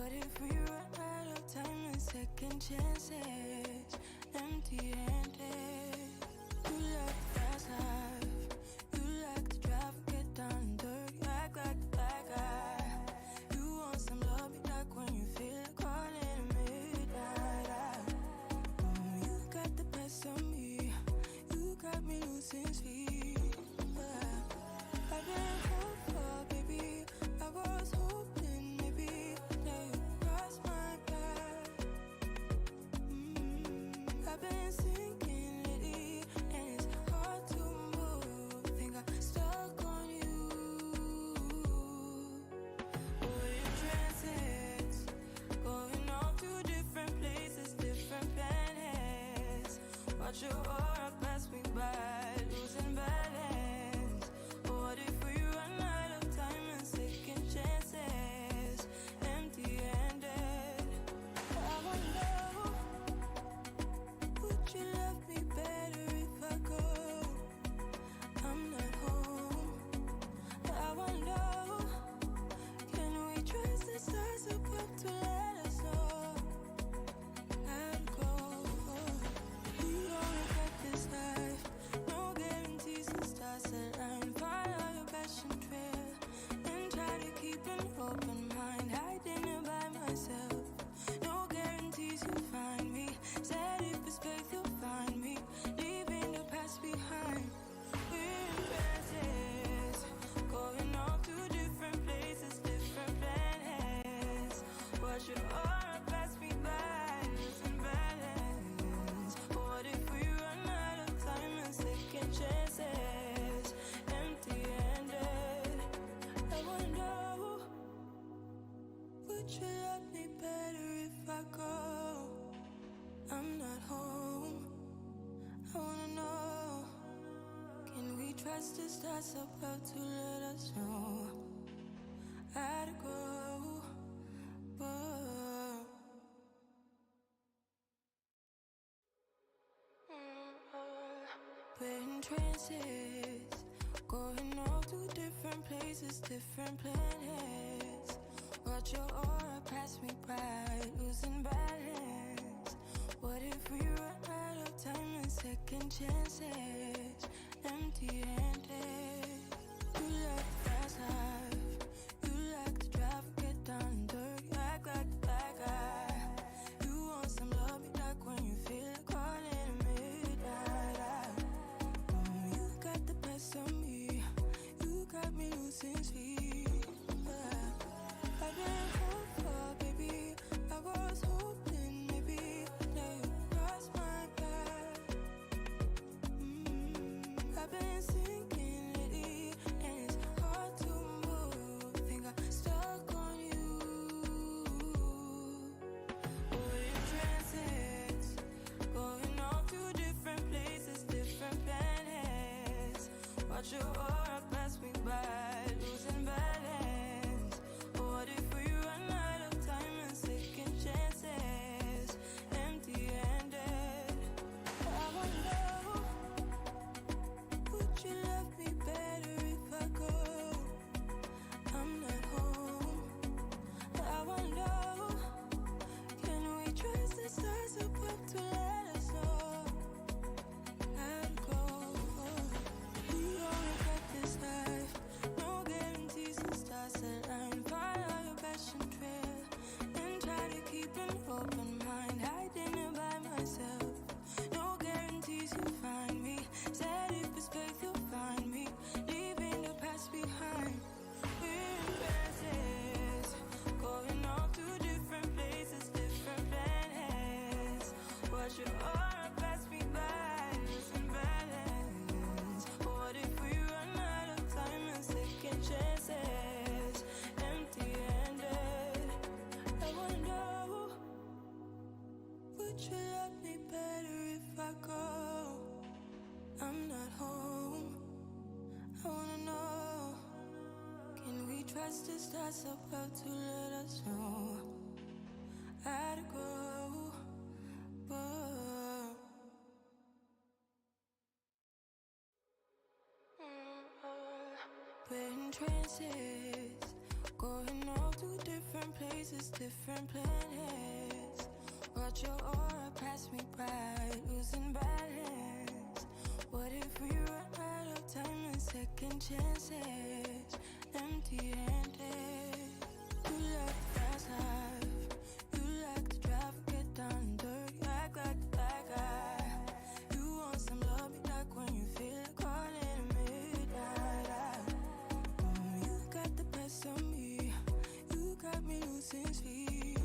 What if we run out of time and second chances? Empty-handed. You like the fast life. You like to drive and get down and dirty. Act like the bad guy. You want some love, be like when you feel like calling at midnight. You got the best of me. You got me losing sleep. I've been hopeful, baby. I was hoping maybe that you cross my path. I've been sinking lately, and it's hard to move. Think I'm stuck on you. We're in transits, going off to different places, different planets. Watch your aura pass me by, losing balance. What if we run out of time and second chances? Empty-handed. I wonder, would you love me better if I go? I'm not home. I wonder, can we trust the stars above to let us know? I'd go. We don't regret this life. No guarantees the stars align. Follow your passion trail and try to keep an open mind. Hiding it by myself. No guarantees you'll find me. Said if it's faith you'll find me. Leaving the past behind. We're in transits, going off to different places, different planets. Watch your aura pass me by, losing balance. What if we run out of time and second chances? Empty-handed. I wonder, would you love me better if I go? I'm not home. I wanna know, can we trust the stars above to let us know? I'd go, but we're in trances, going off to different places, different planets. Watch your aura pass me by, losing balance. What if we run out of time and second chances? Empty-handed. You like the fast life. You like to drive and get down and dirty. Act like the bad guy. You want some love, be like when you feel like calling at midnight. You got the best of me. You got me losing sleep. I've been hopeful, baby. I was hoping maybe that you cross my path. I've been sinking lately, and it's hard to move. Think I'm stuck on you. We're in transits, going off to different places, different planets. Watch your aura pass me by, losing balance. What if we run out of time and second chances? Empty-handed. I wonder, would you love me better if I go? I'm not home. I wonder, can we trust the stars above to let us know? I'd go. We don't regret this life. No guarantees the stars align. Follow your passion trail and try to keep an open mind. Hiding it by myself. No guarantees you'll find me. Said if it's faith you'll find me. Leaving the past behind. We're in transits, going off to different places, different planets. Watch your aura pass me by, losing balance. What if we run out of time and second chances? Empty-handed. I wonder, would you love me better if I go? I'm not home. I wanna know, can we trust the stars above to let us know? I'd go, but we're in trances, Going off to different places, different planets. Watch your aura pass me by, losing balance. What if we run out of time and second chances? Empty-handed. You like the fast life. You like to drive, get down and dirty. You act like the bad guy. You want some love, be like when you feel like calling at midnight. You got the best of me. You got me losing sleep.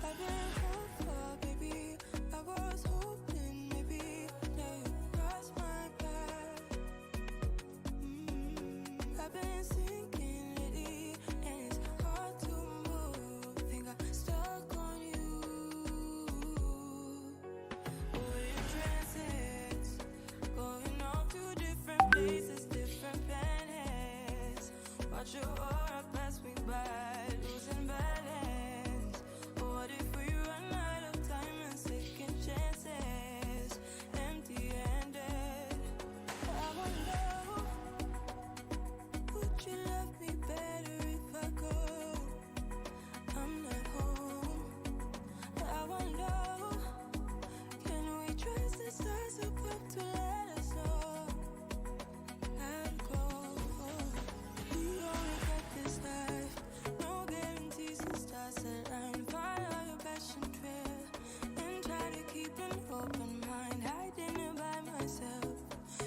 I've been hopeful, baby. I was hoping maybe that you cross my path. I've been sinking lately, and it's hard to move. Think I'm stuck on you. We're in transits, going off to different places, different planets. Watch your aura pass me by, losing balance. What if we run out of time and second chances? Empty-handed. I wonder, would you love me better if I go? I'm not home. I wonder, can we trust the stars above to let us know? I'd go. We only got this life, no guarantees and stars align. Follow your passion trail and try to keep an open mind. Hiding it by myself,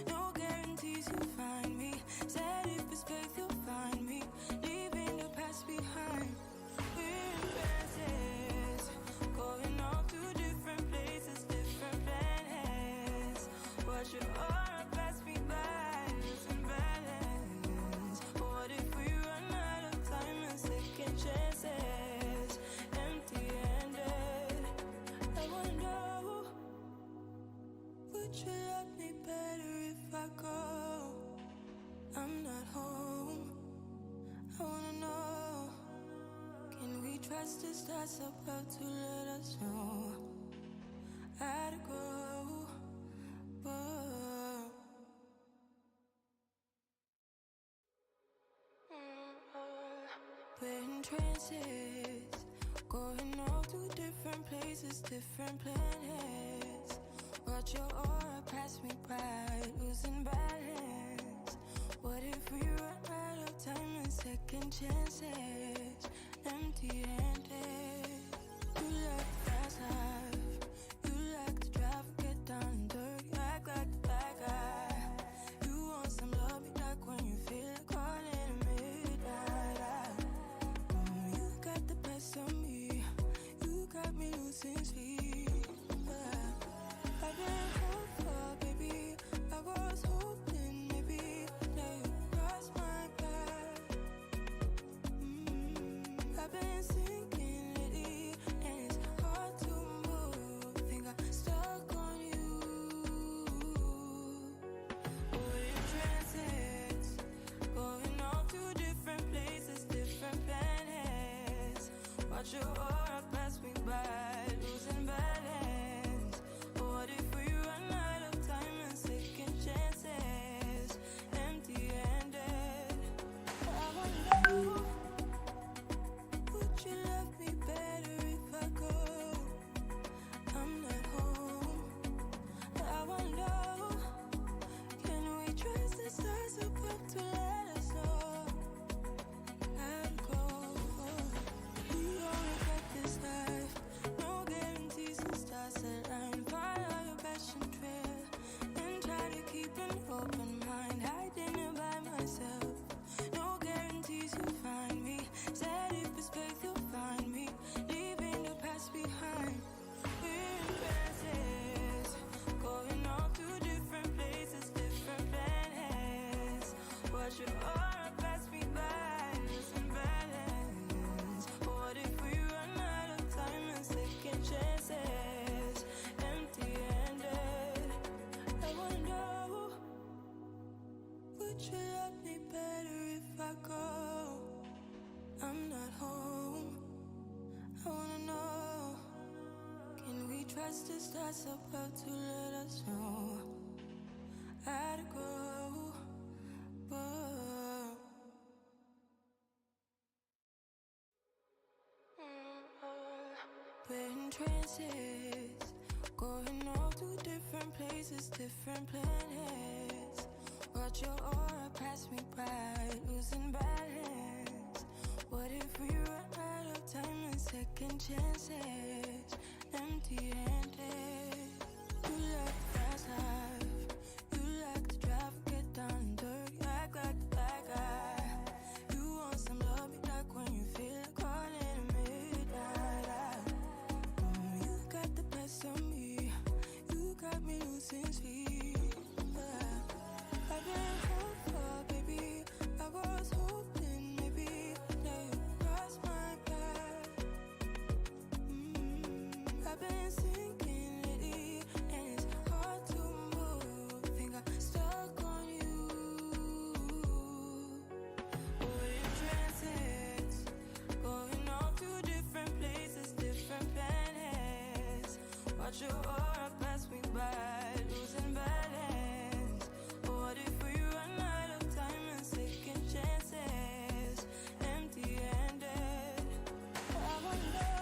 no guarantees you'll find me. Said if it's faith you'll find me, leaving the past behind. We're in transits, going off to different places, different planets. Watch your aura pass me by, losing balance. What if we run out of time and second chances? Empty-handed. I wonder, would you love me better if I go? I'm not home. I wanna know, can we trust the stars above to let us know? I'd go. Whoa. We're in transits, going off to different places, different planets. Watch your aura pass me by, losing balance. What if we run out of time and second chances? Empty-handed. You like the fast life. You like to drive, get down and dirty. You act like the bad guy. You want some love, be like when you feel like calling at midnight. You got the best of me. You got me losing sleep. I've been hopeful, baby. I was hoping maybe that you cross my path. I've been sinking lately, and it's hard to move. Think I'm stuck on you. We're in transits, going off to different places, different planets. Watch your aura pass me by, losing balance. What if we run out of time and second chances? Empty-handed. I wonder, would you love me better if I go? I'm not home. I wonder, can we trust the stars above to let us know? I'd go. We only got this life, no guarantees and stars align. Follow your passion trail and try to keep an open mind. Hiding it by myself, no guarantees you'll find me. Said if it's faith you'll find me, leaving the past behind. We're in transits, going off to different places, different planets. Watch your aura pass me by, losing balance. What if we run out of time and second chances? Empty-handed. I wonder, would you love me better if I go? I'm not home. I wanna know, can we trust the stars above to let us know? I'd go. Whoa. trances, going off to different places, different planets. Watch your aura pass me by, losing balance. What if we run out of time and second chances? Empty-handed. You like the fast life, you like to drive, get down and dirty, act like a bad guy. You want some love, you like when you feel caught in the midnight. You got the best of me, you got me losing sleep. I've been hopeful, baby, I was hoping maybe that you cross my path. I've been sinking lately, and it's hard to move. Think I'm stuck on you. We're in transits, going off to different places, different planets. Watch your aura pass me by, losing balance. What if we run out of time and second chances? Empty-handed. I wonder,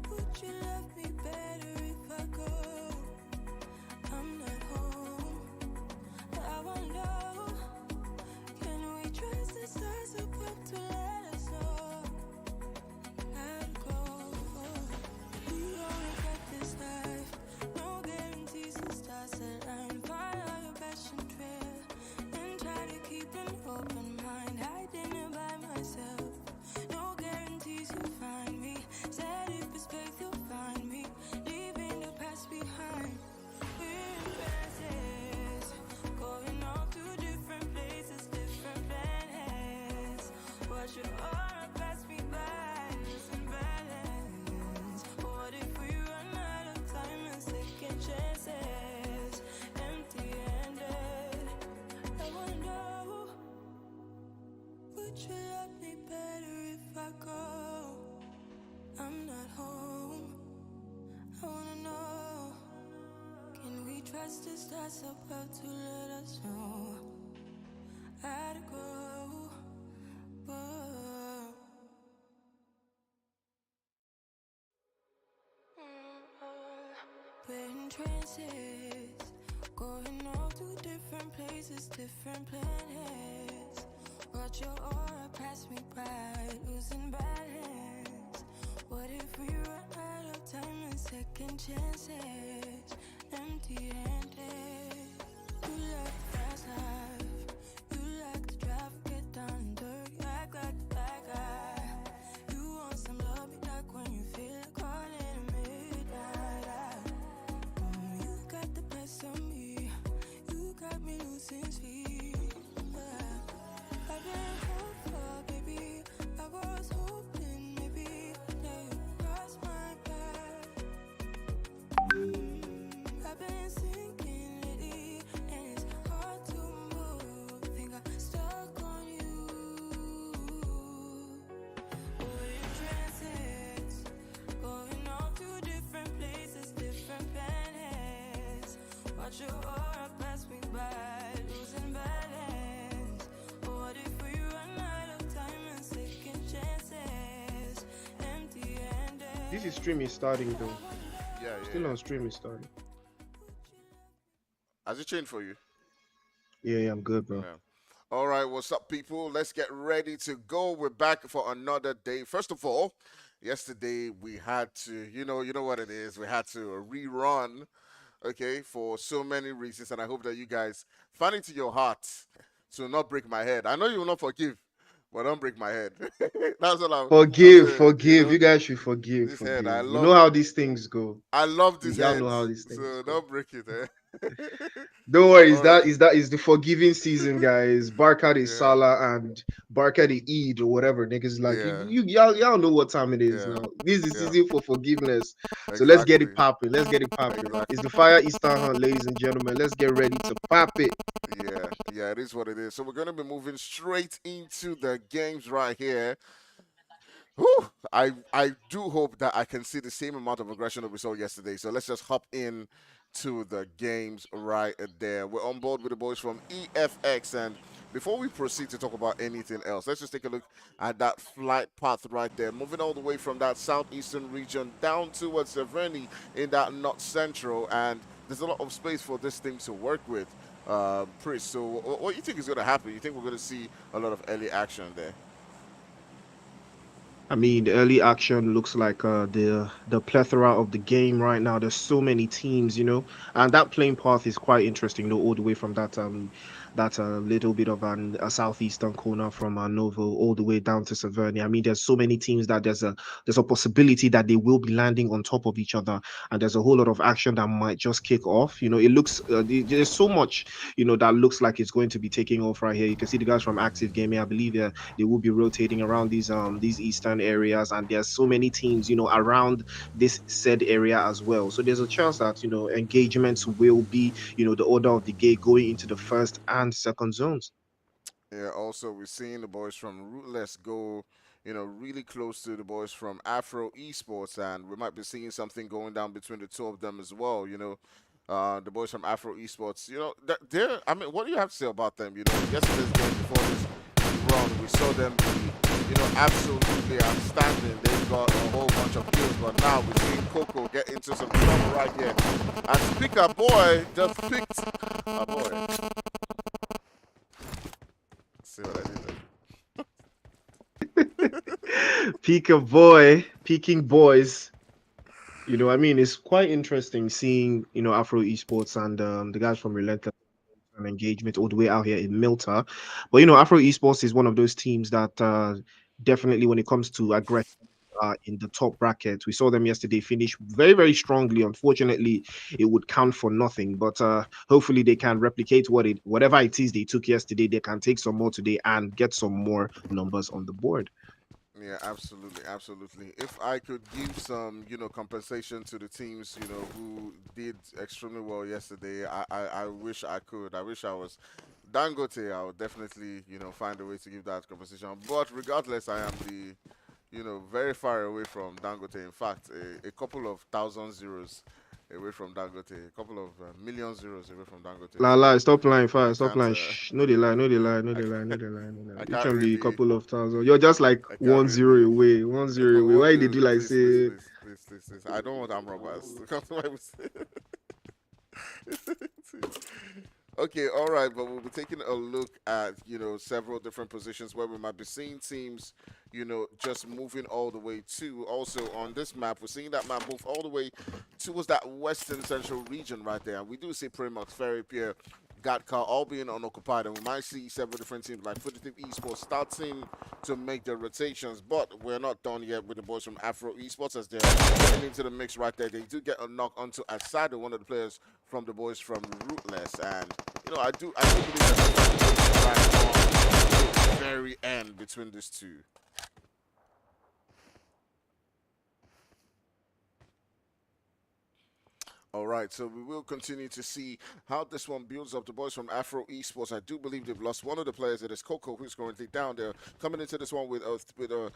would you love me better if I go? I'm not home. I wonder, can we trust the stars above to let us know? I'd go. We only got this life, no guarantees and stars align. Follow your passion trail and try to keep an open mind. Hiding it by myself, no guarantees you'll find me. Said if it's space you'll find me, leaving the past behind. We're in trances, going off to different places, different planets. Watch your aura pass me by, losing balance. What if we run out of time and second chances? Empty-handed. I wonder, would you love me better if I go? I'm not home. I wanna know, can we trust the stars above to let us know? I'd go. Whoa. We're in trances, going off to different places, different planets. Watch your aura pass me by, losing balance. What if we run out of time and second chances? Empty-handed. You like the fast life, you like to drive, get down and dirty, act like a bad guy. You want some love, you like when you feel caught in the midnight. You got the best of me, you got me losing sleep. I've been hopeful, baby, I was hoping maybe that you cross my path. I've been sinking lately, and it's hard to move. Think I'm stuck on you. We're in transits, going off to different places, different planets. Watch your aura pass me by, losing balance. What if we run out of time and second chances? Empty-handed. This is stream is starting though. Yeah, Still on stream is starting. Has it changed for you? Yeah, I'm good, bro. Yeah. All right, what's up, people? Let's get ready to go. We're back for another day. First of all, yesterday we had to, you know what it is. We had to rerun, okay, for so many reasons, and I hope that you guys find it to your heart to not break my head. I know you will not forgive, but don't break my head. That's all I'm Forgive, saying, forgive. You guys should forgive, This forgive. head, I You love, know how these things go. I love You this y'all head, know how these things so go. don't break it, eh? Don't worry, All right. is the forgiving season, guys. Barca de Yeah, Salah and Barca de Eid or whatever, niggas. Like yeah, y'all know what time it is yeah, now. This is the yeah. season for forgiveness. So let's get it Exactly. popping. Let's get it popping. Exactly. It's the Fire Easter hunt, ladies and gentlemen. Let's get ready to pop it. Yeah, yeah, it is what it is. So we're gonna be moving straight into the games right here. Whew, I do hope that I can see the same amount of aggression that we saw yesterday. So let's just hop in to the games right there. We're on board with the boys from EFX, and before we proceed to talk about anything else, let's just take a look at that flight path right there, moving all the way from that southeastern region down towards Severny in that north central, and there's a lot of space for this team to work with. Chris, so what do you think is going to happen? You think we're going to see a lot of early action there? I mean, the early action looks like the plethora of the game right now. There's so many teams, and that playing path is quite interesting. All the way from that little bit of a southeastern corner from Novo all the way down to Severny. I mean, there's so many teams that there's a possibility that they will be landing on top of each other, and there's a whole lot of action that might just kick off. It looks there's so much that looks like it's going to be taking off right here. You can see the guys from Active Gaming. I believe they will be rotating around these eastern areas, and there's so many teams around this said area as well. So there's a chance that engagements will be the order of the gate going into the first and second zones. Yeah, also we're seeing the boys from Rootless go, really close to the boys from Afro Esports, and we might be seeing something going down between the two of them as well. The boys from Afro Esports. They're. I mean, what do you have to say about them? Yesterday's game before this run, we saw them be, absolutely outstanding. They've got a whole bunch of kills, but now we're seeing Coco get into some trouble right here. And Picker Boy just picked a boy. See what I did there? Peking boys. I mean, it's quite interesting seeing Afro Esports and the guys from Relentless and engagement all the way out here in Milta. But Afro Esports is one of those teams that definitely, when it comes to aggression, in the top bracket. We saw them yesterday finish very, very strongly. Unfortunately, it would count for nothing. But hopefully, they can replicate whatever it is they took yesterday. They can take some more today and get some more numbers on the board. Yeah, absolutely, absolutely. If I could give some, compensation to the teams, who did extremely well yesterday, I wish I could. I wish I was Dangote. I would definitely, find a way to give that compensation. But regardless, I am very far away from Dangote. In fact, a couple of thousand zeros away from Dangote, a couple of million zeros away from Dangote. La So la, stop lying, I fire, stop can't, lying. Shh, no, they lie, no, they lie, no, I, they lie, no, they lie, no, they lie. I Each can't one be a really, couple of thousand. You're just like I can't 1-0 really. away, 1-0 away. Won't Why they do do. like Please, please, say? please, please, please, please. I don't want arm robbers. Come to my Okay, all right, but we'll be taking a look at several different positions where we might be seeing teams, just moving all the way to. Also on this map, we're seeing that map move all the way towards that western central region right there. And we do see Primax, Ferry Pier, Gatka all being unoccupied, and we might see several different teams like Fugitive Esports starting to make their rotations. But we're not done yet with the boys from Afro Esports as they're getting into the mix right there. They do get a knock onto Asado, one of the players from the boys from Rootless, and I do believe that right on the very end between these two. All right, so we will continue to see how this one builds up. The boys from Afro Esports, I do believe they've lost one of the players. It is Coco, who's currently down there. Coming into this one with a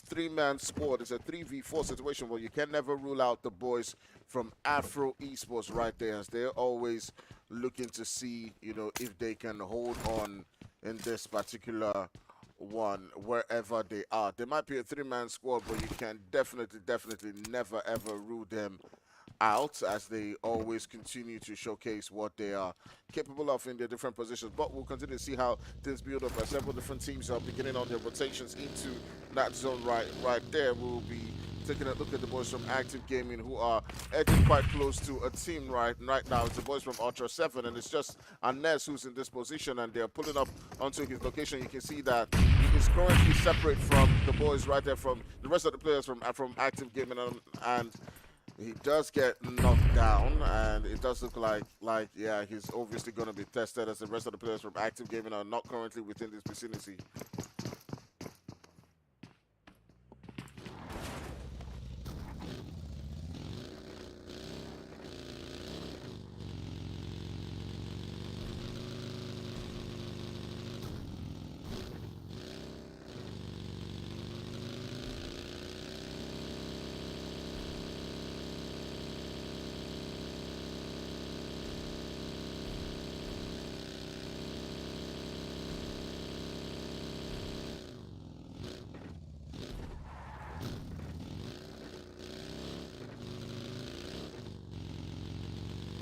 three-man squad. It's a 3v4 situation where you can never rule out the boys from Afro Esports right there, as they're always looking to see, if they can hold on in this particular one wherever they are. There might be a three-man squad, but you can definitely never ever rule them out, as they always continue to showcase what they are capable of in their different positions. But we'll continue to see how things build up as several different teams are beginning on their rotations into that zone right there. We'll be taking a look at the boys from Active Gaming, who are edging quite close to a team right now. It's the boys from Ultra 7, and it's just Anes who's in this position, and they're pulling up onto his location. You can see that he is currently separate from the boys right there, from the rest of the players from Active Gaming, and he does get knocked down, and it does look like yeah, he's obviously going to be tested, as the rest of the players from Active Gaming are not currently within this vicinity.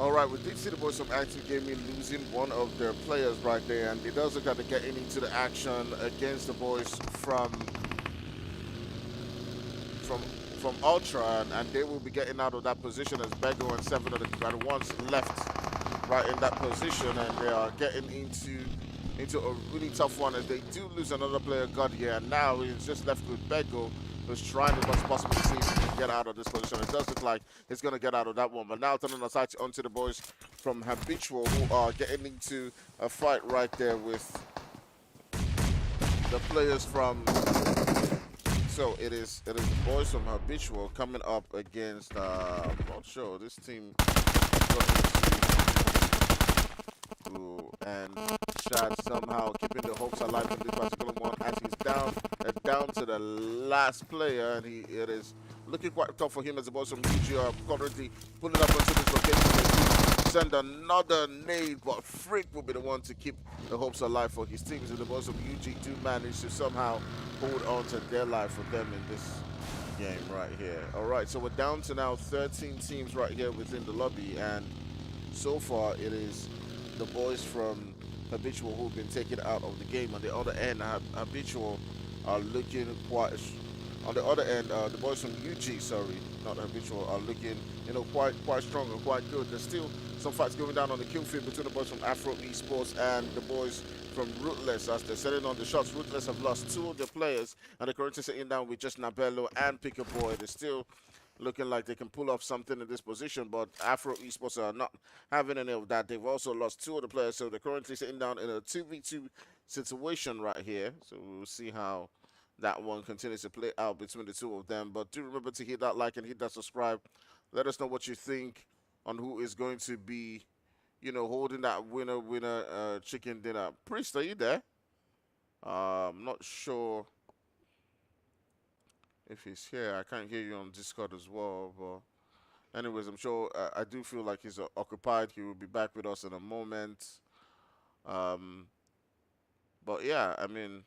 All right, we did see the boys from Active Gaming losing one of their players right there, and it does look like they're getting into the action against the boys from from Ultra, and they will be getting out of that position as Bego and seven of the ones left right in that position, and they are getting into a really tough one as they do lose another player, God here, and now he's just left with Bego, who's trying as much as possible to see if he can get out of this position. It does look like he's going to get out of that one, but now turning aside onto the boys from Habitual, who are getting into a fight right there with the players from. So it is the boys from Habitual coming up against I'm not sure this team got into and Shad somehow keeping the hopes alive in this particular one as he's down to the last player, and it is looking quite tough for him as the boys from UG are currently pulling up onto this location. They send another nade, but Frick will be the one to keep the hopes alive for his team. So the boys from UG do manage to somehow hold on to their life for them in this game right here. All right, so we're down to now 13 teams right here within the lobby, and so far it is the boys from Habitual who've been taken out of the game. On the other end, Habitual are looking quite. On the other end, the boys from UG, sorry, not Habitual, are looking, quite strong and quite good. There's still some fights going down on the kill field between the boys from Afro Esports and the boys from Rootless as they're setting on the shots. Rootless have lost two of their players, and they're currently sitting down with just Nabello and Pick a Boy. They're still looking like they can pull off something in this position, but Afro Esports are not having any of that. They've also lost two of the players, so they're currently sitting down in a 2v2 situation right here. So we'll see how that one continues to play out between the two of them. But do remember to hit that like and hit that subscribe. Let us know what you think on who is going to be, holding that winner chicken dinner. Priest, are you there? I'm not sure if he's here. I can't hear you on Discord as well, but anyways, I'm sure I do feel like he's occupied. He will be back with us in a moment. Um, but yeah, I mean,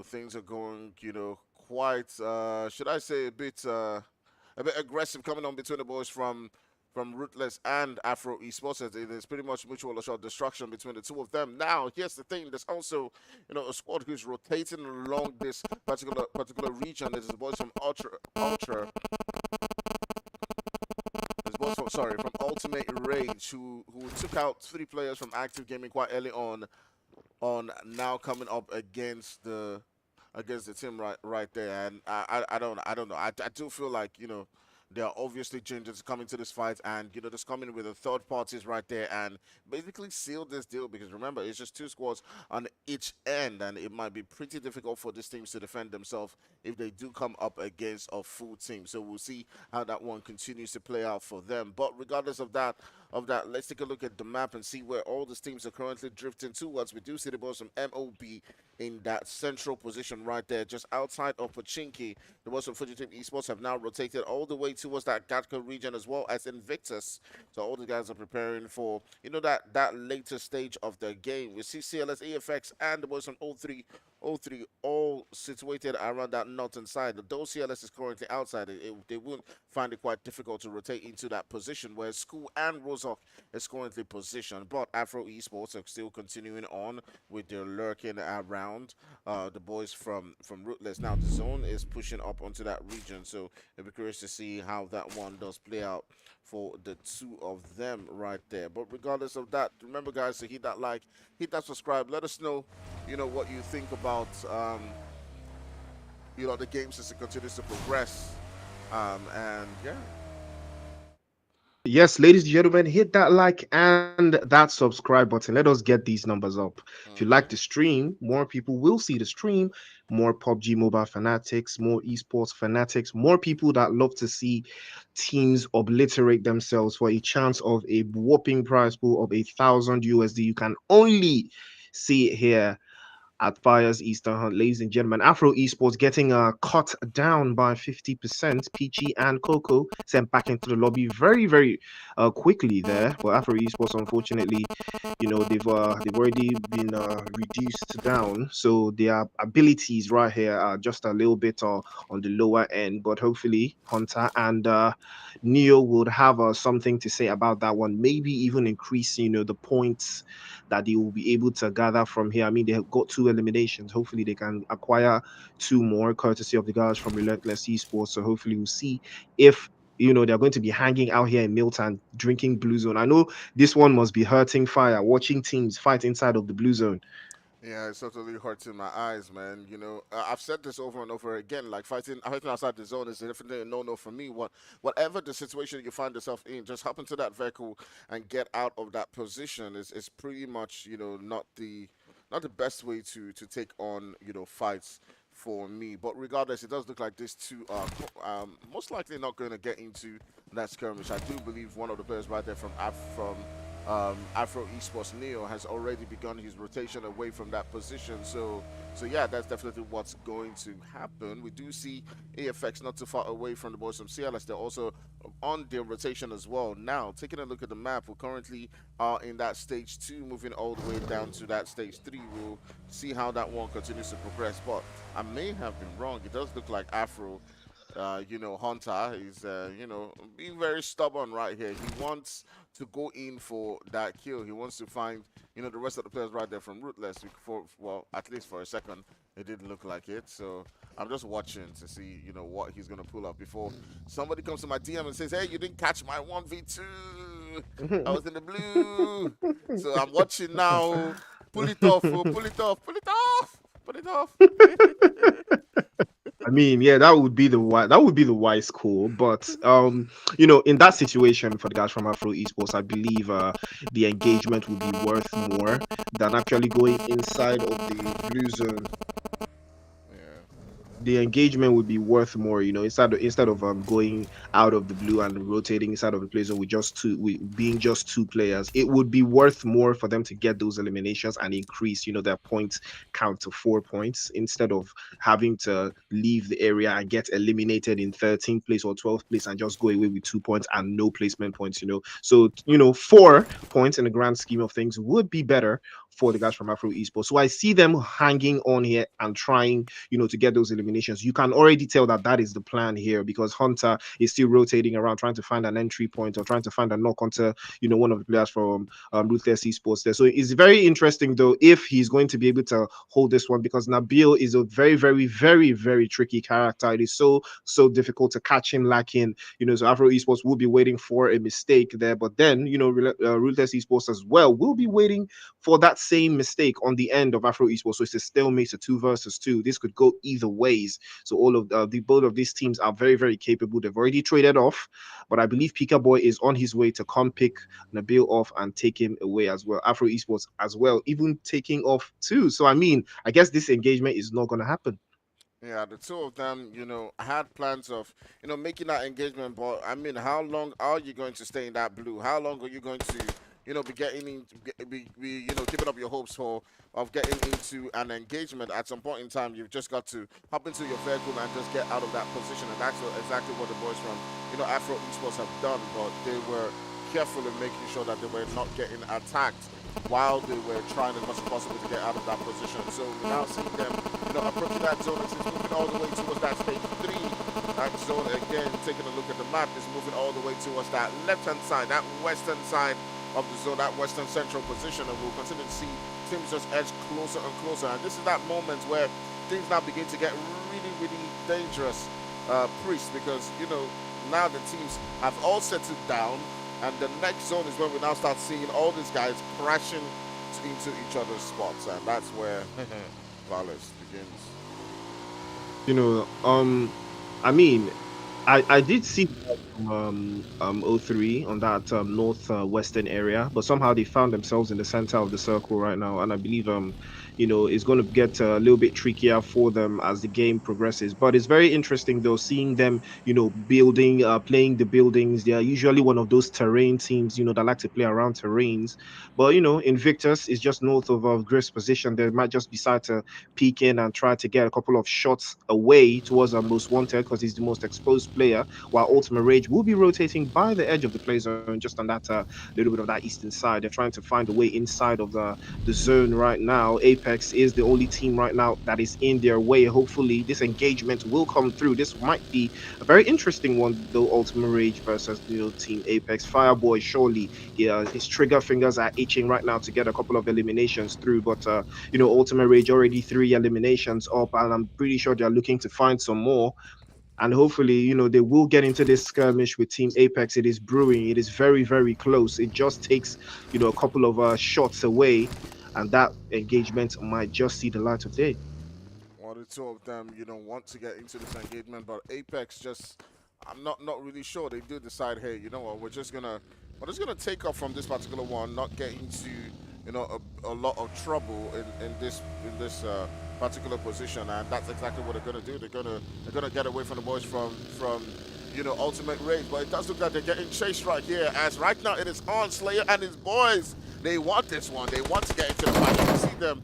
things are going, quite, should I say, a bit aggressive coming on between the boys from Ruthless and Afro Esports. It is pretty much mutual assured destruction between the two of them. Now, here's the thing: there's also, a squad who's rotating along this particular region. There's the boys from Ultra. There's boys from from Ultimate Rage who took out three players from Active Gaming quite early on now coming up against the team right there, and I don't know. I do feel like there are obviously changes coming to this fight, and just coming with the third parties right there, and basically seal this deal because remember it's just two squads on each end, and it might be pretty difficult for these teams to defend themselves if they do come up against a full team. So we'll see how that one continues to play out for them. But regardless of that, let's take a look at the map and see where all these teams are currently drifting towards. We do see the boys from MOB in that central position right there, just outside of Pachinki. The boys from Fugitive Esports have now rotated all the way towards that Gatco region as well as Invictus. So all the guys are preparing for, that later stage of the game. We see CLS, EFX, and the boys from O3 all situated around that northern side. Though CLS is currently outside, they won't find it quite difficult to rotate into that position, where School and Rozok is currently positioned. But Afro Esports are still continuing on with their lurking around the boys from Rootless. Now, the zone is pushing up onto that region, so it'll be curious to see how that one does play out for the two of them right there. But regardless of that, remember, guys, to hit that like, hit that subscribe. Let us know, what you think about, the games as it continues to progress. And yeah. Yes, ladies and gentlemen, hit that like and that subscribe button. Let us get these numbers up. If you like the Mm-hmm. stream, more people will see the stream. More PUBG mobile fanatics, more esports fanatics, more people that love to see teams obliterate themselves for a chance of a whopping prize pool of 1,000 USD. You can only see it here at Fire's Eastern Hunt, ladies and gentlemen. Afro Esports getting cut down by 50%. Peachy and Coco sent back into the lobby very, very quickly there. But Afro Esports, unfortunately, they've already been reduced down, so their abilities right here are just a little bit on the lower end. But hopefully, Hunter and Neo would have something to say about that one. Maybe even increase, the points that they will be able to gather from here. I mean, they have got two eliminations. Hopefully, they can acquire two more, courtesy of the guys from Relentless Esports. So hopefully, we'll see if they're going to be hanging out here in Milton drinking Blue Zone. I know this one must be hurting Fire watching teams fight inside of the Blue Zone. Yeah, it's totally hurting my eyes, man. I've said this over and over again. Like fighting outside the zone is definitely a no-no for me. Whatever the situation you find yourself in, just hop into that vehicle and get out of that position is pretty much not the best way to take on fights for me. But regardless, it does look like these two are most likely not going to get into that skirmish. I do believe one of the players right there from Afro Esports Neo has already begun his rotation away from that position. So yeah, that's definitely what's going to happen. We do see AFX not too far away from the boys from CLS. They're also on their rotation as well. Now, taking a look at the map, we currently are in that stage 2, moving all the way down to that stage 3. We'll see how that one continues to progress. But I may have been wrong. It does look like Afro Hunter is, being very stubborn right here. He wants to go in for that kill. He wants to find, the rest of the players right there from Rootless. Well, at least for a second, it didn't look like it. So I'm just watching to see, what he's going to pull up before somebody comes to my DM and says, hey, you didn't catch my 1v2. I was in the blue. So I'm watching now. Pull it off, oh, pull it off, pull it off, pull it off. I mean, yeah, that would be the wise call. But in that situation for the guys from Afro Esports, I believe the engagement would be worth more than actually going inside of the blue zone. Yeah. The engagement would be worth more, instead of going out of the blue and rotating inside of the play zone with being just two players. It would be worth more for them to get those eliminations and increase, their points count to 4 points instead of having to leave the area and get eliminated in 13th place or 12th place and just go away with 2 points and no placement points. So 4 points in the grand scheme of things would be better for the guys from Afro Esports. So I see them hanging on here and trying to get those eliminations. You can already tell that that is the plan here because Hunter is still rotating around trying to find an entry point or trying to find a knock onto one of the players from Ruthless Esports there. So it's very interesting though if he's going to be able to hold this one because Nabil is a very, very, very, very tricky character. It is so difficult to catch him lacking. So Afro Esports will be waiting for a mistake there, but then Ruthless Esports as well will be waiting for that same mistake on the end of Afro Esports. So it's a stalemate, a 2 versus 2. This could go either ways. So all of both of these teams are very, very capable. They've already traded off, but I believe Pika Boy is on his way to come pick Nabil off and take him away as well. Afro Esports as well, even taking off too. So I mean, I guess this engagement is not going to happen. Yeah, the two of them, had plans of, making that engagement. But I mean, how long are you going to stay in that blue? How long are you going to, be getting in, giving up your hopes of getting into an engagement? At some point in time, you've just got to hop into your vehicle and just get out of that position. And exactly what the boys from, Afro Esports have done. But they were careful in making sure that they were not getting attacked while they were trying as much as possible to get out of that position. So we now see them, approaching that zone. It's moving all the way towards that stage 3. That zone, again, taking a look at the map, is moving all the way towards that left-hand side, that western side of the zone, that western central position. And we'll continue to see teams just edge closer and closer. And this is that moment where things now begin to get really, really dangerous, Priest, because, now the teams have all settled down. And the next zone is when we now start seeing all these guys crashing into each other's spots. And that's where violence begins. You know, I mean, I did see O3 on that north western area, but somehow they found themselves in the center of the circle right now, and I believe it's going to get a little bit trickier for them as the game progresses. But it's very interesting though, seeing them building, playing the buildings. They are usually one of those terrain teams that like to play around terrains. But Invictus is just north of Griff's position. They might just decide to peek in and try to get a couple of shots away towards our most wanted because he's the most exposed player, while Ultimate Rage will be rotating by the edge of the play zone, just on that little bit of that eastern side. They're trying to find a way inside of the zone right now. Apex is the only team right now that is in their way. Hopefully, this engagement will come through. This might be a very interesting one, though. Ultimate Rage versus Team Apex. Fireboy, surely his trigger fingers are itching right now to get a couple of eliminations through, but Ultimate Rage already 3 eliminations up, and I'm pretty sure they're looking to find some more. And hopefully, they will get into this skirmish with Team Apex. It is brewing. It is very, very close. It just takes, a couple of shots away, and that engagement might just see the light of day. Well, the two of them, want to get into this engagement, but Apex just, I'm not really sure. They do decide, hey, you know what, we're just gonna take off from this particular one, not get into, a lot of trouble in this particular position, and that's exactly what they're gonna do. They're gonna get away from the boys from Ultimate Rage, but it does look like they're getting chased right here. As right now it is on Slayer and his boys. They want this one. They want to get into the fight. You can see them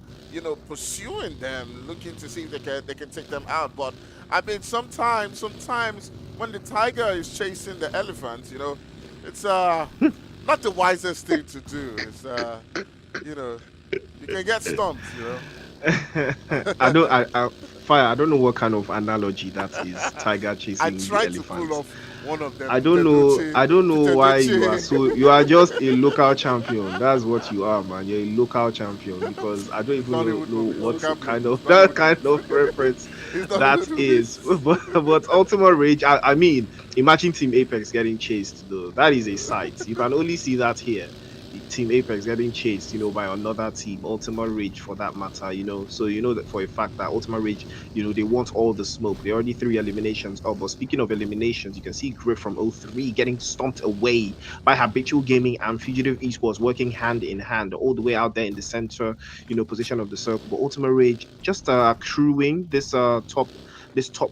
pursuing them, looking to see if they can take them out. But I mean, sometimes when the tiger is chasing the elephant, it's not the wisest thing to do. It's you know, you can get stumped. I don't. Fire. I don't know what kind of analogy that is. Tiger I chasing the tried to pull elephant. off one of them. I don't know. I don't know why you are Teducci. so. You are just a local champion. That's what you are, man. You're a local champion because I don't It's even not know, even know local what champion. kind of It's not that even. kind of reference It's not that even is. this. But Ultimate Rage. I mean, imagine Team Apex getting chased though. That is a sight. You can only see that here. Team Apex getting chased, by another team, Ultimate Rage for that matter, So you know that for a fact that Ultimate Rage, they want all the smoke. They already 3 eliminations up. But speaking of eliminations, you can see Griff from O3 getting stomped away by Habitual Gaming and Fugitive Esports working hand in hand all the way out there in the center, position of the circle. But Ultimate Rage just crewing this top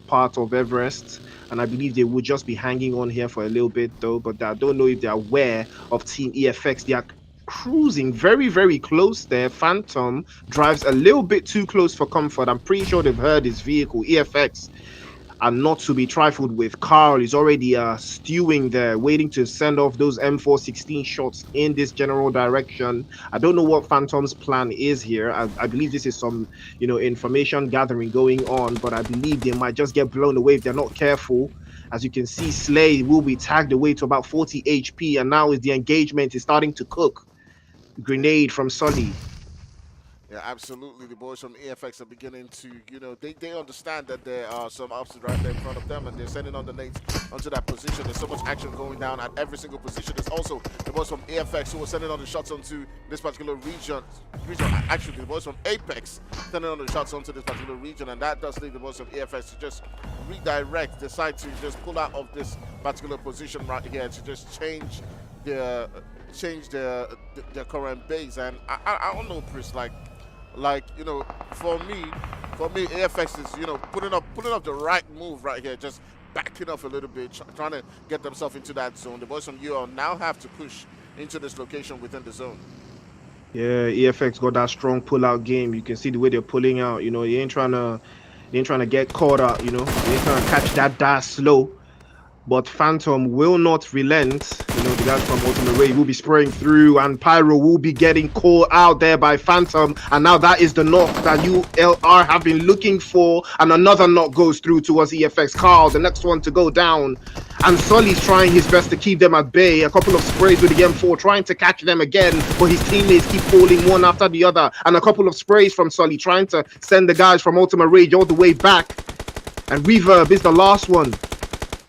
part of Everest, and I believe they would just be hanging on here for a little bit though. But I don't know if they're aware of Team EFX. They are cruising very, very close there. Phantom drives a little bit too close for comfort. I'm pretty sure they've heard his vehicle. EFX are not to be trifled with. Carl is already stewing there, waiting to send off those M416 shots in this general direction. I don't know what Phantom's plan is here. I believe this is some, information gathering going on, but I believe they might just get blown away if they're not careful. As you can see, Slay will be tagged away to about 40 HP, and now is the engagement is starting to cook. Grenade from Sully. Yeah, absolutely. The boys from EFX are beginning to, they understand that there are some options right there in front of them, and they're sending on the nades onto that position. There's so much action going down at every single position. There's also the boys from EFX who are sending on the shots onto this particular region. Actually, the boys from Apex sending on the shots onto this particular region, and that does leave the boys from EFX to just redirect, decide to just pull out of this particular position right here to just change their current base. And I don't know, Chris, for me AFX is putting up the right move right here, just backing off a little bit, trying to get themselves into that zone. The boys from UL now have to push into this location within the zone. Yeah, EFX got that strong pull-out game. You can see the way they're pulling out. He ain't trying to get caught up. He ain't trying to catch that dash slow. But Phantom will not relent. The guys from Ultimate Ray will be spraying through, and Pyro will be getting caught out there by Phantom. And now that is the knock that ULR have been looking for. And another knock goes through towards EFX. Carl, the next one to go down. And Sully's trying his best to keep them at bay. A couple of sprays with the M4, trying to catch them again. But his teammates keep falling one after the other. And a couple of sprays from Sully, trying to send the guys from Ultimate Rage all the way back. And Reverb is the last one.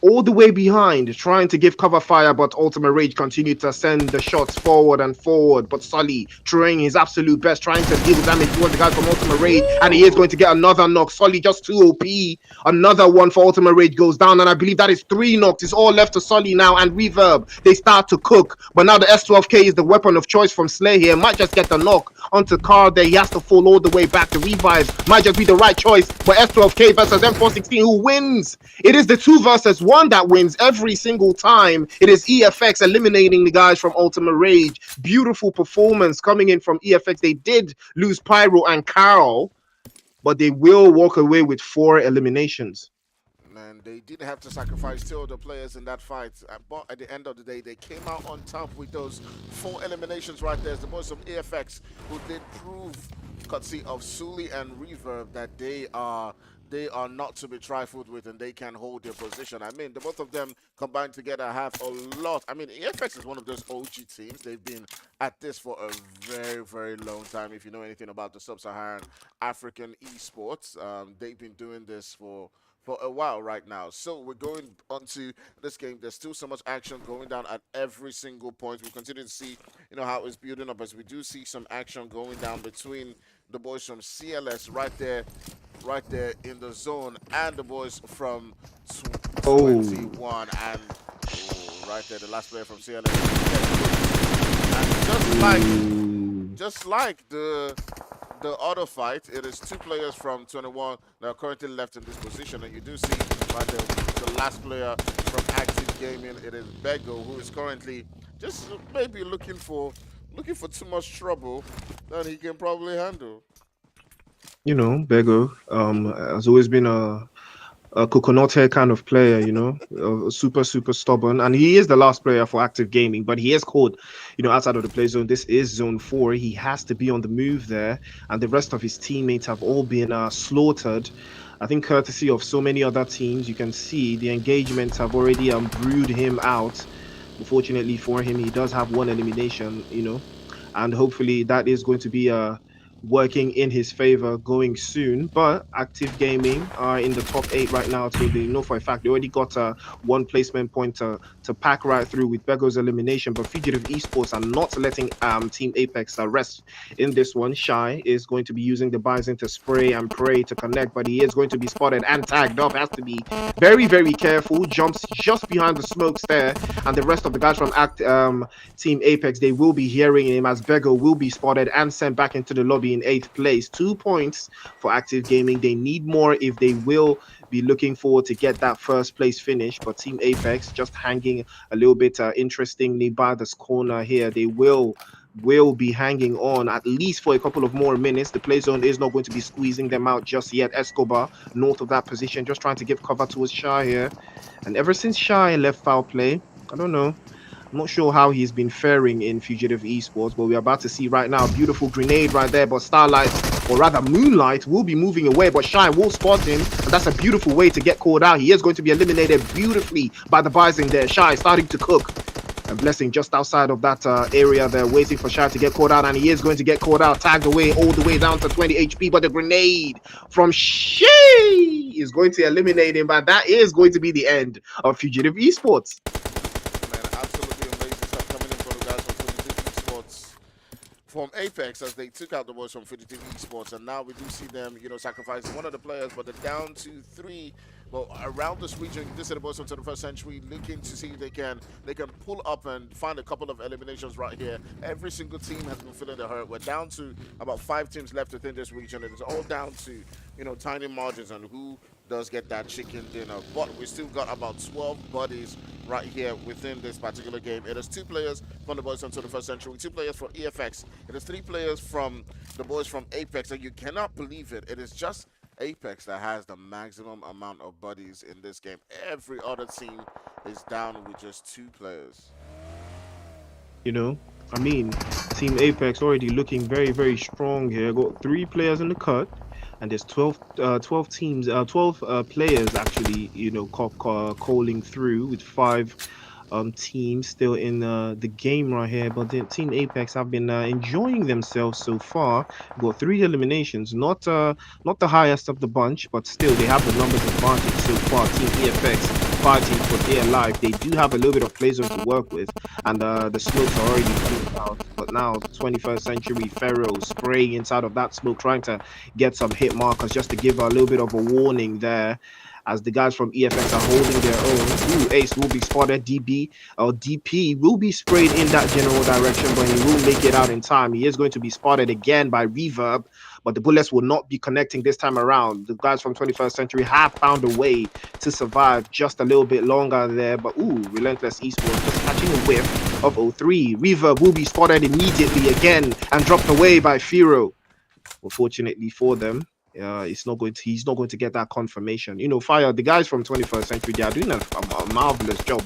all the way behind, trying to give cover fire, but Ultimate Rage continued to send the shots forward and forward. But Sully trying his absolute best, trying to deal damage towards the guys from Ultimate Rage, and he is going to get another knock. Sully just too OP. Another one for Ultimate Rage goes down, and I believe that is 3 knocks. It's all left to Sully now and Reverb. They start to cook, but now the S12K is the weapon of choice from Slay here. Might just get the knock onto Carl there. He has to fall all the way back. The revives might just be the right choice, but S12K versus M416, who wins? It is the 2 versus 1 that wins every single time. It is EFX eliminating the guys from Ultimate Rage. Beautiful performance coming in from EFX. They did lose Pyro and Carl, but they will walk away with 4 eliminations. And they did have to sacrifice 2 of the players in that fight. But at the end of the day, they came out on top with those 4 eliminations right there. It's the boys from AFX who did prove, courtesy of Sully and Reverb, that they are not to be trifled with and they can hold their position. I mean, the both of them combined together have a lot. I mean, AFX is one of those OG teams. They've been at this for a very, very long time. If you know anything about the sub-Saharan African esports, they've been doing this for a while right now. So we're going on to this game. There's still so much action going down at every single point. We continue to see, how it's building up as we do see some action going down between the boys from CLS right there in the zone, and the boys from Oh, 21, and right there, the last player from CLS. And just like the other fight, it is 2 players from 21 that are currently left in this position, and you do see right there the last player from Active Gaming. It is Bego, who is currently just maybe looking for too much trouble that he can probably handle. Bego has always been a coconut hair kind of player, super, super stubborn. And he is the last player for Active Gaming, but he is caught, outside of the play zone. This is zone 4. He has to be on the move there. And the rest of his teammates have all been slaughtered. I think courtesy of so many other teams, you can see the engagements have already brewed him out. Unfortunately for him, he does have 1 elimination, and hopefully that is going to be working in his favor going soon. But Active Gaming are in the top 8 right now, so they know for a fact they already got 1 placement point to pack right through with Bego's elimination. But Fugitive Esports are not letting Team Apex rest in this one. Shy is going to be using the Bison to spray and pray to connect, but he is going to be spotted and tagged up. Has to be very, very careful. Jumps just behind the smokes there, and the rest of the guys from Team Apex, they will be hearing him as Bego will be spotted and sent back into the lobby in 8th place. 2 points for Active Gaming. They need more if they will be looking forward to get that first place finish. But Team Apex just hanging a little bit interestingly by this corner here. They will be hanging on at least for a couple of more minutes. The play zone is not going to be squeezing them out just yet. Escobar north of that position, just trying to give cover towards Shy here. And ever since Shy left foul play, I don't know, I'm not sure how he's been faring in Fugitive Esports, but we're about to see right now. Beautiful grenade right there, but Starlight, or rather Moonlight, will be moving away, but Shy will spot him, and that's a beautiful way to get called out. He is going to be eliminated beautifully by the Bison there. Shy starting to cook. And Blessing just outside of that area there, waiting for Shy to get caught out, and he is going to get caught out, tagged away all the way down to 20 HP, but the grenade from Shay is going to eliminate him, but that is going to be the end of Fugitive Esports. From Apex as they took out the boys from Fugitive Esports, and now we do see them, sacrificing one of the players, but they're down to 3. Well, around this region, this is the boys from 21st Century looking to see if they can pull up and find a couple of eliminations right here. Every single team has been feeling the hurt. We're down to about 5 teams left within this region. It is all down to, tiny margins on who does get that chicken dinner. But we still got about 12 bodies right here within this particular game. It is 2 players from the boys from 21st Century, 2 players from EFX. It is 3 players from the boys from Apex, and you cannot believe it. It is just Apex that has the maximum amount of buddies in this game. Every other team is down with just 2 players. I mean, Team Apex already looking very, very strong here. Got 3 players in the cut, and there's 12 teams, 12 players actually, calling through with 5 teams still in the game right here. But the Team Apex have been enjoying themselves so far. Got 3 eliminations, not the highest of the bunch, but still they have the numbers advantage so far. Team EFX fighting for their life. They do have a little bit of play zone to work with, and the smokes are already cleaned out. But now, 21st century Pharaoh spraying inside of that smoke, trying to get some hit markers just to give a little bit of a warning there. As the guys from EFX are holding their own. Ooh, Ace will be spotted. DB or DP will be sprayed in that general direction, but he will make it out in time. He is going to be spotted again by Reverb, but the bullets will not be connecting this time around. The guys from 21st Century have found a way to survive just a little bit longer there. But ooh, Relentless Esports just catching a whiff of O3. Reverb will be spotted immediately again and dropped away by Firo. Unfortunately for them, he's not going to get that confirmation. Fire, the guys from 21st Century, they are doing a marvelous job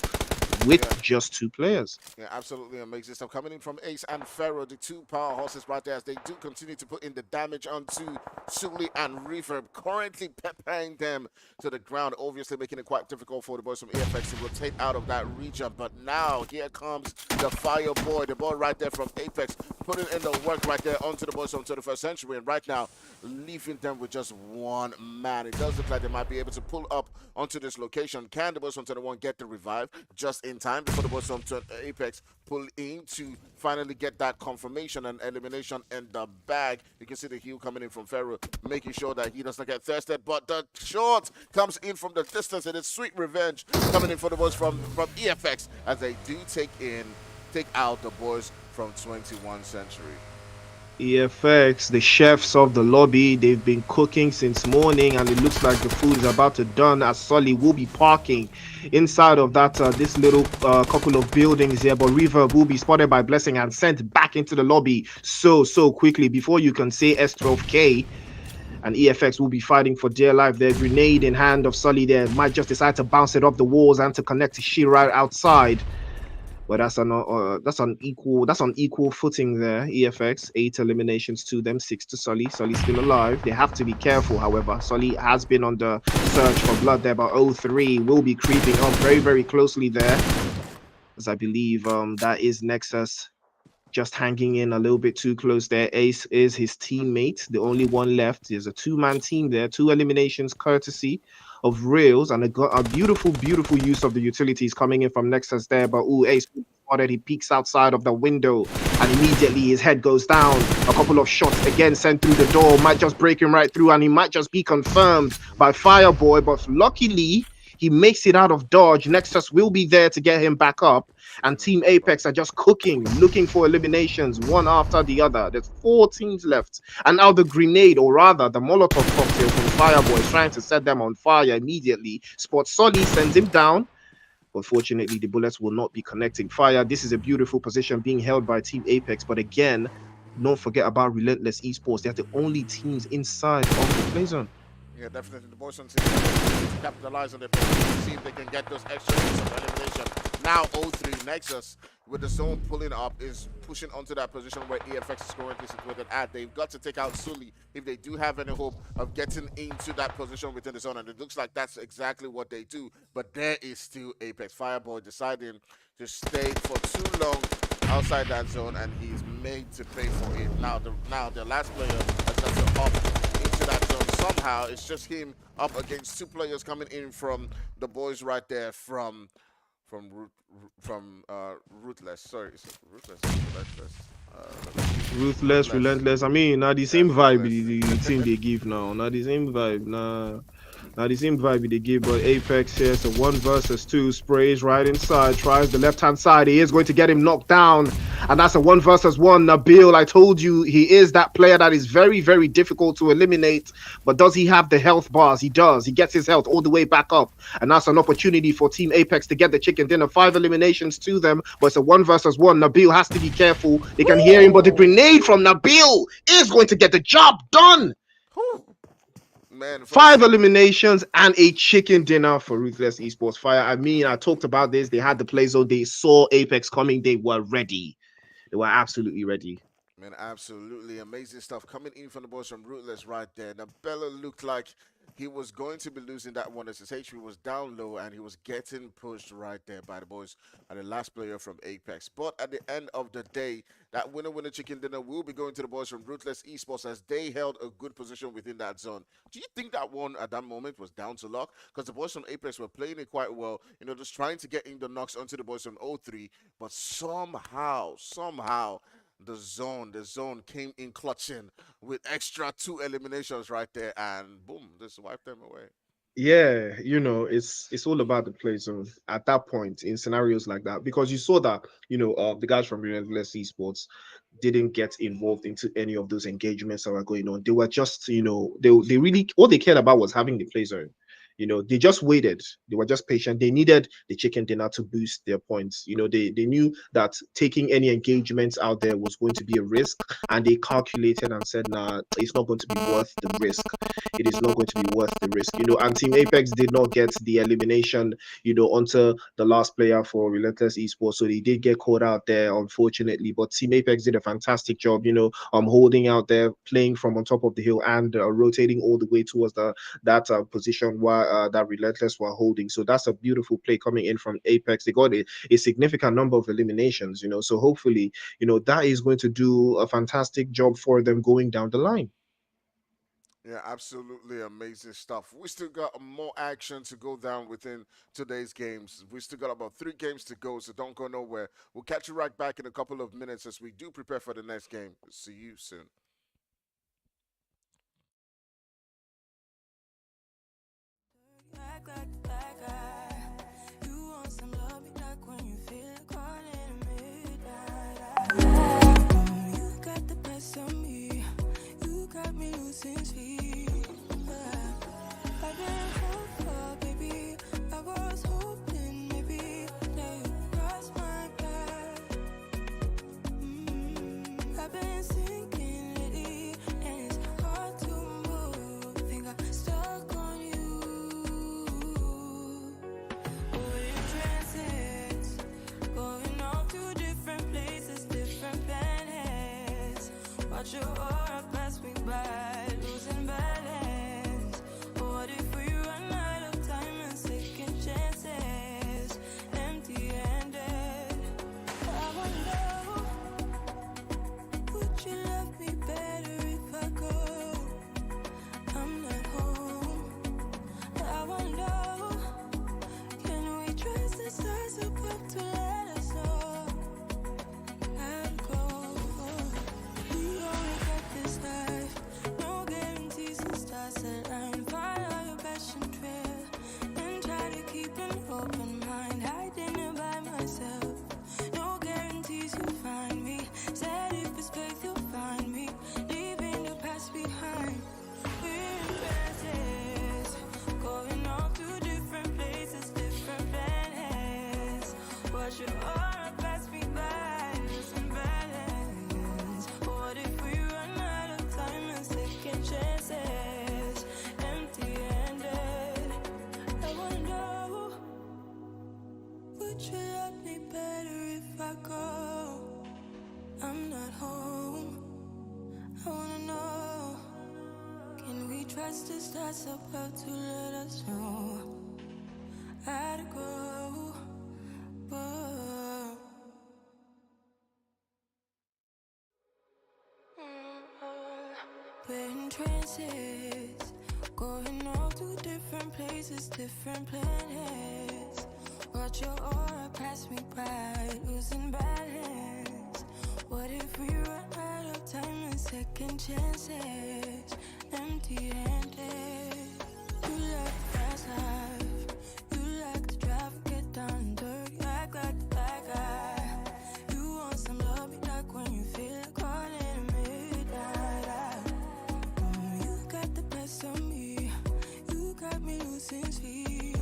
with Yeah. just two players. Yeah, absolutely amazing stuff coming in from Ace and Pharaoh, the two power horses right there, as they do continue to put in the damage onto Sully and Reverb, currently peppering them to the ground, obviously making it quite difficult for the boys from EFX to rotate out of that region. But now here comes the Fire Boy, the boy right there from Apex, putting in the work right there onto the boys from 21st Century, and right now leaving them with just one man. It does look like they might be able to pull up onto this location. Can the boys from 21 get the revive just in time before the boys from Apex pull in to finally get that confirmation and elimination in the bag? You can see the heal coming in from Pharaoh, making sure that he does not get thirsted. But the shot comes in from the distance, and it's sweet revenge coming in for the boys from EFX as they do take out the boys from 21 Century. EFX, the chefs of the lobby, they've been cooking since morning, and it looks like the food is about to done. As Sully will be parking inside of that this little couple of buildings here, but Reverb will be spotted by Blessing and sent back into the lobby so quickly before you can say S12K. And EFX will be fighting for dear life. Their grenade in hand of Sully there might just decide to bounce it off the walls and to connect to She right outside. But that's on equal footing there. EFX 8 eliminations to them, 6 to Sully. Sully's still alive. They have to be careful, however. Sully has been on the search for blood there, but O3 will be creeping up very closely there, as I believe that is Nexus just hanging in a little bit too close there. Ace is his teammate, the only one left. There's a two-man team there, 2 eliminations courtesy of Rails, and a beautiful use of the utilities coming in from Nexus there. But Ace spotted, he peeks outside of the window, and immediately his head goes down. A couple of shots again sent through the door, might just break him right through, and he might just be confirmed by Fireboy. But luckily, he makes it out of dodge. Nexus will be there to get him back up. And Team Apex are just cooking, looking for eliminations one after the other. There's 4 teams left. And now the grenade, or rather the Molotov cocktail from Fireboy is trying to set them on fire immediately. Spot Solly sends him down. Unfortunately, the bullets will not be connecting. Fire, this is a beautiful position being held by Team Apex. But again, don't forget about Relentless Esports. They're the only teams inside of the play zone. Yeah, definitely. The boys on team need to capitalize on their position, see if they can get those extra hits of elimination. Now O3 Nexus, with the zone pulling up, is pushing onto that position where EFX is currently situated at. They've got to take out Sully if they do have any hope of getting into that position within the zone, and it looks like that's exactly what they do. But there is still Apex. Fireboy deciding to stay for too long outside that zone, and he's made to pay for it. Now the last player has got to up into that zone. Somehow it's just him up against 2 players coming in from the boys right there from Ruthless. Sorry, is it Ruthless. Ruthless, relentless. I mean, now the same vibe the team they give now. Now the same vibe. Now the same vibe they give, but Apex here, so 1 versus 2, sprays right inside, tries the left-hand side. He is going to get him knocked down, and that's a 1 versus 1. Nabil, I told you, he is that player that is very difficult to eliminate, but does he have the health bars? He does. He gets his health all the way back up, and that's an opportunity for Team Apex to get the chicken dinner. 5 eliminations to them, but it's a 1 versus 1. Nabil has to be careful. They can hear him, but the grenade from Nabil is going to get the job done. Man, 5 eliminations and a chicken dinner for Ruthless Esports. Fire. I mean, I talked about this. They had the play zone. They saw Apex coming. They were ready. They were absolutely ready. Man, absolutely amazing stuff coming in from the boys from Rootless right there. Now, Bella looked like he was going to be losing that one. SSH was down low and he was getting pushed right there by the boys and the last player from Apex. But at the end of the day, that winner chicken dinner will be going to the boys from Ruthless Esports as they held a good position within that zone. Do you think that one at that moment was down to luck? Because the boys from Apex were playing it quite well, just trying to get in the knocks onto the boys from O3, but somehow the zone came in clutching with extra two eliminations right there, and boom, just wiped them away. Yeah, it's all about the play zone at that point in scenarios like that because you saw that the guys from Relentless Esports didn't get involved into any of those engagements that were going on. They were just they really all they cared about was having the play zone. They just waited. They were just patient. They needed the chicken dinner to boost their points. They knew that taking any engagements out there was going to be a risk, and they calculated and said, "Nah, it's not going to be worth the risk. It is not going to be worth the risk." And Team Apex did not get the elimination, onto the last player for Relentless Esports. So they did get caught out there, unfortunately. But Team Apex did a fantastic job, holding out there, playing from on top of the hill and rotating all the way towards that position where that Relentless were holding. So that's a beautiful play coming in from Apex. They got a significant number of eliminations, so hopefully, that is going to do a fantastic job for them going down the line. Yeah, absolutely amazing stuff. We still got more action to go down within today's games. We still got about 3 games to go, so don't go nowhere. We'll catch you right back in a couple of minutes as we do prepare for the next game. See you soon. Act like the bad guy. You want some love, be like when you feel it calling midnight. You got the best of me. You got me losing sleep. I've been hopeful, baby. I was hoping maybe that you cross my path. I've been sinking lately, and it's hard to move. Think I'm stuck on you. We're in transits, going off to different places, different planets. Watch your aura pass me by, losing balance. What if we run out of time and second chances? Empty-handed. I wonder, would you love me better if I go? I'm not home. I wonder, can we trust the stars above to let us know? I'd go. We only get this life, no guarantees and stars align. Follow your passion trail and try to keep an open mind. Hiding it by myself, no guarantees you'll find me. Said if it's faith you'll find me, leaving the past behind. We're in transits, going off to different places, different planets. Watch your aura pass me by, losing balance. What if we run out of time and second chances? Empty-handed. I wonder, would you love me better if I go? I'm not home. I wanna know, can we trust the stars above to let us know? I'd go. Whoa. We're in transits, going off to different places, different planets. Watch your aura pass me by, losing balance. What if we run out of time and second chances? Empty-handed. You like the fast life, you like to drive, get down dirty, act like the bad guy. You want some love, be like when you feel it calling midnight. You got the best of me, you got me losing sleep.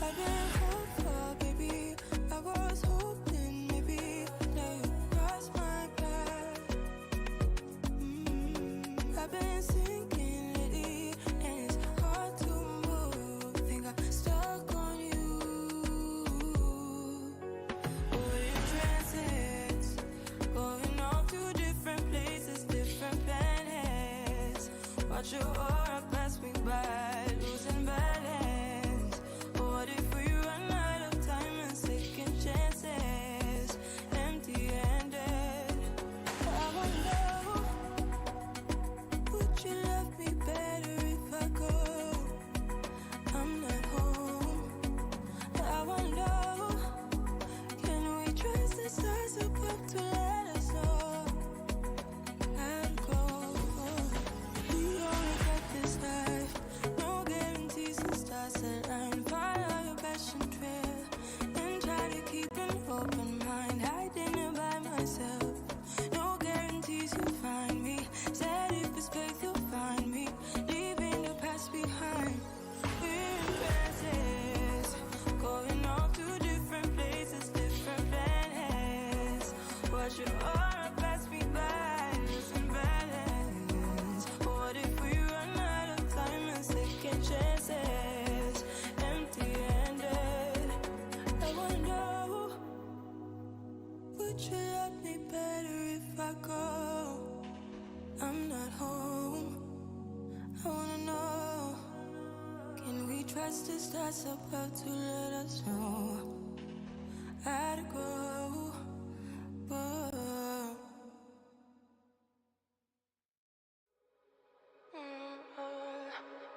I've been hopeful, baby. I was hoping maybe that you cross my path. I've been sinking lately, and it's hard to move. Think I'm stuck on you. We're in transits, going off Watch your aura pass me by, losing balance. What if we run out of time and second chances? Empty-handed. I wonder, would you love me better if I go? I'm not home. I wonder, can we trust the stars above to let us know? I'd go. We only got this life, no guarantees. The stars align. Follow your passion trail and try to keep an open mind. I didn't by myself. No guarantees you'll find me. Said if it's faith you'll find me. Leaving the past behind. We're in trances, going off to different places, different planets. Watch your aura pass me by, losing balance. What if we run out of time and second chances? Empty-handed. I wonder, would you love me better if I go? I'm not home. I wanna know, can we trust the stars above to let us know? I'd go. Whoa.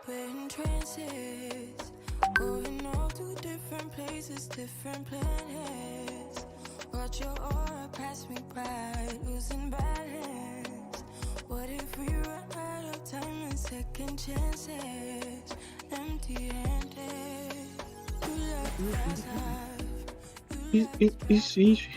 We're in trances, going off to different places, different planets. Watch your aura pass me by, losing balance. What if we run out of time and second chances? Empty-handed. You left us alive. You left It's easy.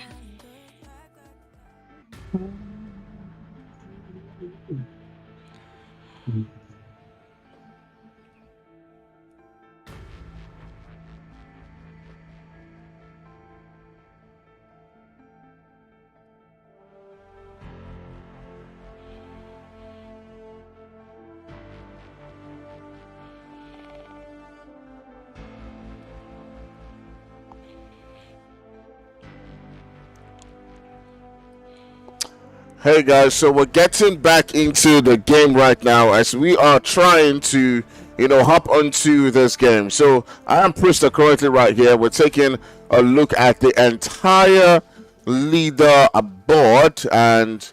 Hey guys, so we're getting back into the game right now as we are trying to, hop onto this game. So I am Priester currently right here. We're taking a look at the entire leader board, and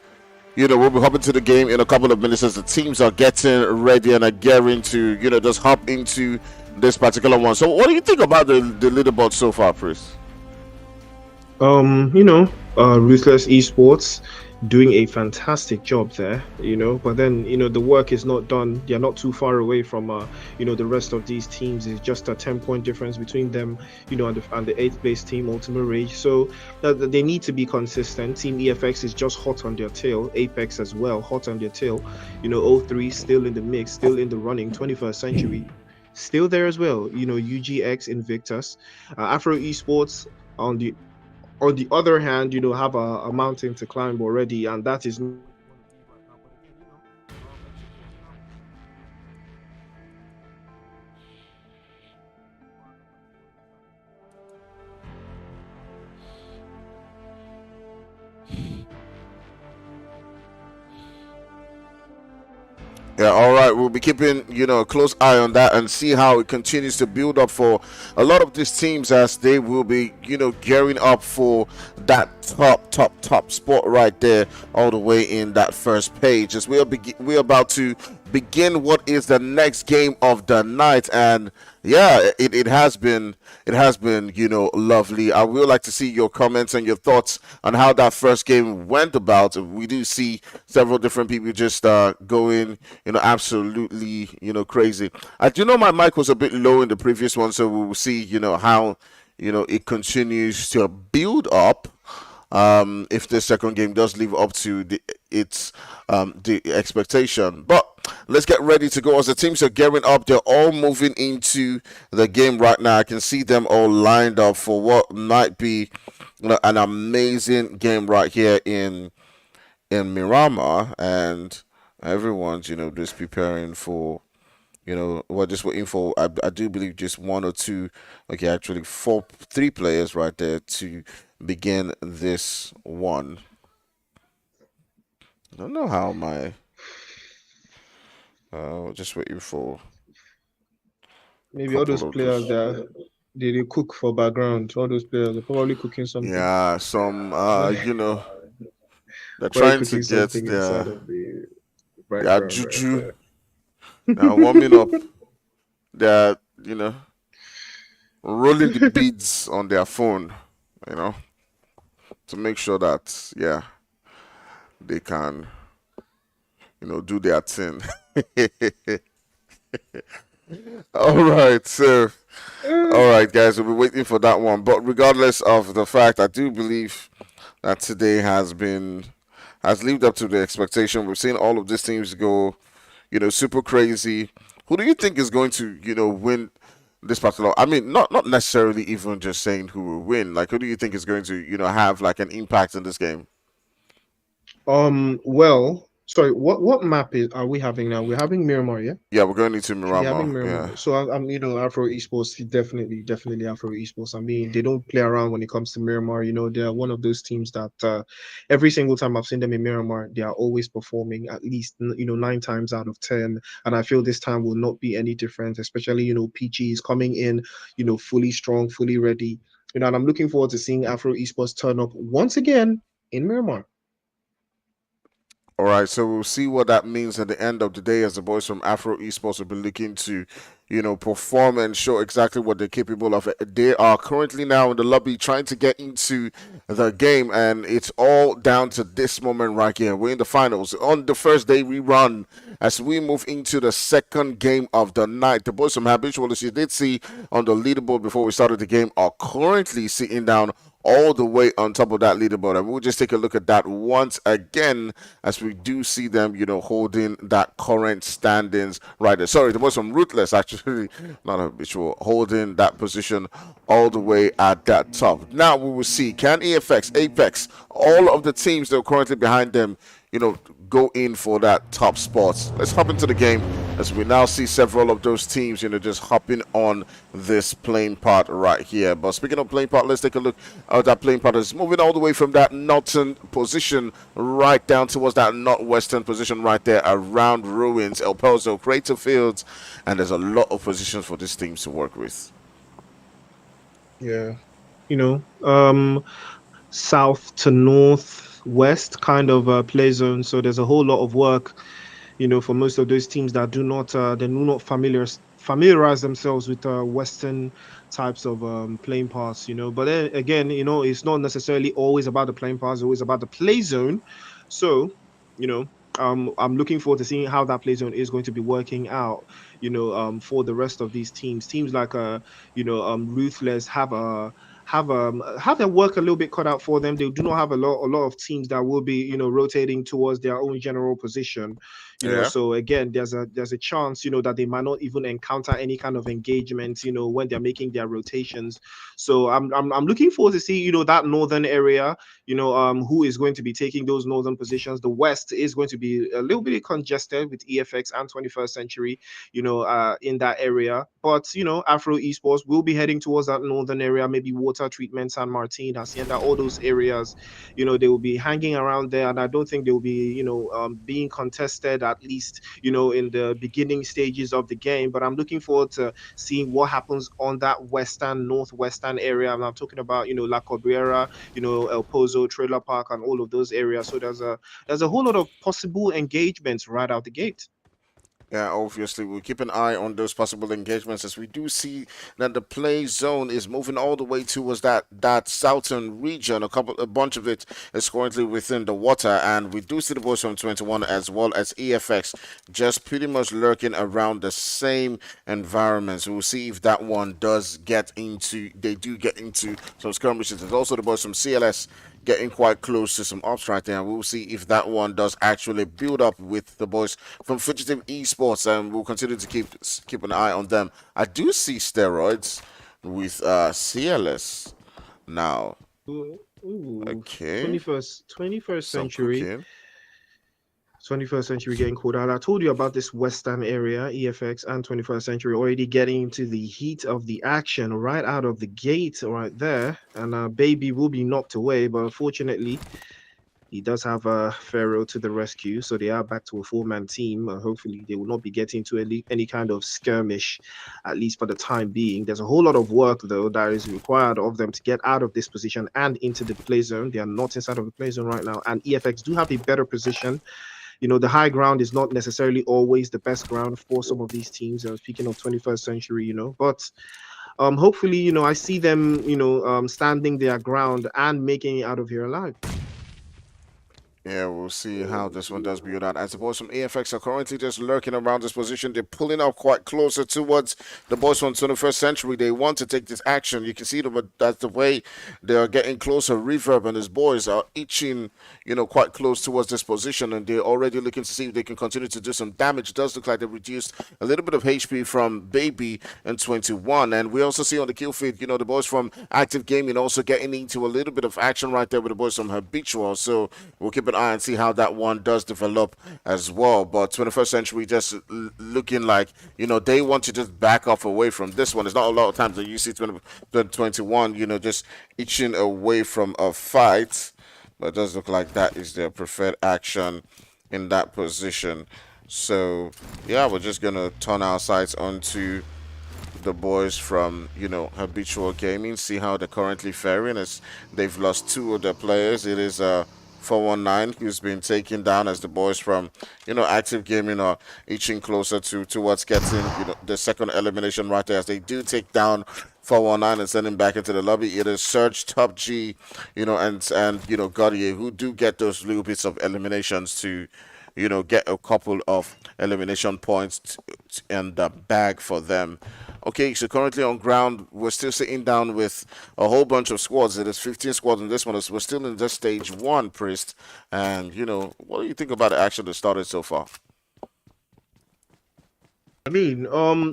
we'll be hopping to the game in a couple of minutes as the teams are getting ready and are gearing to, just hop into this particular one. So what do you think about the leaderboard so far, Priest? Ruthless Esports doing a fantastic job there, but then, the work is not done. They're not too far away from, the rest of these teams. It's just a 10-point difference between them, and the eighth place team, Ultimate Rage. So they need to be consistent. Team EFX is just hot on their tail. Apex as well, hot on their tail. O3 still in the mix, still in the running. 21st Century still there as well. UGX, Invictus, Afro Esports on the other hand, have a mountain to climb already, and that is not what you want to do right now. But again, exit force now. Yeah, all right. We'll be keeping, a close eye on that and see how it continues to build up for a lot of these teams as they will be, gearing up for that top spot right there, all the way in that first page. As we're about to begin what is the next game of the night, and yeah, it has been lovely. I would like to see your comments and your thoughts on how that first game went about. We do see several different people just going absolutely crazy. I do know my mic was a bit low in the previous one, so we will see how it continues to build up. If the second game does live up to the expectation. But let's get ready to go as the teams are gearing up. They're all moving into the game right now. I can see them all lined up for what might be an amazing game right here in Miramar, and everyone's just preparing for. We're just waiting for, I do believe, just one or two, okay, actually three players right there to begin this one. I don't know how my Just waiting for a Maybe all those couple of players those. that they cook for background. All those players are probably cooking something. Yeah, some they're Probably trying to cooking get something inside of the their background right juju. there. They're warming up. They're rolling the beads on their phone. You know, to make sure that they can do their thing. All right, so all right, guys, we'll be waiting for that one. But regardless of the fact, I do believe that today has lived up to the expectation. We've seen all of these teams go, super crazy. Who do you think is going to, win this particular? I mean, not necessarily even just saying who will win. Like, who do you think is going to, have like an impact in this game? Well, sorry, what map are we having now? We're having Miramar, yeah? Yeah, we're going into They're having Miramar. Yeah. Miramar. So I'm, Afro Esports, definitely Afro Esports. I mean, they don't play around when it comes to Miramar. They're one of those teams that every single time I've seen them in Miramar, they are always performing at least 9 times out of 10. And I feel this time will not be any different. Especially PG is coming in, fully strong, fully ready. And I'm looking forward to seeing Afro Esports turn up once again in Miramar. All right, so we'll see what that means at the end of the day as the boys from Afro Esports will be looking to, perform and show exactly what they're capable of. They are currently now in the lobby trying to get into the game, and it's all down to this moment right here. We're in the finals. On the first day, we run as we move into the second game of the night. The boys from Habitual, as you did see on the leaderboard before we started the game, are currently sitting down all the way on top of that leaderboard. And we'll just take a look at that once again as we do see them, holding that current standings right there. Sorry, there was some Ruthless, actually, not habitual, holding that position all the way at that top. Now we will see, can EFX, Apex, all of the teams that are currently behind them, go in for that top spot. Let's hop into the game as we now see several of those teams, just hopping on this playing part right here. But speaking of playing part, let's take a look at that playing part. It's moving all the way from that northern position right down towards that northwestern position right there around Ruins, El Pozo, Crater Fields, and there's a lot of positions for these teams to work with. Yeah. South to north west kind of play zone. So there's a whole lot of work, for most of those teams that do not familiarize themselves with Western types of playing paths. But then again, it's not necessarily always about the playing paths, it's always about the play zone. So, you know, I'm looking forward to seeing how that play zone is going to be working out. For the rest of these teams, teams like Ruthless have their work a little bit cut out for them. They do not have a lot of teams that will be rotating towards their own general position. Yeah. So again, there's a chance that they might not even encounter any kind of engagement when they're making their rotations. So I'm looking forward to see that northern area, who is going to be taking those northern positions. The west is going to be a little bit congested with EFX and 21st Century, in that area. But Afro Esports will be heading towards that northern area, maybe Water Treatment, San Martin, Hacienda, all those areas. They will be hanging around there, and I don't think they will be being contested, at least in the beginning stages of the game. But I'm looking forward to seeing what happens on that northwestern area. And I'm talking about La Cabrera, El Pozo, Trailer Park, and all of those areas. So there's a whole lot of possible engagements right out the gate. Yeah, obviously, we'll keep an eye on those possible engagements as we do see that the play zone is moving all the way towards that southern region. A bunch of it is currently within the water, and we do see the boys from 21 as well as EFX just pretty much lurking around the same environment. So we'll see if that one they do get into some skirmishes. There's also the boys from CLS getting quite close to some ops right there. And we'll see if that one does actually build up with the boys from Fugitive Esports, and we'll continue to keep an eye on them. I do see steroids with CLS now. Ooh, Okay, 21st some century. cooking. 21st century getting called out. I told you about this western area, EFX and 21st century already getting into the heat of the action right out of the gate right there. And baby will be knocked away, but unfortunately, He does have Pharaoh to the rescue, so they are back to a four-man team. Hopefully, they will not be getting into any kind of skirmish, at least for the time being. There's a whole lot of work, though, that is required of them to get out of this position and into the play zone. They are not inside of the play zone right now, and EFX do have a better position. The high ground is not necessarily always the best ground for some of these teams. Speaking of 21st century, but hopefully, I see them, standing their ground and making it out of here alive. Yeah, we'll see how this one does build out. I suppose some AFX are currently just lurking around this position. They're pulling up quite closer towards the boys from 21st Century. They want to take this action. You can see them, but that's the way they are getting closer. Reverb and his boys are itching, quite close towards this position, and they're already looking to see if they can continue to do some damage. It does look like they reduced a little bit of HP from Baby and 21. And we also see on the kill feed, the boys from Active Gaming also getting into a little bit of action right there with the boys from Habitual. So we'll keep an eye and see how that one does develop as well. But 21st Century just looking like, they want to just back off away from this one. It's not a lot of times that you see 21, just itching away from a fight. But it does look like that is their preferred action in that position. So, yeah, we're just going to turn our sights onto the boys from, Habitual Gaming, see how they're currently faring as they've lost two of their players. It is 419 who's been taken down as the boys from, Active Gaming are inching closer towards getting, the second elimination right there as they do take down 419 and send him back into the lobby. It is Surge, Top G, and Gaudier who do get those little bits of eliminations to get a couple of elimination points in the bag for them. Okay, so currently on ground, we're still sitting down with a whole bunch of squads. It is 15 squads in this one. We're still in just stage one, Priest. And, what do you think about the action that started so far? I mean,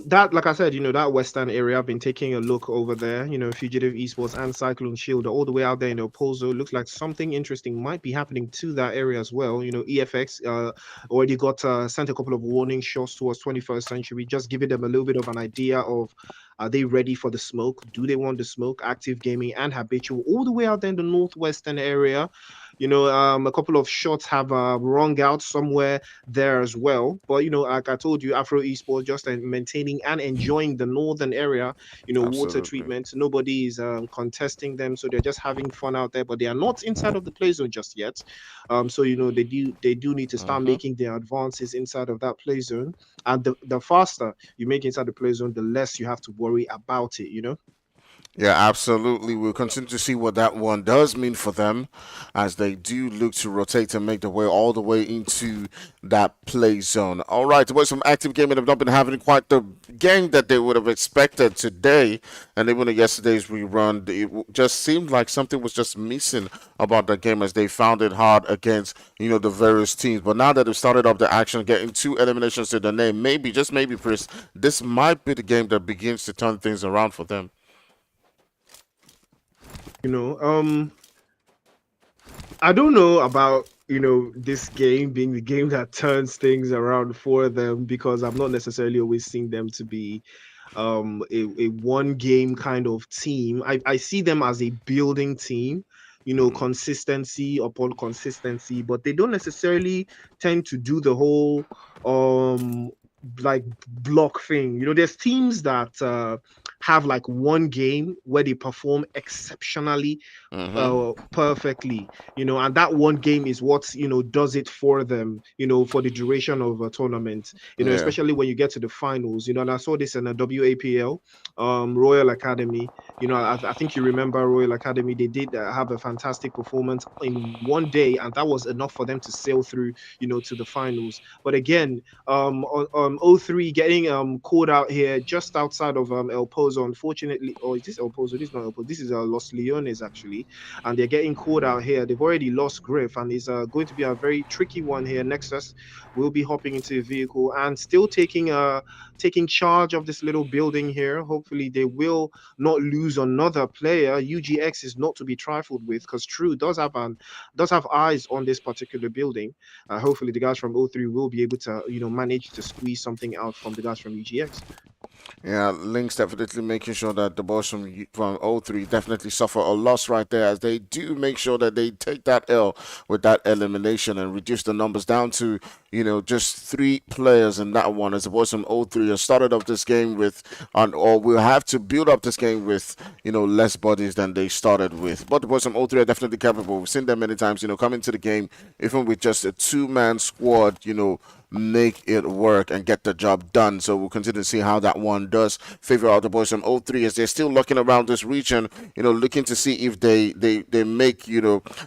that, like I said, that western area, I've been taking a look over there, Fugitive Esports and Cyclone Shield, all the way out there in El Pozo. Looks like something interesting might be happening to that area as well. EFX already got sent a couple of warning shots towards 21st Century, just giving them a little bit of an idea of are they ready for the smoke? Do they want the smoke? Active Gaming and Habitual, all the way out there in the northwestern area. A couple of shots have rung out somewhere there as well. But like I told you, Afro Esports just maintaining and enjoying the northern area. Water Absolutely. treatment. Nobody is contesting them, so they're just having fun out there. But they are not inside of the play zone just yet. So they do need to start Mm-hmm. making their advances inside of that play zone. And the faster you make inside the play zone, the less you have to worry about it. Yeah, absolutely. We'll continue to see what that one does mean for them as they do look to rotate and make their way all the way into that play zone. All right, the boys from Active Gaming have not been having quite the game that they would have expected today. And even in yesterday's rerun, it just seemed like something was just missing about the game as they found it hard against, the various teams. But now that they've started up the action, getting two eliminations to the name, maybe, just maybe, Chris, this might be the game that begins to turn things around for them. You know, I don't know about this game being the game that turns things around for them because I'm not necessarily always seeing them to be a one game kind of team. I see them as a building team, Mm-hmm. consistency upon consistency, but they don't necessarily tend to do the whole um like block thing. There's teams that have like one game where they perform exceptionally Mm-hmm. perfectly, and that one game is what does it for them, for the duration of a tournament, Yeah. especially when you get to the finals, and I saw this in a WAPL, Royal Academy. I think you remember Royal Academy. They did have a fantastic performance in one day, and that was enough for them to sail through, to the finals. But again, O3 getting called out here just outside of El Pozo, unfortunately. Or is this El Pozo? This is not El Pozo. This is Los Leones actually, and they're getting called out here. They've already lost Griff, and it's going to be a very tricky one here. Nexus will be hopping into a vehicle and still taking charge of this little building here. Hopefully, they will not lose another player. UGX is not to be trifled with because True does have eyes on this particular building. Hopefully, the guys from O3 will be able to manage to squeeze something out from the guys from UGX. Yeah, Link's definitely making sure that the boys from O3 definitely suffer a loss right there, as they do make sure that they take that L with that elimination and reduce the numbers down to just three players in that one. As the boys from O3 have started off this game with, or will have to build up this game with less bodies than they started with. But the boys from O3 are definitely capable. We've seen them many times, coming to the game even with just a two-man squad, make it work and get the job done. So we'll continue to see how that one does favor out the boys from O3 as they're still looking around this region, looking to see if they make,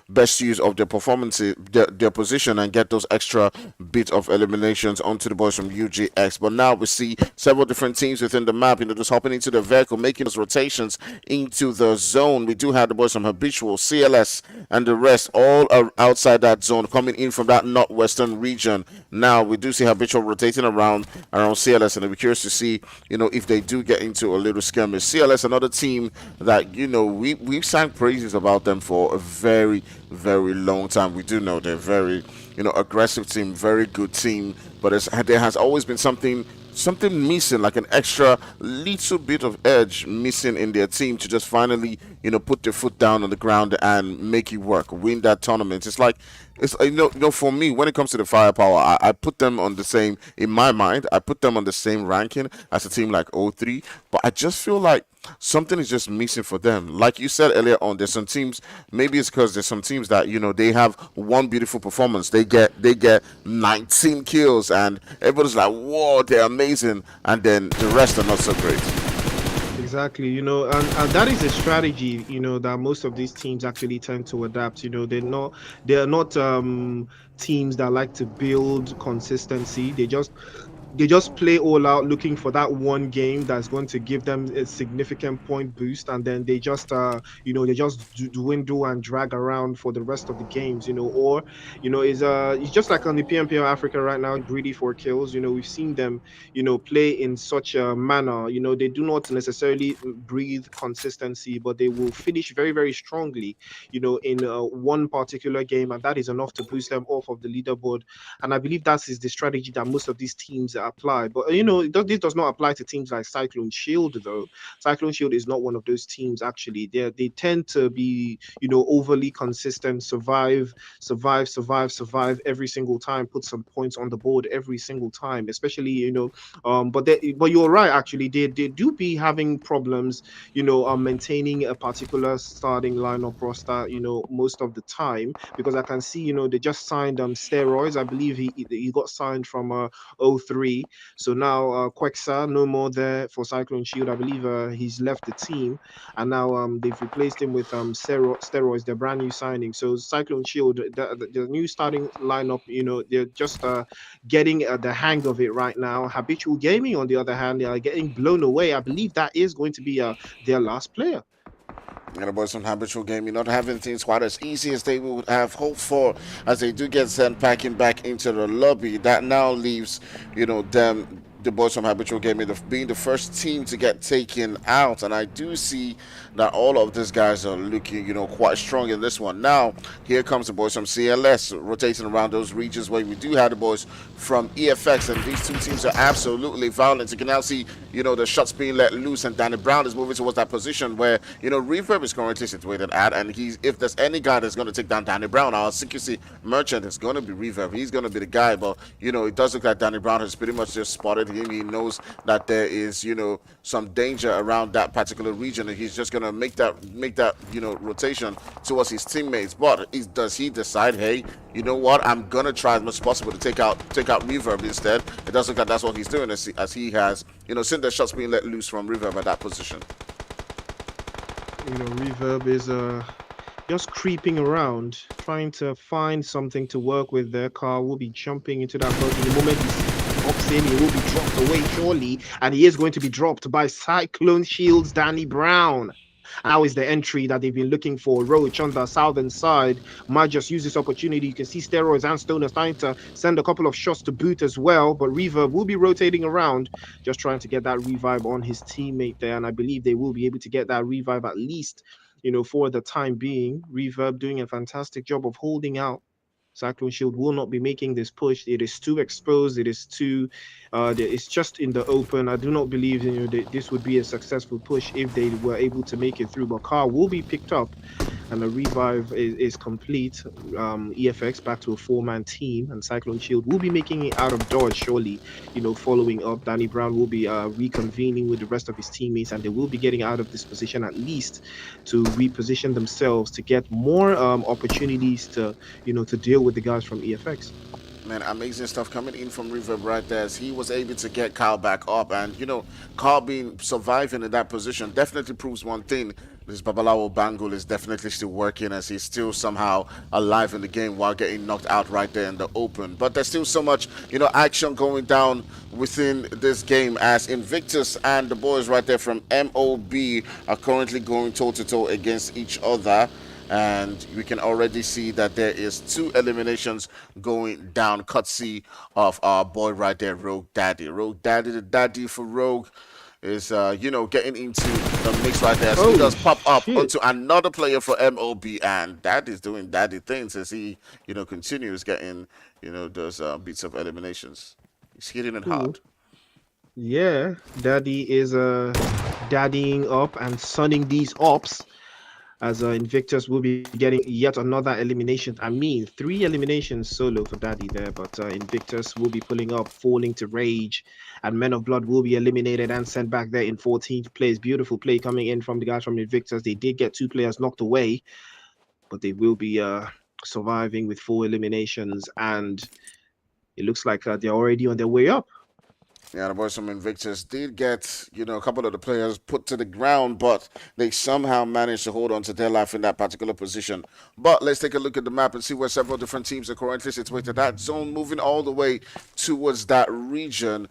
best use of their performances, their position and get those extra bit of eliminations onto the boys from UGX. But now we see several different teams within the map, just hopping into the vehicle, making those rotations into the zone. We do have the boys from Habitual, CLS, and the rest all are outside that zone, coming in from that northwestern region. Now we do see Habitual rotating around CLS, and I'll be curious to see, if they do get into a little skirmish. CLS, another team that we've sang praises about them for a very, very long time. We do know they're very, aggressive team, very good team, but there has always been something missing, like an extra little bit of edge missing in their team to just finally, put their foot down on the ground and make it work, win that tournament. It's like it's for me when it comes to the firepower, I put them on the same in my mind. I put them on the same ranking as a team like O3, but I just feel like something is just missing for them. Like you said earlier on, there's some teams. Maybe it's because there's some teams that they have one beautiful performance. They get 19 kills, and everybody's like, "Whoa, they're amazing," and then the rest are not so great. Exactly, and that is a strategy, that most of these teams actually tend to adapt. They're not teams that like to build consistency. They just play all out looking for that one game that's going to give them a significant point boost, and then they just dwindle and drag around for the rest of the games, or it's just like on the PMPL Africa right now, greedy for kills. We've seen them play in such a manner. They do not necessarily breathe consistency, but they will finish very, very strongly, in one particular game, and that is enough to boost them off of the leaderboard. And I believe that is the strategy that most of these teams apply. But this does not apply to teams like Cyclone Shield, though. Cyclone Shield is not one of those teams. Actually, they tend to be overly consistent, survive every single time, put some points on the board every single time. Especially but you're right. Actually, they do be having problems, maintaining a particular starting lineup roster, most of the time, because I can see, they just signed steroids. I believe he got signed from O3. So now Quexa no more there for Cyclone Shield. I believe he's left the team, and now they've replaced him with steroids, their brand new signing. So Cyclone Shield, the new starting lineup, they're just getting the hang of it right now. Habitual Gaming, on the other hand, they are getting blown away. I believe that is going to be their last player. And the boys from Habitual Gaming not having things quite as easy as they would have hoped for, as they do get sent packing back into the lobby. That now leaves, them, the boys from Habitual Gaming, being the first team to get taken out. And I do see that all of these guys are looking, quite strong in this one. Now, here comes the boys from CLS rotating around those regions where we do have the boys from EFX, and these two teams are absolutely violent. You can now see, the shots being let loose, and Danny Brown is moving towards that position where, Reverb is currently situated at, and if there's any guy that's going to take down Danny Brown, our secrecy merchant is going to be Reverb. He's going to be the guy, but, it does look like Danny Brown has pretty much just spotted him. He knows that there is, some danger around that particular region, and he's just going to make that rotation towards his teammates. But does he decide, hey, you know what, I'm going to try as much as possible to take out Reverb instead? It does look like that's what he's doing, as he has, seen the shots being let loose from Reverb at that position. Reverb is just creeping around, trying to find something to work with. Their car will be jumping into that buggy the moment he hops in. He will be dropped away surely, and he is going to be dropped by Cyclone Shield's Danny Brown. Now is the entry that they've been looking for. Roach on the southern side might just use this opportunity. You can see Steroids and Stoner starting to send a couple of shots to boot as well, but Reverb will be rotating around, just trying to get that revive on his teammate there, and I believe they will be able to get that revive at least, for the time being. Reverb doing a fantastic job of holding out. Cyclone Shield will not be making this push. It is too exposed. It is too, it's just in the open. I do not believe that this would be a successful push if they were able to make it through. But car will be picked up, and the revive is complete. EFX back to a four-man team, and Cyclone Shield will be making it out of dodge. Surely, following up, Danny Brown will be reconvening with the rest of his teammates, and they will be getting out of this position at least to reposition themselves to get more opportunities to deal with the guys from EFX. Man, amazing stuff coming in from Reverb right there as he was able to get Carl back up. And, Carl being surviving in that position definitely proves one thing. This Babalawo Bangle is definitely still working as he's still somehow alive in the game while getting knocked out right there in the open. But there's still so much, action going down within this game as Invictus and the boys right there from MOB are currently going toe-to-toe against each other. And we can already see that there is 2 eliminations going down, courtesy of our boy right there, Rogue Daddy. Rogue Daddy, the daddy for Rogue, is getting into the mix right there. So he Oh does pop up shit! onto another player for MOB, and Daddy's doing daddy things as he continues getting those beats of eliminations. He's hitting it Cool. hard. Yeah, Daddy is daddying up and sunning these ops as Invictus will be getting yet another elimination. I mean, 3 eliminations solo for Daddy there, but Invictus will be pulling up, falling to Rage, and Men of Blood will be eliminated and sent back there in 14th place. Beautiful play coming in from the guys from Invictus. They did get 2 players knocked away, but they will be surviving with 4 eliminations, and it looks like they're already on their way up. Yeah, the boys from Invictus did get, a couple of the players put to the ground, but they somehow managed to hold on to their life in that particular position. But let's take a look at the map and see where several different teams are currently situated. That zone moving all the way towards that region,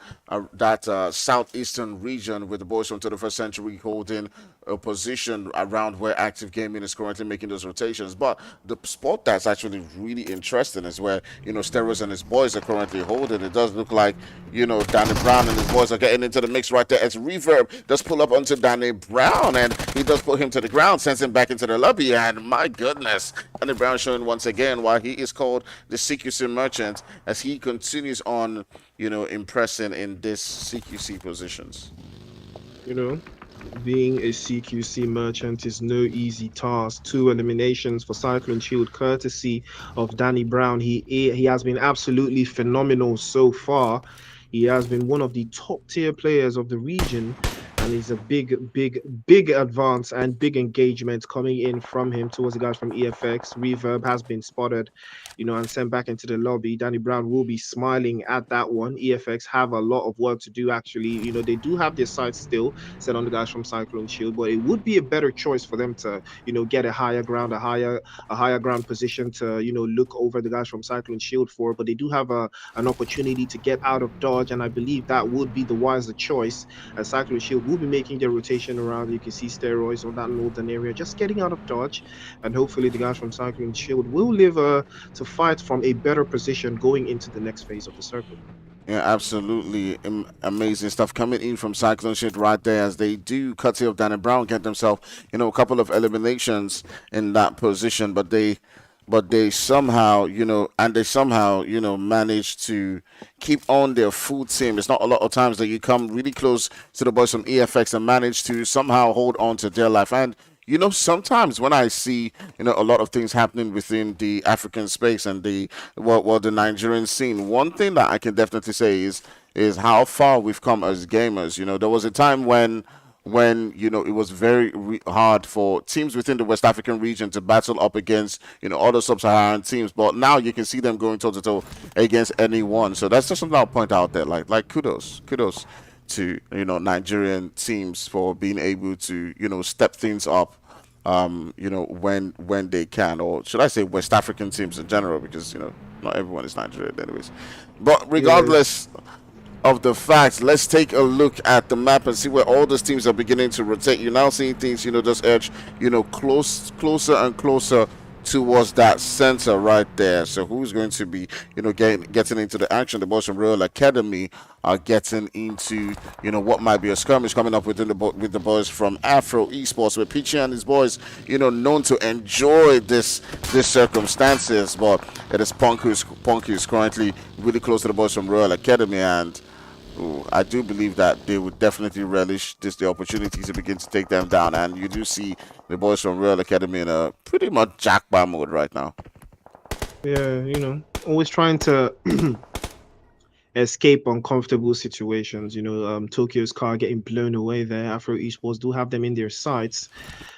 that southeastern region, with the boys from 21st Century holding a position around where Active Gaming is currently making those rotations. But the spot that's actually really interesting is where, Steros and his boys are currently holding. It does look like, Danny Brown and his boys are getting into the mix right there as Reverb does pull up onto Danny Brown, and he does put him to the ground, sends him back into the lobby, and my goodness, Danny Brown showing once again why he is called the CQC merchant as he continues on, impressing in this CQC positions. You know, being a CQC merchant is no easy task. 2 eliminations for Cyclone Shield, courtesy of Danny Brown. He has been absolutely phenomenal so far. He has been one of the top tier players of the region, and it's a big advance and big engagement coming in from him towards the guys from EFX. Reverb has been spotted, and sent back into the lobby. Danny Brown will be smiling at that one. EFX have a lot of work to do, actually. They do have their sights still set on the guys from Cyclone Shield, but it would be a better choice for them to, get a higher ground, a higher ground position to, look over the guys from Cyclone Shield for. But they do have an opportunity to get out of dodge, and I believe that would be the wiser choice. As Cyclone Shield will be making their rotation around. You can see Steroids on that northern area, just getting out of dodge, and hopefully the guys from Cyclone Shield will live to fight from a better position going into the next phase of the circle. Yeah, absolutely amazing stuff coming in from Cyclone Shit right there as they do, courtesy of Danny Brown, get themselves, a couple of eliminations in that position, but they somehow, manage to keep on their full team. It's not a lot of times that you come really close to the boys from EFX and manage to somehow hold on to their life. And sometimes when I see, a lot of things happening within the African space and the Nigerian scene, one thing that I can definitely say is how far we've come as gamers. There was a time when it was very hard for teams within the West African region to battle up against other sub-Saharan teams, but now you can see them going toe to toe against anyone. So that's just something I'll point out there. Like kudos to Nigerian teams for being able to step things up. When they can, or should I say West African teams in general, because not everyone is Nigerian, anyways. But Yeah, regardless of the facts, let's take a look at the map and see where all those teams are beginning to rotate. You're now seeing things, just edge, closer and closer towards that center right there. So who's going to be, getting into the action? The boys from Royal Academy are getting into, what might be a skirmish coming up with the boys from Afro Esports, with Peachy and his boys, known to enjoy this circumstances. But it is Punk who's currently really close to the boys from Royal Academy, and ooh, I do believe that they would definitely relish the opportunity to begin to take them down. And you do see the boys from Royal Academy in a pretty much jackpot mode right now. Yeah, always trying to escape uncomfortable situations. Tokyo's car getting blown away there. Afro Esports do have them in their sights,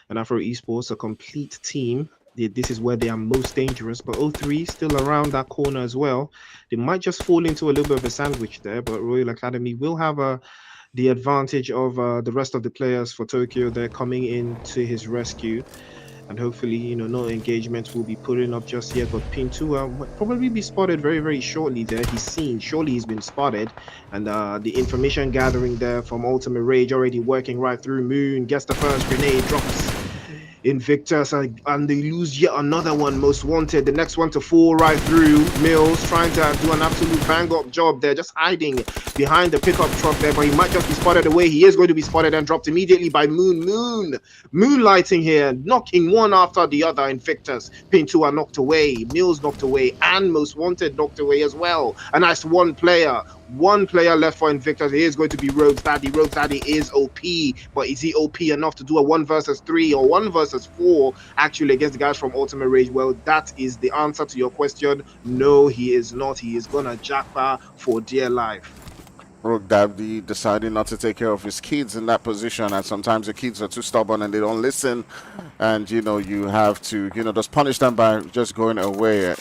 and Afro Esports, a complete team. This is where they are most dangerous. But O3 still around that corner as well. They might just fall into a little bit of a sandwich there, but Royal Academy will have the advantage of the rest of the players for Tokyo. They're coming in to his rescue. And hopefully, no engagements will be putting up just yet. But Pintua will probably be spotted very, very shortly there. He's seen. Surely he's been spotted. And the information gathering there from Ultimate Rage already working right through. Moon gets the first grenade, drops Invictus, and they lose yet another one, Most Wanted. The next one to fall right through. Mills trying to do an absolute bang-up job there, just hiding behind the pickup truck there, but he might just be spotted away. He is going to be spotted and dropped immediately by Moonlighting here, knocking one after the other. Invictus, Pintua knocked away, Mills knocked away, and Most Wanted knocked away as well. A nice one player left for Invictus. He is going to be Rogue's Daddy. Rogue's Daddy is OP, but is he OP enough to do a 1 versus 3 or 1 versus 4 actually against the guys from Ultimate Rage? Well, that is the answer to your question. No, he is not. He is gonna jackpot for dear life. Rogue Daddy deciding not to take care of his kids in that position, and sometimes the kids are too stubborn and they don't listen, and you have to just punish them by just going away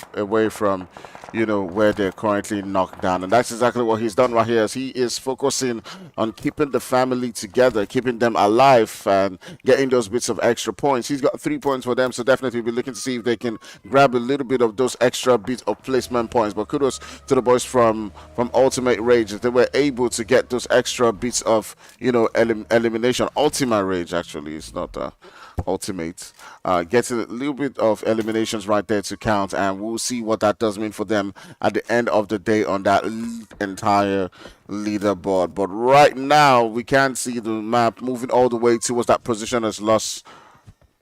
from where they're currently knocked down. And that's exactly what he's done right here, as he is focusing on keeping the family together, keeping them alive, and getting those bits of extra points. He's got 3 points for them, so definitely we'll be looking to see if they can grab a little bit of those extra bits of placement points. But kudos to the boys from Ultimate Rage, they were able to get those extra bits of elimination. Ultimate Rage, actually, it's not Ultimate, getting a little bit of eliminations right there to count, and we'll see what that does mean for them at the end of the day on that entire leaderboard. But right now we can see the map moving all the way towards that position as Los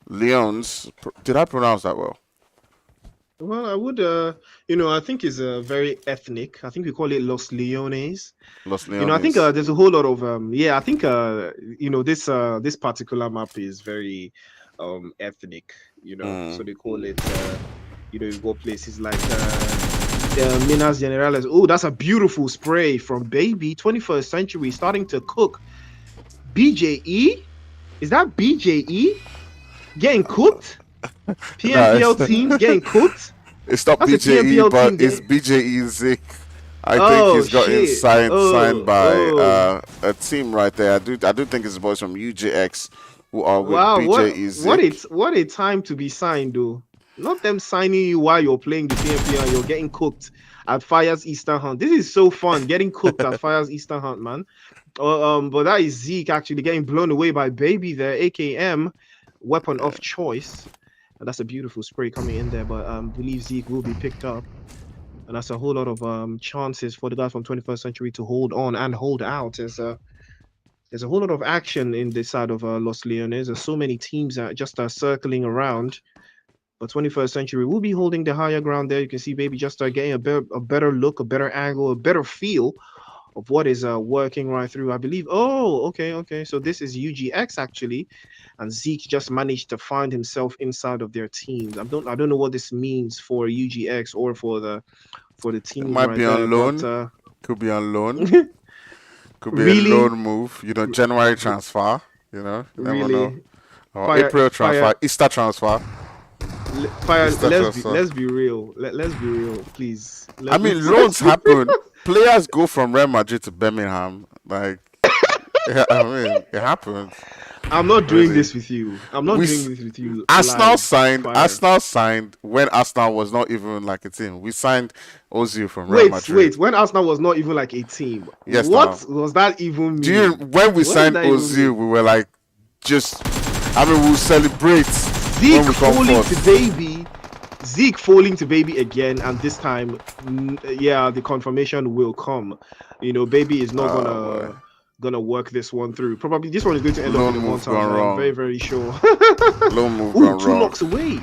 Leones. Did I pronounce that well? Well, I would, I think it's very ethnic. I think we call it Los Leones. Los Leones. I think there's a whole lot of, I think, this particular map is very ethnic, so they call it, you go places like Minas Generales. Oh, that's a beautiful spray from Baby, 21st Century, starting to cook. BJE? Is that BJE? Getting cooked? PMPL team getting cooked? It's not BJE, but it's BJE Zik. I think he's gotten signed by a team right there. I do think it's the boys from UJX who are with BJE Zik. What a time to be signed, though. Not them signing you while you're playing the PMPL and you're getting cooked at Fire's Easter Hunt. This is so fun, getting cooked at Fire's Easter Hunt, man. But that is Zeke actually getting blown away by Baby there, AKM, weapon of choice. And that's a beautiful spray coming in there, but I believe Zeke will be picked up. And that's a whole lot of chances for the guys from 21st Century to hold on and hold out. There's a whole lot of action in this side of Los Leones. There's so many teams that just are circling around. But 21st Century will be holding the higher ground there. You can see Baby just getting a better look, a better angle, a better feel of what is working right through. I believe. Oh, okay. So this is UGX actually. And Zeke just managed to find himself inside of their teams. I don't know what this means for UGX or for the team. It might be on loan. Could be on loan. Could be a loan move. January transfer. Never know. Or April transfer. Easter transfer. Let's be real. Let's be real, please. Loans happen. Players go from Real Madrid to Birmingham. Like, it happens. I'm not doing this with you. Doing this with you. Arsenal signed when Arsenal was not even like a team. We signed Ozil from Real Madrid. Wait, when Arsenal was not even like a team. Yes. What was that even mean? When we signed Ozil, we were like, we'll celebrate. Zeke calling to Baby Zeke falling to Baby again, and this time, yeah, the confirmation will come. Baby is not Oh boy. gonna work this one through. Probably this one is going to end up in Lone a move montage. gone I am wrong. very, very sure. Lone move Oh, gone two wrong. knocks away.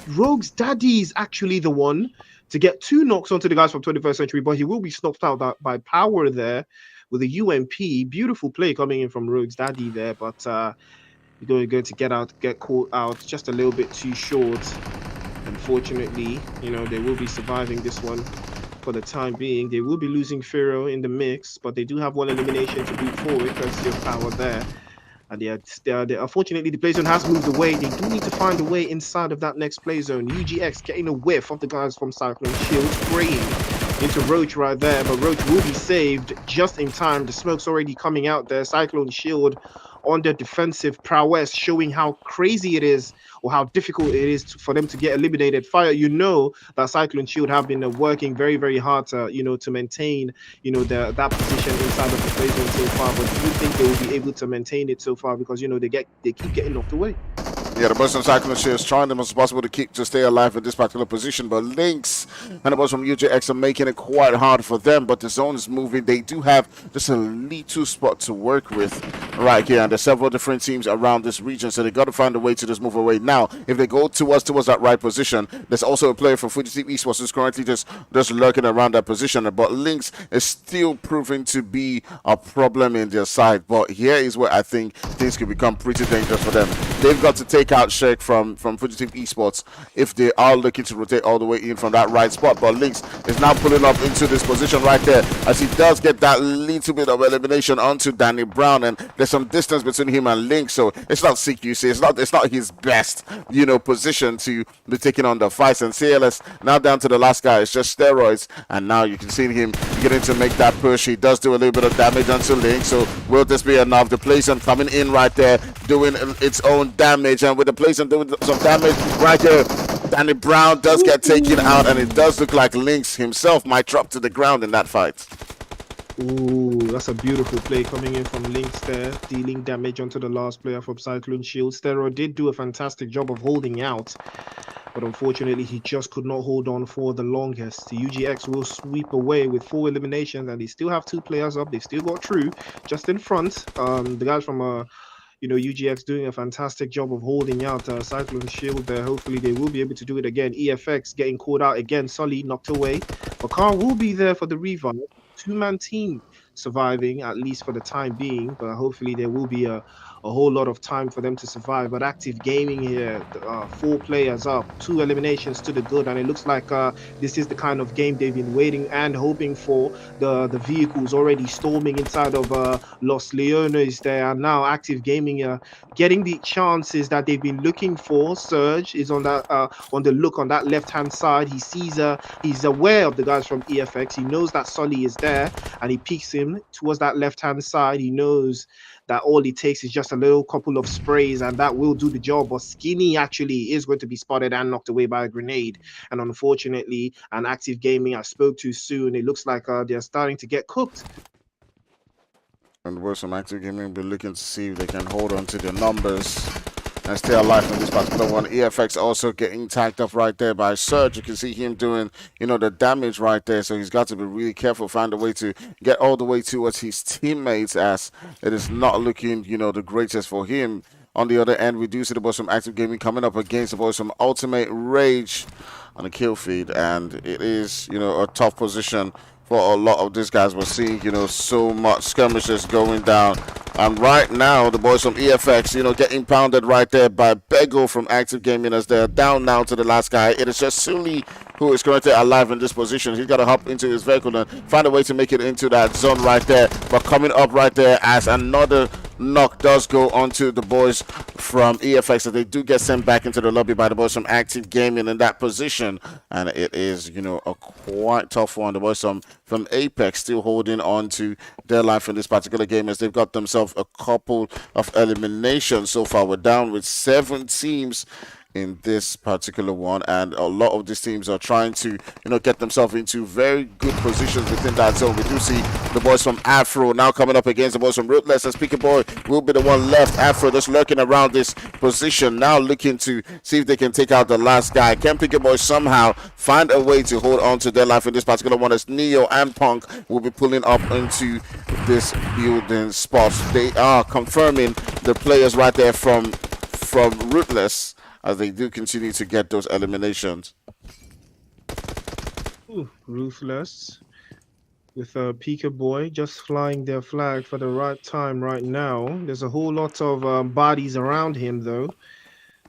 Rogue's daddy is actually the one to get two knocks onto the guys from 21st Century, but he will be snuffed out by Power there with a UMP. Beautiful play coming in from Rogue's daddy there, but you're going to get caught out just a little bit too short. Unfortunately, they will be surviving this one for the time being. They will be losing Pharaoh in the mix, but they do have one elimination to boot forward, courtesy of Power there. And unfortunately, the play zone has moved away. They do need to find a way inside of that next play zone. UGX getting a whiff of the guys from Cyclone Shield, spraying into Roach right there, but Roach will be saved just in time. The smoke's already coming out there. Cyclone Shield on their defensive prowess, showing how crazy it is or how difficult it is for them to get eliminated. Fire, that Cyclone Shield have been working very, very hard to maintain, that position inside of the play zone so far. But do you think they will be able to maintain it so far? Because they keep getting knocked away. Yeah, the Boston Cyclones is trying the most possible to stay alive in this particular position, but Lynx and the boys from UJX are making it quite hard for them. But the zone is moving. They do have just a little spot to work with right here, and there's several different teams around this region, so they got to find a way to just move away. Now, if they go towards that right position, there's also a player from Fuji Team Esports who's currently just lurking around that position. But Lynx is still proving to be a problem in their side. But here is where I think things could become pretty dangerous for them. They've got to take out Sheikh from Fugitive Esports if they are looking to rotate all the way in from that right spot. But Lynx is now pulling up into this position right there as he does get that little bit of elimination onto Danny Brown, and there's some distance between him and Lynx, so it's not CQC, it's not his best position to be taking on the fights. And CLS now down to the last guy. It's just steroids, and now you can see him getting to make that push. He does do a little bit of damage onto Lynx, so will this be enough? The Playson coming in right there doing its own damage, and with the Playson doing some damage right there, Danny Brown does get taken out, and it does look like Lynx himself might drop to the ground in that fight. Ooh, that's a beautiful play coming in from Lynx there, dealing damage onto the last player from Cyclone Shield. Stero did do a fantastic job of holding out, but unfortunately he just could not hold on for the longest. The UGX will sweep away with 4 eliminations, and they still have 2 players up. They've still got True just in front. The guys from UGX doing a fantastic job of holding out Cyclone Shield there. Hopefully they will be able to do it again. EFX getting caught out again. Sully knocked away. But Carl will be there for the revive. 2-man team surviving, at least for the time being. But hopefully there will be a whole lot of time for them to survive. But Active Gaming here, 4 players up, 2 eliminations to the good. And it looks like this is the kind of game they've been waiting and hoping for. The vehicles already storming inside of Los Leones there. And now Active Gaming getting the chances that they've been looking for. Surge is on the look on that left-hand side. He sees he's aware of the guys from EFX. He knows that Sully is there, and he peeks him towards that left-hand side. He knows that all it takes is just a little couple of sprays, and that will do the job. But Skinny actually is going to be spotted and knocked away by a grenade. And unfortunately, an Active Gaming I spoke too soon. It looks like they're starting to get cooked. And where some Active Gaming will be looking to see if they can hold on to their numbers and stay alive in this particular one. EFX also getting tagged up right there by Surge. You can see him doing, the damage right there. So he's got to be really careful, find a way to get all the way towards his teammates, as it is not looking, the greatest for him. On the other end, we do see the boys from Active Gaming coming up against the boys from Ultimate Rage on the kill feed, and it is, a tough position for a lot of these guys. We're seeing, so much skirmishes going down. And right now, the boys from EFX, getting pounded right there by Bego from Active Gaming as they're down now to the last guy. It is just Sully who is currently alive in this position. He's got to hop into his vehicle and find a way to make it into that zone right there. But coming up right there as another knock does go onto the boys from EFX, so they do get sent back into the lobby by the boys from Active Gaming in that position, and it is a quite tough one. The boys from Apex still holding on to their life in this particular game as they've got themselves a couple of eliminations so far. We're down with 7 teams in this particular one, and a lot of these teams are trying to get themselves into very good positions within that zone. We do see the boys from Afro now coming up against the boys from Rootless, and Speaker Boy will be the one left. Afro just lurking around this position now, looking to see if they can take out the last guy. Can Picker Boy somehow find a way to hold on to their life in this particular one, as Neo and Punk will be pulling up into this building spot. They are confirming the players right there from Rootless, as they do continue to get those eliminations. Ooh, ruthless. With Pika Boy just flying their flag for the right time right now. There's a whole lot of bodies around him though.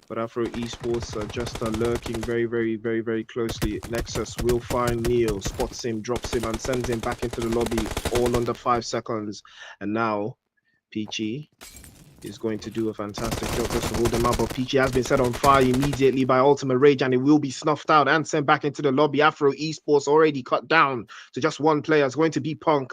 But Afro Esports are just lurking very, very, very, very closely. Nexus will find Neo, spots him, drops him, and sends him back into the lobby all under 5 seconds. And now Peachy is going to do a fantastic job just to hold them up. But Peachy has been set on fire immediately by Ultimate Rage, and it will be snuffed out and sent back into the lobby. Afro Esports already cut down to just one player. It's going to be Punk.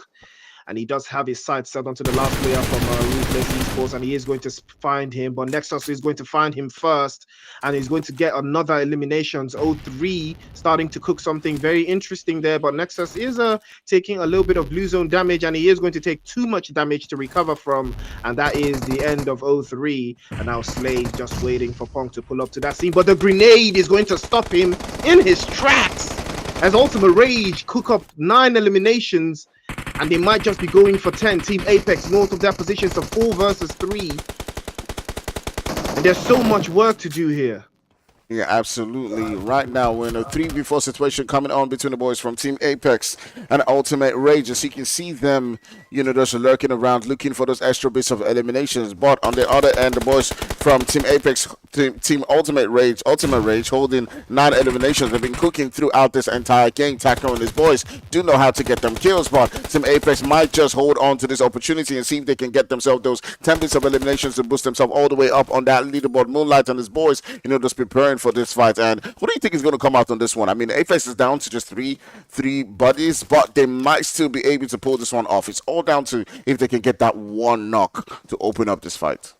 And he does have his sights set onto the last player from Ruthless Esports, and he is going to find him. But Nexus is going to find him first, and he's going to get another eliminations. 0-3 starting to cook something very interesting there. But Nexus is taking a little bit of blue zone damage, and he is going to take too much damage to recover from. And that is the end of 0-3. And now Slay just waiting for Punk to pull up to that scene. But the grenade is going to stop him in his tracks as Ultimate Rage cook up 9 eliminations. And they might just be going for 10. Team Apex north of their position, so 4 versus 3. And there's so much work to do here. Yeah, absolutely. Right now, we're in a 3v4 situation coming on between the boys from Team Apex and Ultimate Rage. As you can see them, just lurking around, looking for those extra bits of eliminations. But on the other end, the boys from Team Apex, Team Ultimate Rage, holding 9 eliminations. They've been cooking throughout this entire game. Taco and his boys do know how to get them kills, but Team Apex might just hold on to this opportunity and see if they can get themselves those 10 bits of eliminations to boost themselves all the way up on that leaderboard. Moonlight and his boys, just preparing for this fight. And what do you think is going to come out on this one? I mean, Apex is down to just three buddies, but they might still be able to pull this one off. It's all down to if they can get that one knock to open up this fight.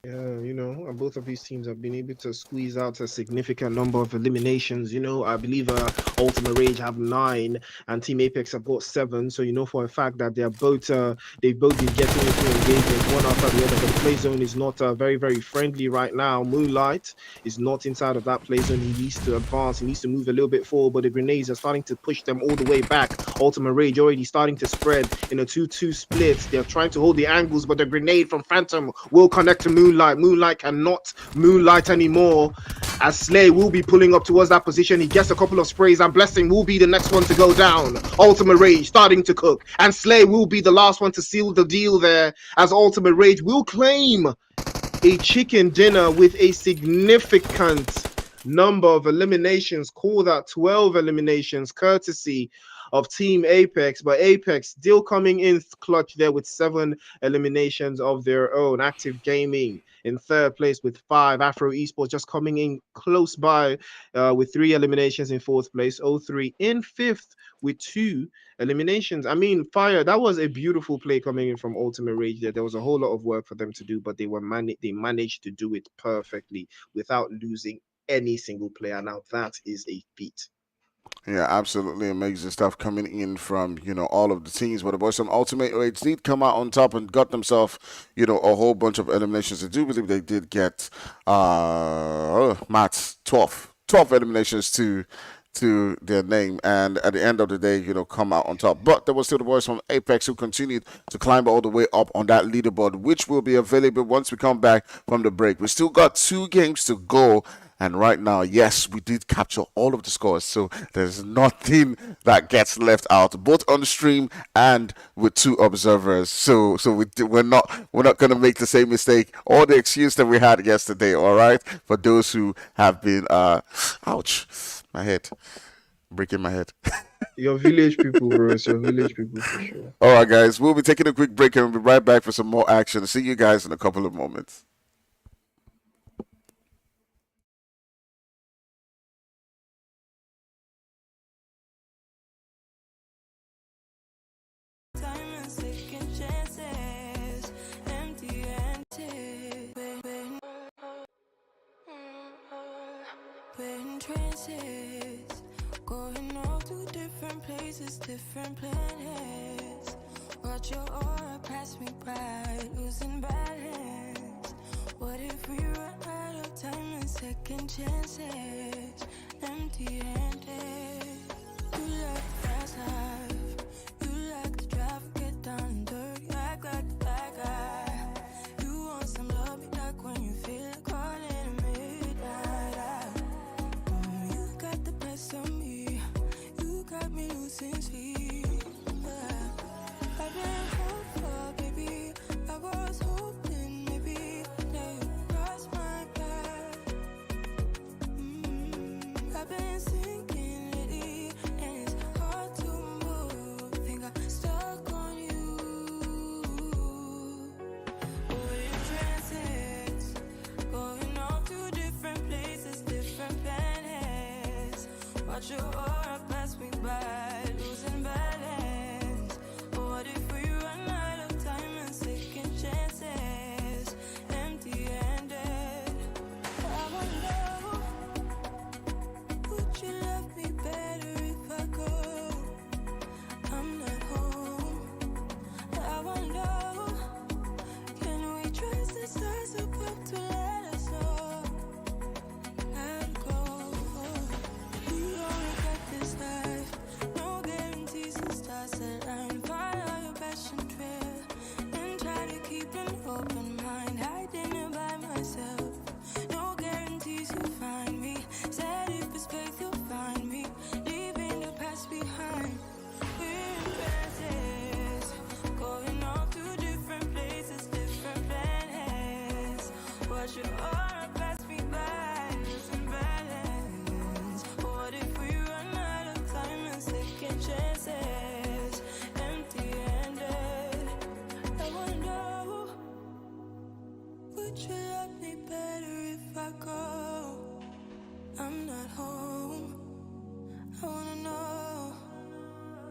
Yeah, both of these teams have been able to squeeze out a significant number of eliminations. I believe Ultimate Rage have 9 and Team Apex have got 7. So for a fact that they've both been getting into engagements one after the other. But the play zone is not very, very friendly right now. Moonlight is not inside of that play zone. He needs to advance. He needs to move a little bit forward. But the grenades are starting to push them all the way back. Ultimate Rage already starting to spread in a 2-2 split. They're trying to hold the angles, but the grenade from Phantom will connect to Moonlight. Moonlight cannot moonlight anymore, as Slay will be pulling up towards that position. He gets a couple of sprays, and Blessing will be the next one to go down. Ultimate Rage starting to cook, and Slay will be the last one to seal the deal there, as Ultimate Rage will claim a chicken dinner with a significant number of eliminations. Call that 12 eliminations, courtesy of Team Apex, but Apex still coming in clutch there with 7 eliminations of their own. Active Gaming in 3rd place with 5. Afro Esports just coming in close by with 3 eliminations in 4th place. 0-3 in 5th with 2 eliminations. I mean, Fire, that was a beautiful play coming in from Ultimate Rage there. There was a whole lot of work for them to do, but they managed to do it perfectly without losing any single player. Now that is a feat. Yeah, absolutely amazing stuff coming in from, all of the teams. But the boys from Ultimate Rage did come out on top and got themselves, a whole bunch of eliminations. I do believe they did get, Matt's 12 eliminations to their name, and at the end of the day, come out on top. But there was still the boys from Apex who continued to climb all the way up on that leaderboard, which will be available once we come back from the break. We still got 2 games to go. And right now, yes, we did capture all of the scores, so there's nothing that gets left out, both on the stream and with 2 observers. So we're not going to make the same mistake or the excuse that we had yesterday. All right, for those who have been, ouch, my head, breaking my head. Your village people, bro. It's your village people for sure. All right, guys, we'll be taking a quick break and we'll be right back for some more action. See you guys in a couple of moments. Time and second chances, empty and empty. trances, going off to different places, different planets. Watch your aura pass me by, losing balance. What if we run out of time and second chances? Empty-handed. You like the fast life, you like to drive, get down and dirty, act like the bad guy. You want some love, be like when you feel it calling at midnight. You got the best of me, you got me losing sleep. I've been hopeful, baby, I was hoping maybe that you cross my path. I've been sinking lately, and it's hard to move. Think I'm stuck on you. We're in trances, going off to different places, different planets. Watch your aura pass me by, losing balance. What if we run out of time and second chances? Empty-handed. I wonder, would you love me better if I go? I'm not home. I wonder, can we trust the stars above to let us know how to go? We only got this life, no guarantees and stars align. Follow your passion trail and try to keep an open mind. Hiding it by myself, no guarantees you'll find me. Said if it's faith you'll find me, leaving the past behind. We're in trances, going off to different places, different planets. Watch your aura pass me by, losing balance. What if we run out of time and second chances? Empty-handed. I wonder, would you love me better if I go? I'm not home. I wanna know,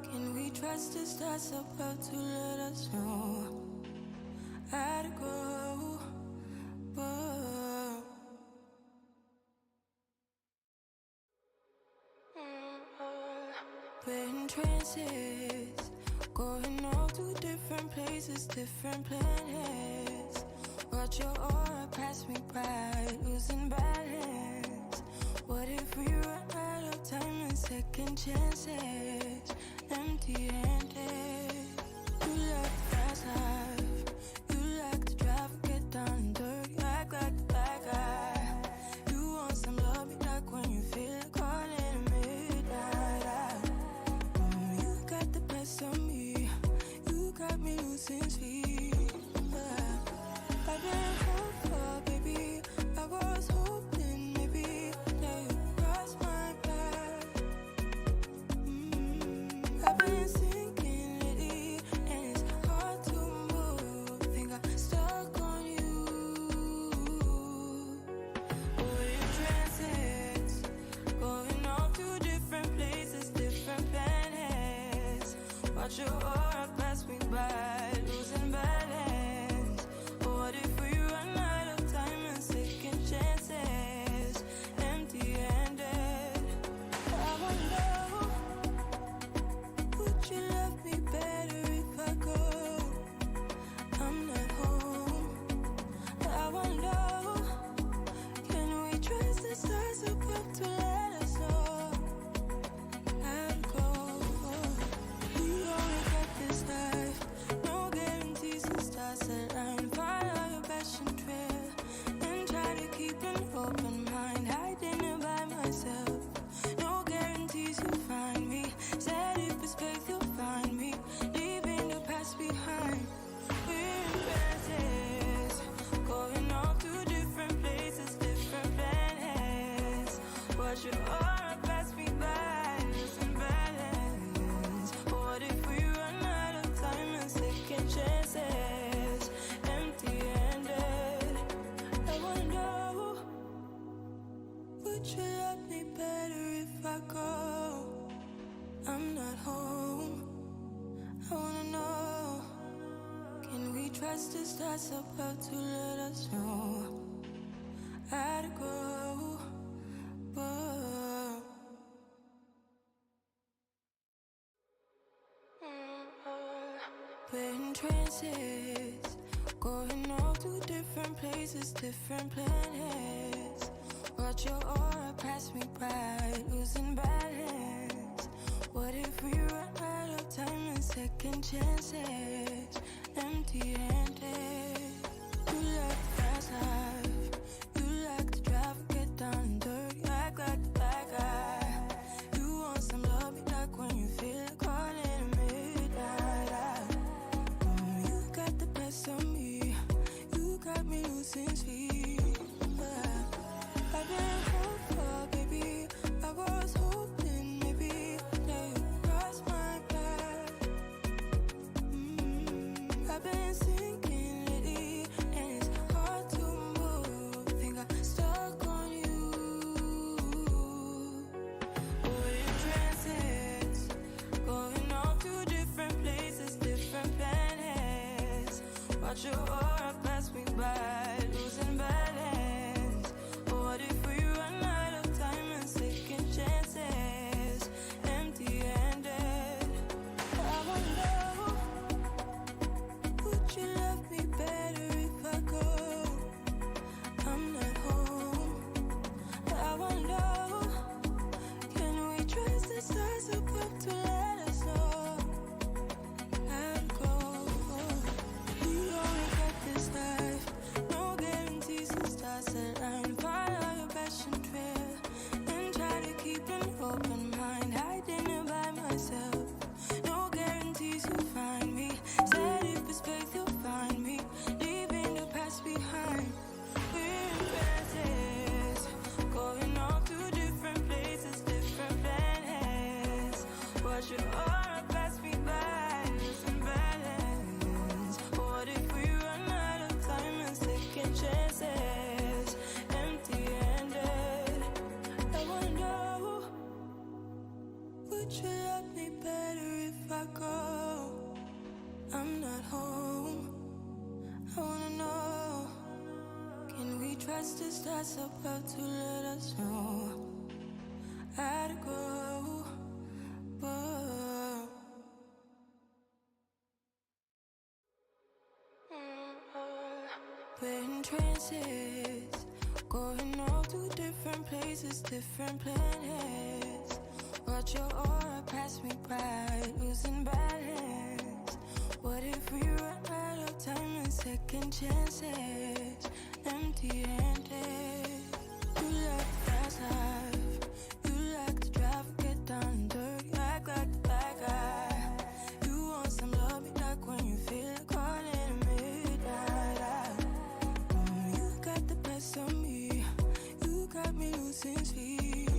can we trust the stars above to let us know how to go? Whoa. We're in trances, going off to different places, different planets. Watch your aura pass me by, losing balance. What if we run out of time and second chances? Empty-handed. You like the fast life, you like to drive, get down and dirty, act like the bad guy. You want some love, be like when you feel it calling at midnight. You got the best of me, you got me losing sleep. I've been hopeful, baby, I was hoping maybe that you cross my path. I've been sinking lately, and it's hard to move. Think I'm stuck on you. We're in trances, going off to different places, different planets. Watch your aura pass me by, losing balance. What if we run out of time and second chances? Empty-handed. I wonder, would you love me better if I go? I'm not home. I wonder, can we trust the stars above to let us know how to go? We only got this life, no guarantees and stars align. Follow your passion trail and try to keep an open mind. Hiding it by myself, no guarantees you'll find me. Said if it's faith you'll find me, leaving the past behind. We're in trances, going off to different places, different planets. Watch your aura pass me by, losing balance. What if we run out of time and second chances? Empty-handed. I wonder, would you love me better if I go? I'm not home. I wanna know, can we trust the stars above to let us know how to go? Whoa. We're in trances, going off to different places, different planets. Watch your aura pass me by, losing balance. What if we run out of time and second chances? Empty-handed. You like the fast life, you like to drive, get down and dirty, act like the bad guy. You want some love, be like when you feel like calling midnight. You got the best of me, you got me losing sleep. I've been hopeful, baby, I was hoping maybe that you cross my path. I've been sinking lately, and it's hard to move. Think I'm stuck on you. We're in trances, going off to different places, different planets. Watch your aura pass me by, losing balance. What if we run out of time and second chances? Empty-handed. I wonder, would you love me better if I go? I'm not home. I wonder, can we trust the stars above to let us know? I'd go. We only got this life, no guarantees and stars align. Follow your passion trail and try to keep an open mind. Hiding it by myself, no guarantees you'll find me. Said if it's faith you'll find me, leaving the past behind. We're in trances, going off to different places, different planets. Watch your aura pass me by, losing balance. What if we run out of time and second chances? Empty-handed. I wonder, would you love me better if I go? I'm not home. I wanna know, can we trust the stars above to let us know? I'd go. Whoa. We're in trances, going off to different places, different planets. Watch your aura pass me by, losing balance. What if we run out of time and second chances? Empty-handed. You like the fast life, you like to drive, get down and dirty, act like the bad guy. You want some love, be like when you feel like calling midnight. You got the best of me, you got me losing sleep.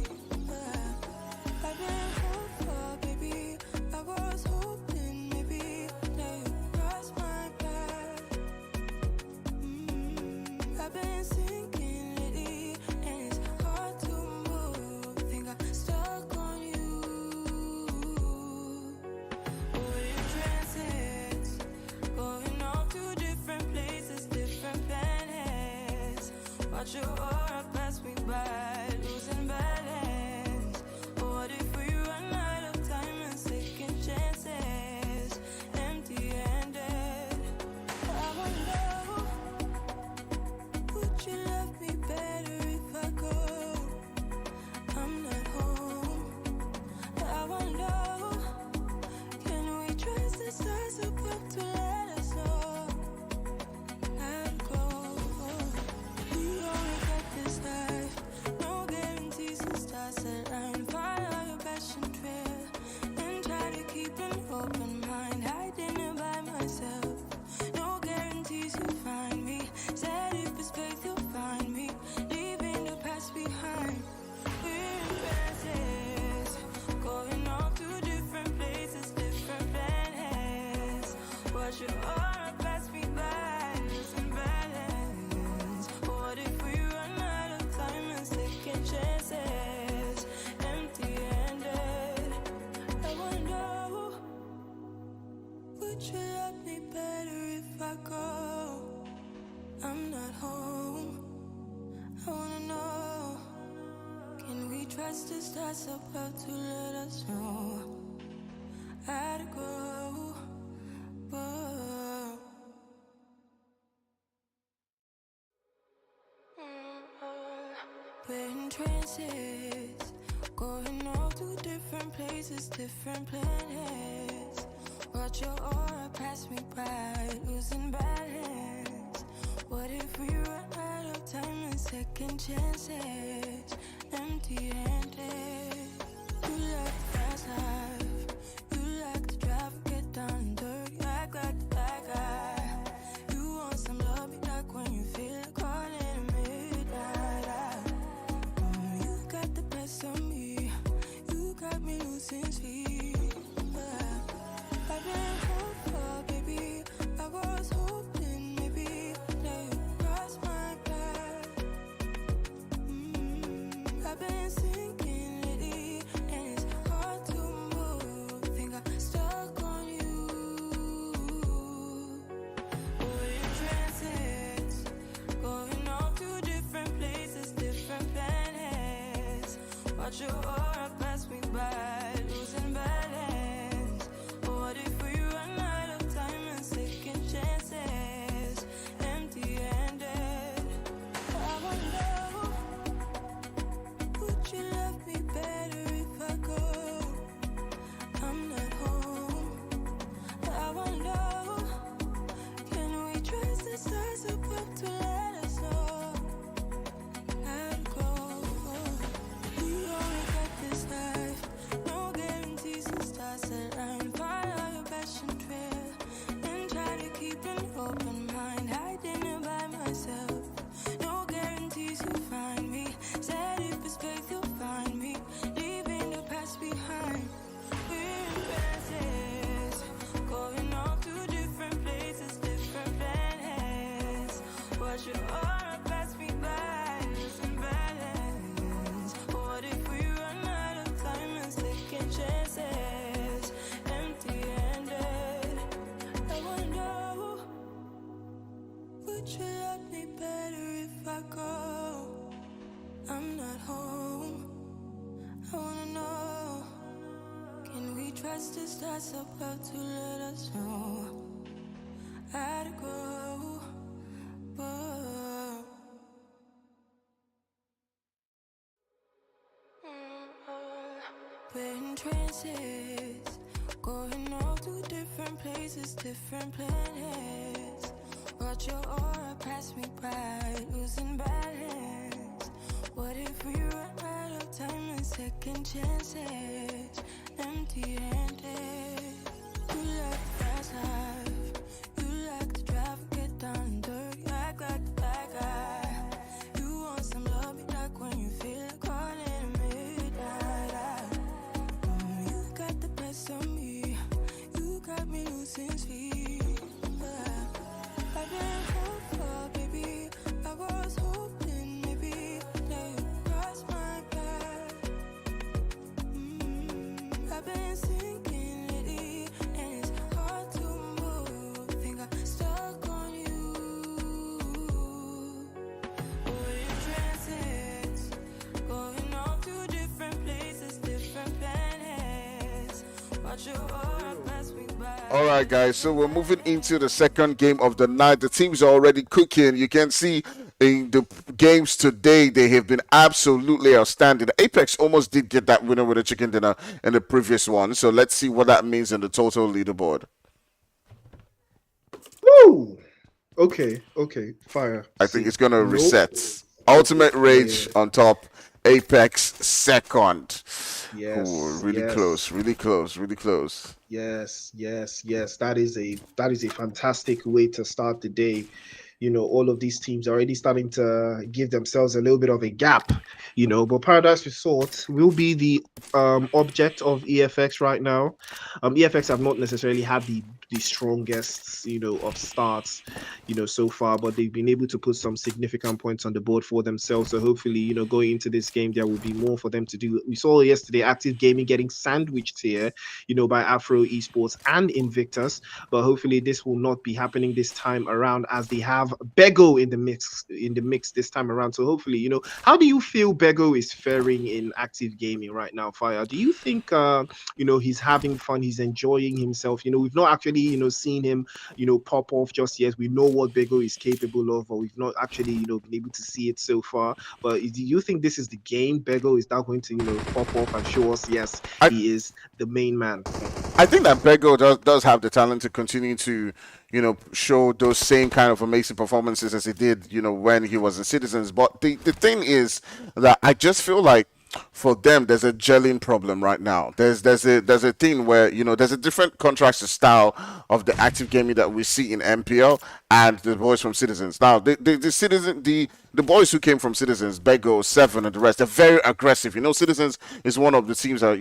I've been hopeful, baby, I was hoping maybe that you cross my path. I've been sinking lately, and it's hard to move. Think I'm stuck on you. We're in trances, going off to different places, different planets. Watch your aura pass me by, losing balance. What if we run out of time and second chances? Empty-handed. I wonder, would you love me better if I go? I'm not home. I wonder, can we trust the stars above to let us know? I'd go. We only got this life, no guarantees and stars align. Follow your passion trail and try to keep an open mind. Hiding it by myself, no guarantees you'll find me. Said if it's faith you'll find me, leaving the past behind. We're in trances, going off to different places, different planets. Watch your aura pass me by, losing balance. What if we run out of time and second chances? Empty-handed. I wonder, would you love me better if I go? I'm not home. I wanna know, can we trust the stars above to let us know? I'd go. Whoa. trances, going off to different places, different planets. Watch your aura pass me by, losing balance. What if we run out of time and second chances? Empty-handed. You like the fast life, you like to drive, get down and dirty, act like the bad guy. You want some love, be like when you feel it caught in the midnight. You got the best of me, you got me losing sleep. I've been hopeful, baby, I was hoping maybe that you cross my path. I've been sinking lately, and it's hard to move. Think I'm stuck on you. We're in transits, going off to different places, different planets. Watch your aura pass me by, losing balance. What if we run out of time and second chances? Empty-handed. I wonder, would you love me better if I go? I'm not home. I wonder, can we trust the stars above to let us know how to go? We only got this life, no guarantees and stars align. Follow your passion trail and try to keep an open mind. Hiding it by myself, no guarantees you'll find me. Said if it's faith you'll find me, leaving the past behind. We're in trances, going off to different places, different planets. Watch your aura pass me by, losing balance. What if we run out of time and second chances? Empty-handed. I wonder, would you love me better if I go? I'm not home. I wanna know, can we trust the stars above to let us know how to go? Whoa. We're in trances, going off to different places, different planets. Watch your aura pass me by, losing balance. What if we run out of time and second chances? Empty-handed. You like the fast life, you like to drive, get down and dirty, act like the bad guy. You want some love, be like when you feel it caught in the midnight. You got the best of me, you got me losing sleep. I've been hopeful, baby, I was hoping maybe that you cross my path. I've been sinking lately, and it's hard to move. Think I'm stuck on you. We're in transits, going off to different places, different planets. Watch your aura pass me by. All right, guys. So we're moving into the second game of the night. The teams are already cooking. You can see in the games today, they have been absolutely outstanding. Apex almost did get that winner with a chicken dinner in the previous one. So let's see what that means in the total leaderboard. Woo! Okay, fire. I think See, it's going to nope. reset. Ultimate Rage Yeah. on top. Apex second. Yes, Ooh, really yes. close, really close, really close. Yes. That is a fantastic way to start the day. All of these teams are already starting to give themselves a little bit of a gap. But Paradise Resort will be the object of EFX right now. EFX have not necessarily had the strongest, of starts, so far, but they've been able to put some significant points on the board for themselves. So hopefully, going into this game, there will be more for them to do. We saw yesterday Active Gaming getting sandwiched here, by Afro Esports and Invictus, but hopefully this will not be happening this time around, as they have Bego in the mix this time around. So hopefully, how do you feel Bego is faring in Active Gaming right now, Fire? Do you think he's having fun, he's enjoying himself? We've not actually seen him, pop off just yet. We know what Bego is capable of, but we've not actually, been able to see it so far. But do you think this is the game? Bego is now going to, pop off and show us, yes, I he is the main man. I think that Bego does have the talent to continue to, show those same kind of amazing performances as he did, when he was in Citizens. But the thing is that I just feel like for them there's a gelling problem right now. There's a thing where there's a different contrast style of the active gaming that we see in MPL and the boys from Citizens. Now the boys who came from Citizens, Bego, Seven, and the rest, they're very aggressive. Citizens is one of the teams that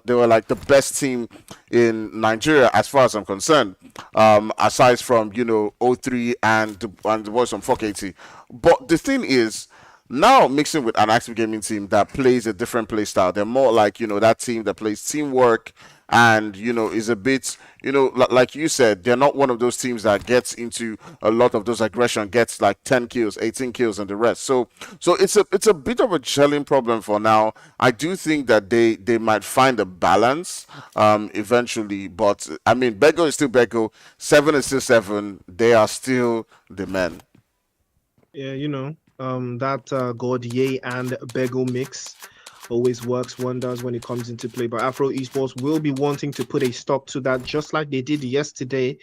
they were like the best team in Nigeria as far as I'm concerned. Aside from O3 and the boys from 480. But the thing is, now mixing with an active gaming team that plays a different play style, they're more like that team that plays teamwork and is a bit like you said, they're not one of those teams that gets into a lot of those aggression, gets like 10 kills, 18 kills, and the rest. So it's a bit of a gelling problem for now. I do think that they might find a balance eventually, but I mean, Bego is still Bego, Seven is still Seven. They are still the men. Yeah, that Gordier and Bego mix always works wonders when it comes into play. But Afro Esports will be wanting to put a stop to that, just like they did yesterday.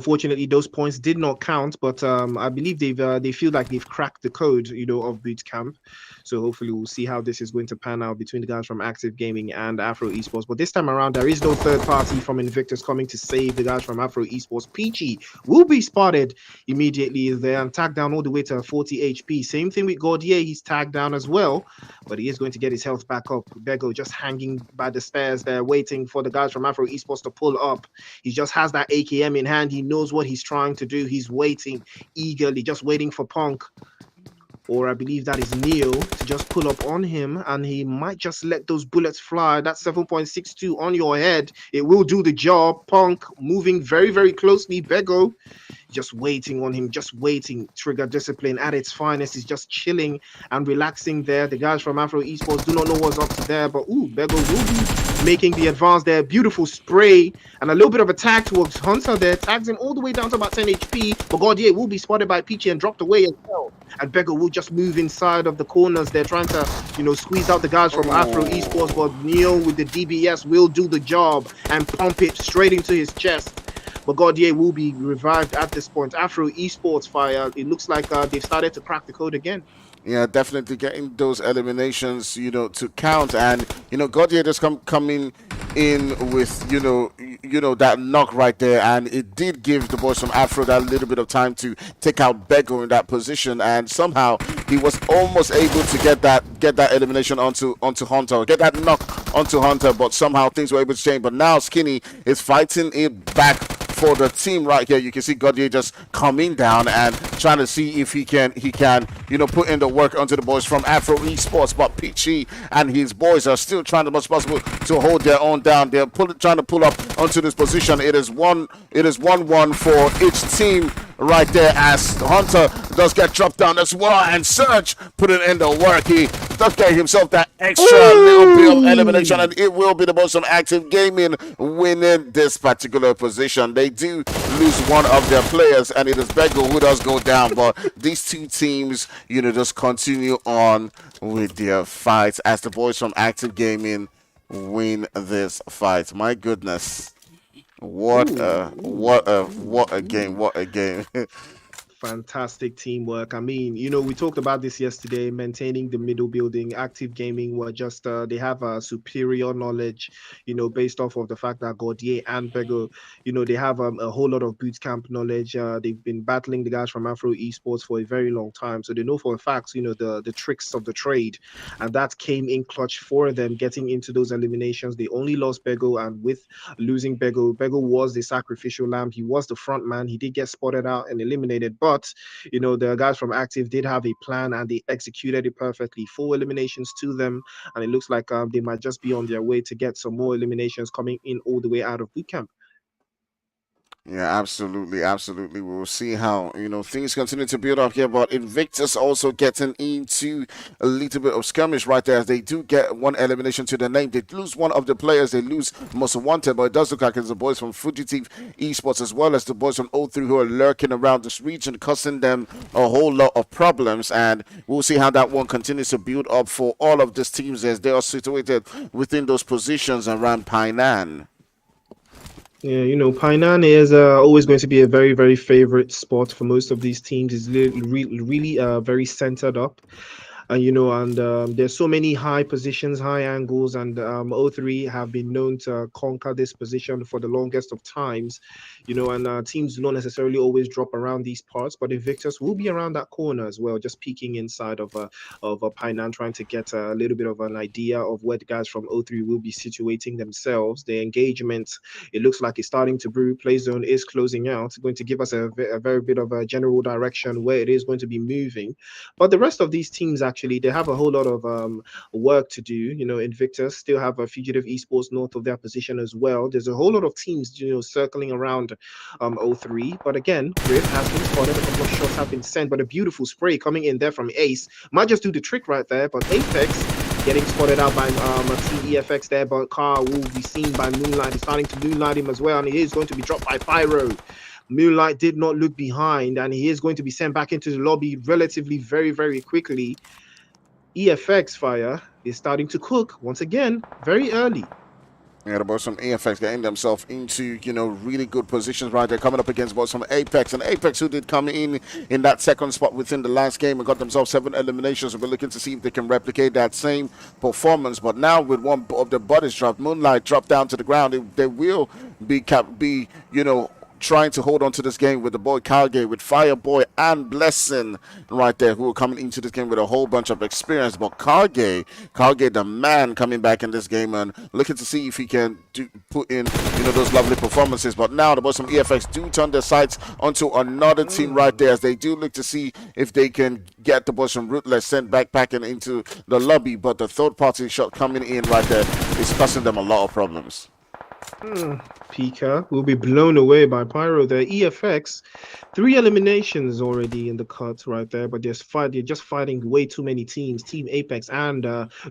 Fortunately, those points did not count, but I believe they feel like they've cracked the code, of boot camp. So hopefully we'll see how this is going to pan out between the guys from Active Gaming and Afro Esports. But this time around, there is no third party from Invictus coming to save the guys from Afro Esports. Peachy will be spotted immediately there and tagged down all the way to 40 HP. Same thing with Gordier, he's tagged down as well, but he is going to get his health back up. Bego just hanging by the stairs there, waiting for the guys from Afro Esports to pull up. He just has that AKM in hand. He knows what he's trying to do. He's waiting eagerly, just waiting for Punk, or I believe that is Neo, to just pull up on him, and he might just let those bullets fly. That's 7.62 on your head. It will do the job. Punk moving very, very closely. Bego just waiting on him, just waiting. Trigger discipline at its finest. He's just chilling and relaxing there. The guys from Afro Esports do not know what's up to there, but Bego will be making the advance there. Beautiful spray and a little bit of attack towards Hunter there. Tags him all the way down to about 10 HP, but Gordier will be spotted by Peachy and dropped away as well. And Bego will just move inside of the corners. They're trying to, squeeze out the guys from Afro Esports, but Neo with the DBS will do the job and pump it straight into his chest. But Gordier will be revived at this point. Afro Esports fire. It looks like they've started to crack the code again. Yeah, definitely getting those eliminations, to count, and Gaudier just coming in with that knock right there, and it did give the boys from Afro that little bit of time to take out Bego in that position, and somehow he was almost able to get that elimination onto Hunter, get that knock onto Hunter, but somehow things were able to change. But now Skinny is fighting it back for the team right here. You can see Gaudier just coming down and trying to see if he can put in the work onto the boys from Afro Esports, but Peachy and his boys are still trying as much as possible to hold their own down. They're trying to pull up onto this position. It is 1-1 for each team right there, as Hunter does get dropped down as well, and Surge putting in the work. He does get himself that extra little bit of elimination, and it will be the boys from Active Gaming winning this particular position. They do lose one of their players, and it is Bego who does go down, but these two teams, just continue on with their fights as the boys from Active Gaming win this fight. My goodness. What a game. What a game. Fantastic teamwork. I mean, we talked about this yesterday, maintaining the middle building. Active Gaming were just, they have a superior knowledge, based off of the fact that Gordier and Bego, they have a whole lot of boot camp knowledge. They've been battling the guys from Afro Esports for a very long time. So they know for a fact, the tricks of the trade. And that came in clutch for them getting into those eliminations. They only lost Bego, and with losing Bego was the sacrificial lamb. He was the front man. He did get spotted out and eliminated, but the guys from Active did have a plan and they executed it perfectly. 4 eliminations to them, and it looks like they might just be on their way to get some more eliminations coming in all the way out of boot camp. Yeah, absolutely, absolutely. We will see how things continue to build up here, but Invictus also getting into a little bit of skirmish right there as they do get one elimination to the name. They lose one of the players, they lose most wanted, but it does look like it's the boys from Fugitive Esports as well as the boys from O3 who are lurking around this region, causing them a whole lot of problems. And we'll see how that one continues to build up for all of these teams as they are situated within those positions around Painan. Yeah, Painan is always going to be a very, very favorite spot for most of these teams. Is really very centered up. And there's so many high positions, high angles, and O3 have been known to conquer this position for the longest of times. And teams do not necessarily always drop around these parts, but Invictus will be around that corner as well, just peeking inside of a Painan, trying to get a little bit of an idea of where the guys from O3 will be situating themselves. The engagement, it looks like it's starting to brew. Play zone is closing out, going to give us a very bit of a general direction where it is going to be moving. But the rest of these teams actually they have a whole lot of work to do. Invictus still have a Fugitive Esports north of their position as well. There's a whole lot of teams circling around O3. But again, Rift has been spotted. A couple of shots have been sent, but a beautiful spray coming in there from Ace might just do the trick right there. But Apex getting spotted out by Team EFX there, but Carl will be seen by Moonlight. He's starting to moonlight him as well, and he is going to be dropped by Pyro. Moonlight did not look behind, and he is going to be sent back into the lobby relatively very, very quickly. EFX Fire is starting to cook once again very early. Yeah, the boys from AFX getting themselves into, really good positions right there, coming up against boys from Apex. And Apex, who did come in that second spot within the last game and got themselves 7 eliminations. We're looking to see if they can replicate that same performance. But now with one of the bodies dropped, Moonlight dropped down to the ground, they will be trying to hold on to this game with the boy Calgate, with Fireboy and Blessing right there, who are coming into this game with a whole bunch of experience. But Calgate, the man, coming back in this game and looking to see if he can put in, those lovely performances. But now the boys from EFX do turn their sights onto another team right there as they do look to see if they can get the boys from Rootless sent backpacking into the lobby. But the third party shot coming in right there is causing them a lot of problems. Pika will be blown away by Pyro there. EFX, 3 eliminations already in the cut right there, but they're just fighting way too many teams. Team Apex and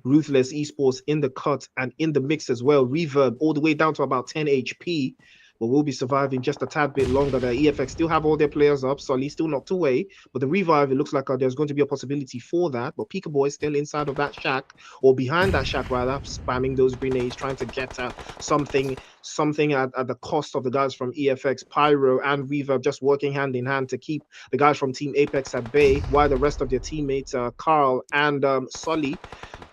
Ruthless Esports in the cut and in the mix as well. Reverb all the way down to about 10 HP. But we'll be surviving just a tad bit longer. The EFX still have all their players up. Sully still knocked away. But the revive, it looks like there's going to be a possibility for that. But Pika Boy is still inside of that shack, or behind that shack rather, spamming those grenades, trying to get something at the cost of the guys from EFX, Pyro, and Reverb just working hand in hand to keep the guys from Team Apex at bay, while the rest of their teammates, Carl and Sully,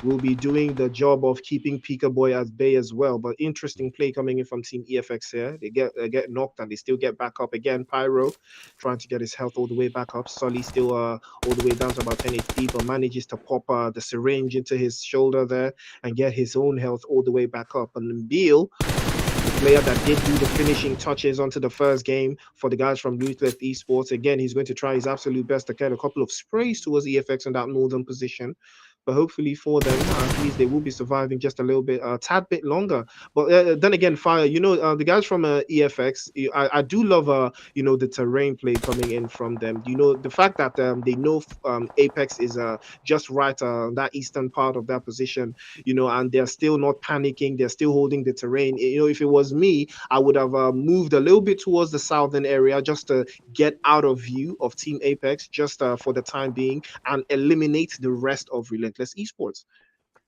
will be doing the job of keeping Pika Boy at bay as well. But interesting play coming in from Team EFX here. They get knocked and they still get back up again. Pyro trying to get his health all the way back up. Sully still all the way down to about 10 HP, but manages to pop the syringe into his shoulder there and get his own health all the way back up. And Beal, the player that did do the finishing touches onto the first game for the guys from Ruthless Esports. Again, he's going to try his absolute best to get a couple of sprays towards EFX in that northern position. But hopefully for them, at least they will be surviving just a little bit, a tad bit longer. But then again, Fire, the guys from EFX, I do love, the terrain play coming in from them. The fact that they know Apex is just right that eastern part of that position, and they're still not panicking. They're still holding the terrain. If it was me, I would have moved a little bit towards the southern area just to get out of view of Team Apex, just for the time being, and eliminate the rest of Relentless Esports.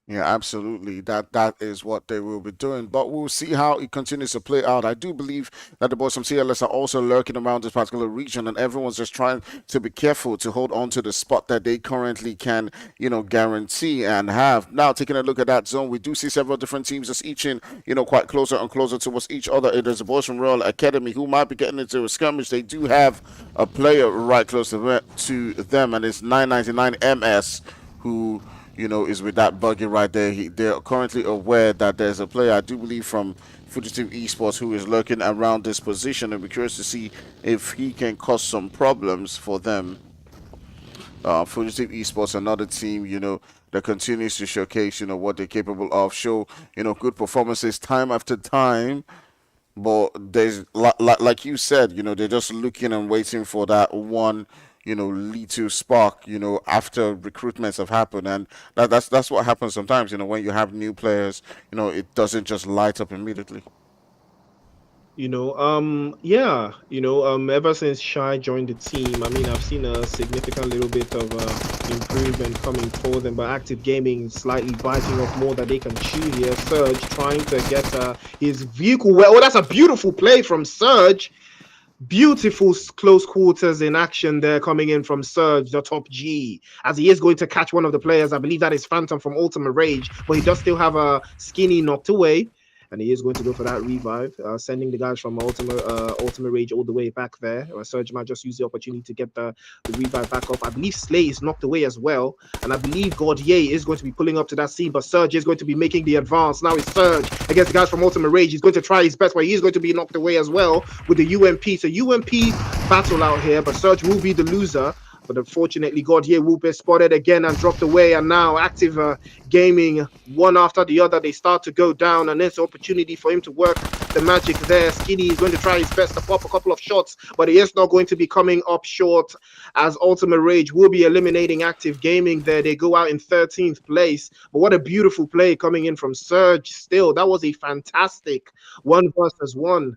Yeah, absolutely. That is what they will be doing. But we'll see how it continues to play out. I do believe that the boys from CLS are also lurking around this particular region, and everyone's just trying to be careful to hold on to the spot that they currently can, guarantee and have. Now, taking a look at that zone, we do see several different teams just eaching, quite closer and closer towards each other. It is the boys from Royal Academy who might be getting into a skirmish. They do have a player right close to them, and it's 999 MS who is with that buggy right there. They're currently aware that there's a player, I do believe, from Fugitive Esports who is lurking around this position, and we're curious to see if he can cause some problems for them. Fugitive Esports, another team, that continues to showcase, what they're capable of, show, good performances time after time. But there's like you said, they're just looking and waiting for that one, little spark, after recruitments have happened, and that's what happens sometimes, when you have new players, it doesn't just light up immediately. Yeah, ever since Shy joined the team, I mean, I've seen a significant little bit of improvement coming for them, but Active Gaming slightly biting off more that they can chew here. Surge trying to get his vehicle well. Oh, that's a beautiful play from Surge. Beautiful close quarters in action there coming in from Surge, the top G, as he is going to catch one of the players. I believe that is Phantom from Ultimate Rage, but he does still have a Skinny knocked away. And he is going to go for that revive, sending the guys from Ultimate Rage all the way back there. Surge might just use the opportunity to get the revive back off. I believe Slay is knocked away as well. And I believe Gordier is going to be pulling up to that scene, but Surge is going to be making the advance. Now it's Surge against the guys from Ultimate Rage. He's going to try his best, but he's going to be knocked away as well with the UMP. So UMP battle out here, but Surge will be the loser. But unfortunately, Gordier will be spotted again and dropped away. And now Active Gaming, one after the other, they start to go down. And there's an opportunity for him to work the magic there. Skinny is going to try his best to pop a couple of shots, but he is not going to be coming up short, as Ultimate Rage will be eliminating Active Gaming there. They go out in 13th place. But what a beautiful play coming in from Surge still. That was a fantastic one versus one.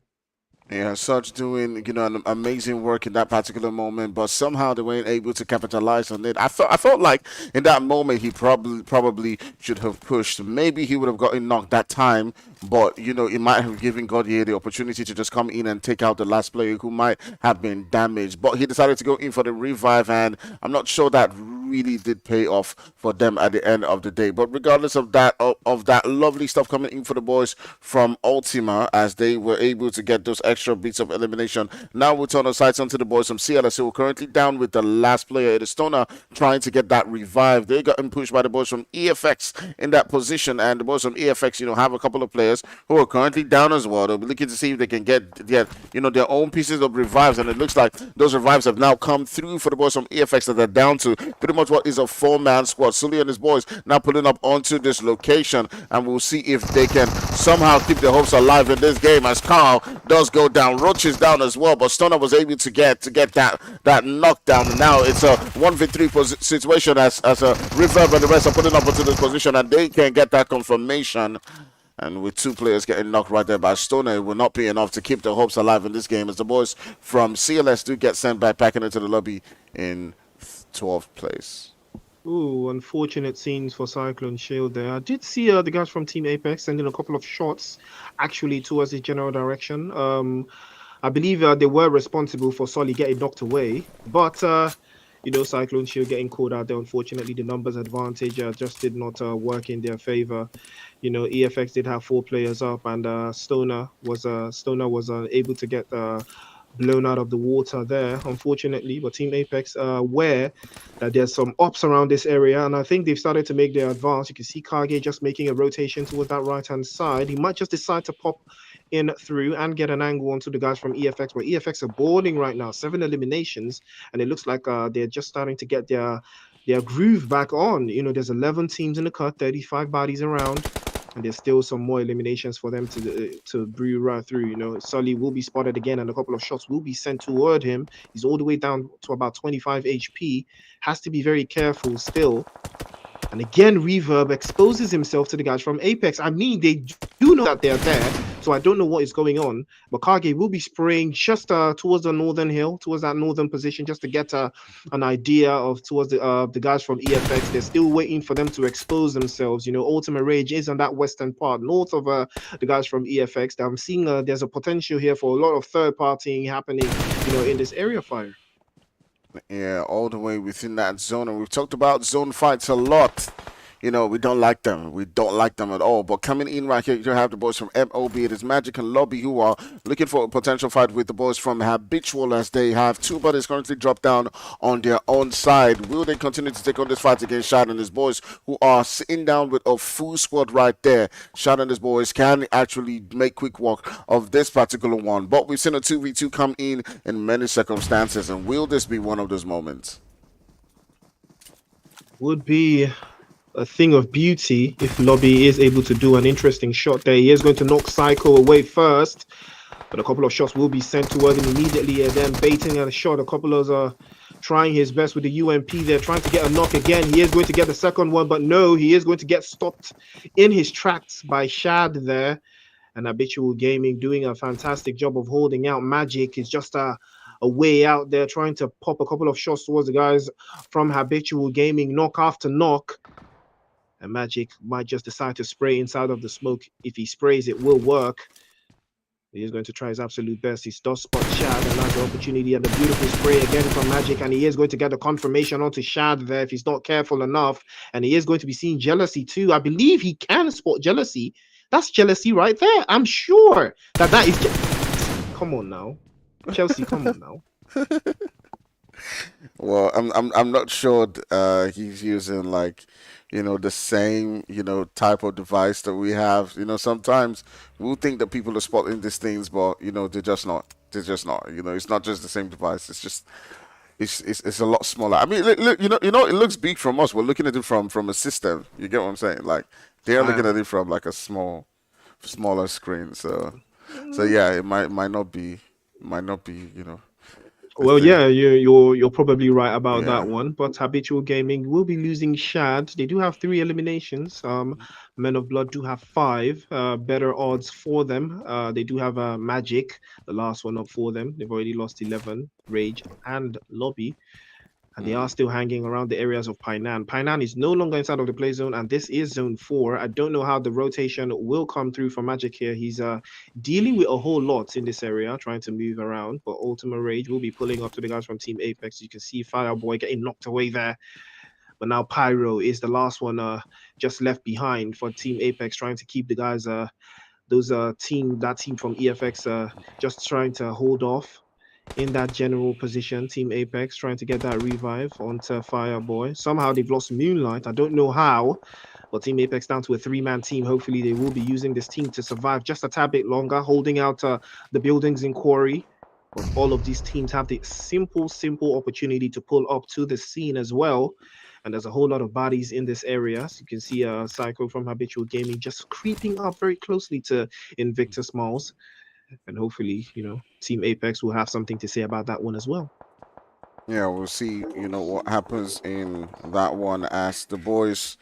Yeah, Such doing an amazing work in that particular moment, but somehow they weren't able to capitalize on it. I felt like in that moment he probably should have pushed. Maybe he would have gotten knocked that time, but it might have given Gaudier the opportunity to just come in and take out the last player who might have been damaged. But he decided to go in for the revive, and I'm not sure that really did pay off for them at the end of the day. But regardless of that, of that lovely stuff coming in for the boys from Ultima, as they were able to get those extra beats of elimination. Now we'll turn our sights onto the boys from CLS, who are currently down with the last player. It is Stoner trying to get that revive. They got pushed by the boys from EFX in that position, and the boys from EFX, have a couple of players who are currently down as well. They'll be looking to see if they can get their own pieces of revives, and it looks like those revives have now come through for the boys from EFX, that they're down to pretty much what is a four-man squad. Sully and his boys now pulling up onto this location, and we'll see if they can somehow keep their hopes alive in this game, as Carl does go down. Roach is down as well, but Stoner was able to get that knockdown. And now it's a 1v3 situation, as a Reverb and the rest are putting up into this position, and they can get that confirmation. And with two players getting knocked right there by Stoner, it will not be enough to keep their hopes alive in this game, as the boys from CLS do get sent back packing into the lobby in 12th place. Ooh, unfortunate scenes for Cyclone Shield there. I did see the guys from Team Apex sending a couple of shots actually towards the general direction. I believe they were responsible for Solly getting knocked away, but Cyclone Shield getting called out there. Unfortunately, the numbers advantage just did not work in their favor. EFX did have four players up, and Stoner was able to get blown out of the water there, unfortunately. But Team Apex are aware that there's some ops around this area, and I think they've started to make their advance. You can see Kage just making a rotation towards that right-hand side. He might just decide to pop in through and get an angle onto the guys from EFX, but EFX are boarding right now, 7 eliminations, and it looks like they're just starting to get their groove back on. There's 11 teams in the cut, 35 bodies around, and there's still some more eliminations for them to brew right through. Sully will be spotted again, and a couple of shots will be sent toward him. He's all the way down to about 25 HP. Has to be very careful still. And again, Reverb exposes himself to the guys from Apex. I mean, they do know that they're there, so I don't know what is going on. But Kage will be spraying just towards the northern hill, towards that northern position, just to get an idea of towards the guys from EFX. They're still waiting for them to expose themselves. Ultimate Rage is on that western part, north of the guys from EFX. I'm seeing there's a potential here for a lot of third partying happening, in this area fire. Yeah, all the way within that zone. And we've talked about zone fights a lot. We don't like them. We don't like them at all. But coming in right here, you have the boys from MOB. It is Magic and Lobby who are looking for a potential fight with the boys from Habitual, as they have two bodies currently dropped down on their own side. Will they continue to take on this fight against Shad and his boys, who are sitting down with a full squad right there? Shad and his boys can actually make quick work of this particular one. But we've seen a 2v2 come in many circumstances. And will this be one of those moments? Would be a thing of beauty if Lobby is able to do an interesting shot there. He is going to knock Psycho away first. but a couple of shots will be sent toward him immediately, and then baiting at a shot. A couple of trying his best with the UMP there, trying to get a knock again. He is going to get the second one, but no, he is going to get stopped in his tracks by Shad there. And Habitual Gaming doing a fantastic job of holding out. Magic is just a way out there, trying to pop a couple of shots towards the guys from Habitual Gaming, knock after knock. And Magic might just decide to spray inside of the smoke. If he sprays, it will work. He is going to try his absolute best. He does spot Shad, another opportunity, and a beautiful spray again from Magic. And he is going to get the confirmation onto Shad there if he's not careful enough. And he is going to be seeing Jealousy too. I believe he can spot Jealousy. That's Jealousy right there. I'm sure that is. Come on now, Chelsea. Come on now. Well, I'm not sure he's using like, the same, type of device that we have. Sometimes we'll think that people are spotting these things, but they're just not. They're just not. It's not just the same device. It's just it's a lot smaller. I mean, look, it looks big from us. We're looking at it from a system. You get what I'm saying? Like they're looking at it from like a smaller screen. So yeah, it might not be Well, yeah, you're probably right about Yeah. that one. But Habitual Gaming will be losing Shad. They do have 3 eliminations. Men of Blood do have 5. Better odds for them. They do have Magic, the last one up for them. They've already lost 11. Rage and Lobby. And they are still hanging around the areas of Painan. Painan is no longer inside of the play zone, and this is zone 4. I don't know how the rotation will come through for Magic here. He's dealing with a whole lot in this area, trying to move around. But Ultima Rage will be pulling up to the guys from Team Apex. You can see Fireboy getting knocked away there. But now Pyro is the last one just left behind for Team Apex, trying to keep the guys, that team from EFX, just trying to hold off in that general position. Team Apex trying to get that revive onto Fireboy. Somehow they've lost Moonlight. I don't know how, but Team Apex down to a 3-man team. Hopefully they will be using this team to survive just a tad bit longer, holding out the buildings in Quarry. But all of these teams have the simple opportunity to pull up to the scene as well. And there's a whole lot of bodies in this area. So you can see Psycho from Habitual Gaming just creeping up very closely to Invictus Malls. And hopefully, Team Apex will have something to say about that one as well. Yeah, we'll see, what happens in that one as the boys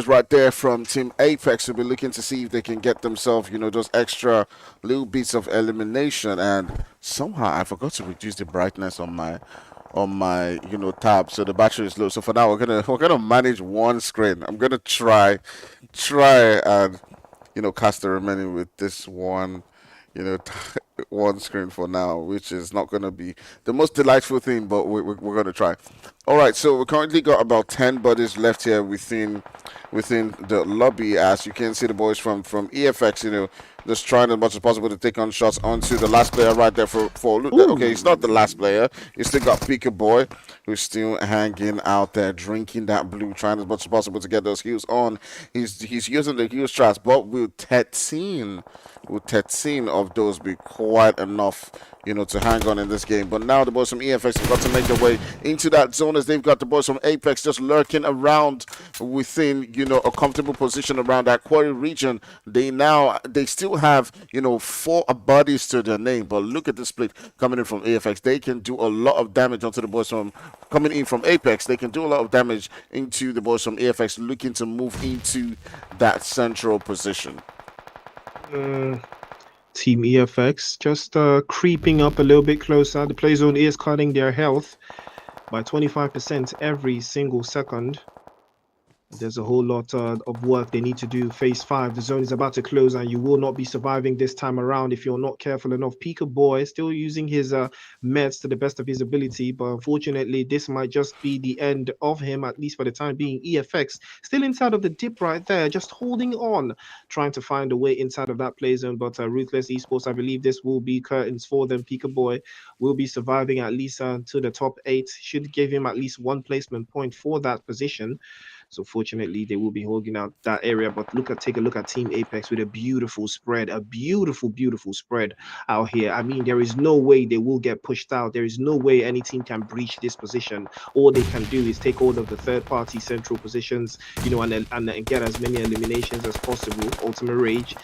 right there from Team Apex will be looking to see if they can get themselves, those extra little bits of elimination. And somehow I forgot to reduce the brightness on my tab, so the battery is low. So for now we're gonna manage one screen. I'm gonna try and cast the remaining with this one, you know, one screen for now, which is not going to be the most delightful thing, but we're going to try. All right, so we currently got about 10 bodies left here within the lobby. As you can see, the boys from EFX, just trying as much as possible to take on shots onto the last player right there for look. Okay, he's not the last player. You still got Pika Boy, who's still hanging out there, drinking that blue, trying as much as possible to get those heals on. He's using the heal strats, but will 13 of those be quite enough, to hang on in this game? But now the boys from EFX have got to make their way into that zone, as they've got the boys from Apex just lurking around within, a comfortable position around that quarry region. They still have, 4 bodies to their name, but look at the split coming in from AFX. They can do a lot of damage onto the boys from coming in from Apex. They can do a lot of damage into the boys from AFX looking to move into that central position. Team EFX just creeping up a little bit closer. The play zone is cutting their health by 25% every single second. There's a whole lot of work they need to do. Phase 5, the zone is about to close, and you will not be surviving this time around if you're not careful enough. Pika Boy still using his meds to the best of his ability, but unfortunately, this might just be the end of him, at least for the time being. EFX still inside of the dip right there, just holding on, trying to find a way inside of that play zone. But Ruthless Esports, I believe this will be curtains for them. Pika Boy will be surviving at least to the top 8. Should give him at least 1 placement point for that position. So fortunately, they will be holding out that area. But take a look at Team Apex with a beautiful spread, a beautiful spread out here. I mean, there is no way they will get pushed out. There is no way any team can breach this position. All they can do is take hold of the third party central positions, and get as many eliminations as possible. Ultimate Rage,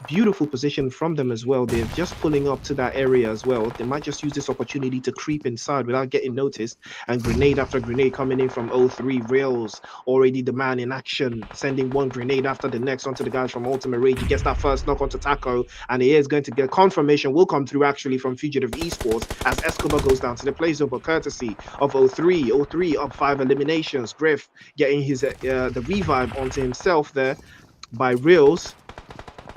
beautiful position from them as well. They're just pulling up to that area as well. They might just use this opportunity to creep inside without getting noticed. And grenade after grenade coming in from O3 Rails, already the man in action, sending one grenade after the next onto the guys from Ultimate Rage. He gets that first knock onto Taco, and he is going to get confirmation. Will come through actually from Fugitive Esports as Escobar goes down to the play zone, but courtesy of O3. O3 up 5 eliminations. Griff getting his the revive onto himself there by Reels.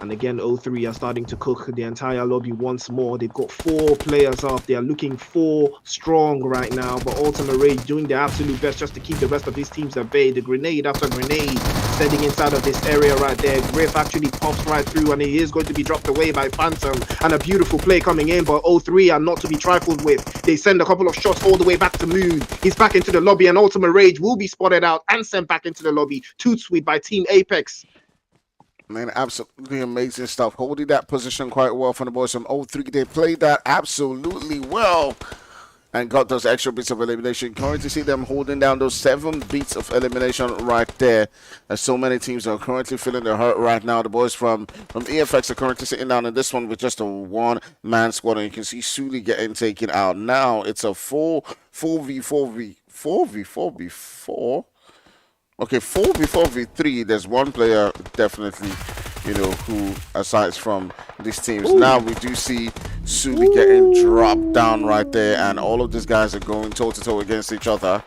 And again, O3 are starting to cook the entire lobby once more. They've got 4 players up. They are looking 4 strong right now. But Ultimate Rage doing their absolute best just to keep the rest of these teams at bay. The grenade after grenade sending inside of this area right there. Griff actually pops right through, and he is going to be dropped away by Phantom. And a beautiful play coming in, but O3 are not to be trifled with. They send a couple of shots all the way back to Moon. He's back into the lobby, and Ultimate Rage will be spotted out and sent back into the lobby. Toot sweet by Team Apex. Man, absolutely amazing stuff. Holding that position quite well from the boys from O3. They played that absolutely well and got those extra bits of elimination. Currently see them holding down those 7 beats of elimination right there. As so many teams are currently feeling the hurt right now. The boys from EFX are currently sitting down in this one with just a 1-man squad. And you can see Sully getting taken out. Now it's a 4v4v4. Okay, 4v4v3. There's one player definitely, who aside from these teams. Ooh. Now we do see Sully getting dropped down right there, and all of these guys are going toe-to-toe against each other.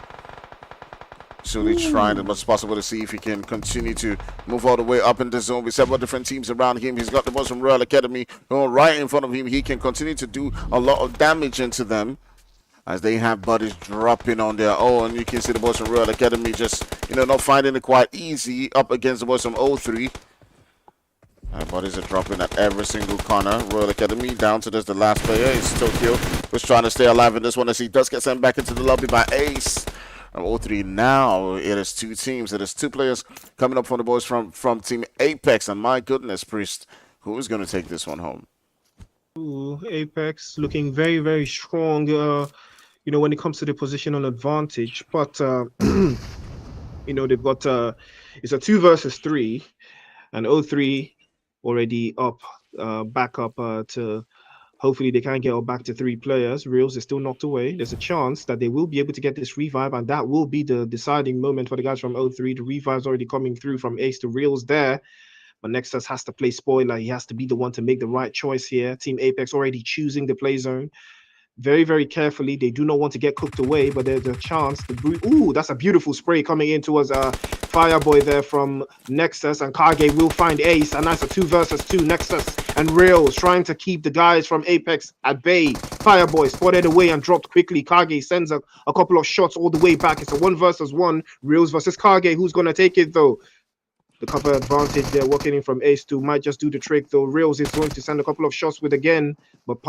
Sully trying as much as possible to see if he can continue to move all the way up in the zone with several different teams around him. He's got the boys from Royal Academy right in front of him. He can continue to do a lot of damage into them, as they have buddies dropping on their own. You can see the boys from Royal Academy just, not finding it quite easy up against the boys from O3. Buddies are dropping at every single corner. Royal Academy down to just the last player. It's Tokyo, who's trying to stay alive in this one as he does get sent back into the lobby by Ace. O3 now, it is 2 teams. It is 2 players coming up from the boys from Team Apex. And my goodness, Priest, who is going to take this one home? Ooh, Apex looking very, very strong. When it comes to the positional advantage, but they've got it's a 2 versus 3, and O3 already up, back up to hopefully they can get back to 3 players. Reels is still knocked away. There's a chance that they will be able to get this revive, and that will be the deciding moment for the guys from O3. The revive's already coming through from Ace to Reels there. But Nexus has to play spoiler. He has to be the one to make the right choice here. Team Apex already choosing the play zone very, very carefully. They do not want to get cooked away, but there's a chance. Ooh, that's a beautiful spray coming in towards Fireboy there from Nexus, and Kage will find Ace, and that's a 2 versus 2. Nexus and Rails trying to keep the guys from Apex at bay. Fireboy spotted away and dropped quickly. Kage sends a couple of shots all the way back. It's a 1 versus 1. Rails versus Kage. Who's going to take it though? The cover advantage there, walking in from Ace 2 might just do the trick though. Reels is going to send a couple of shots with again, but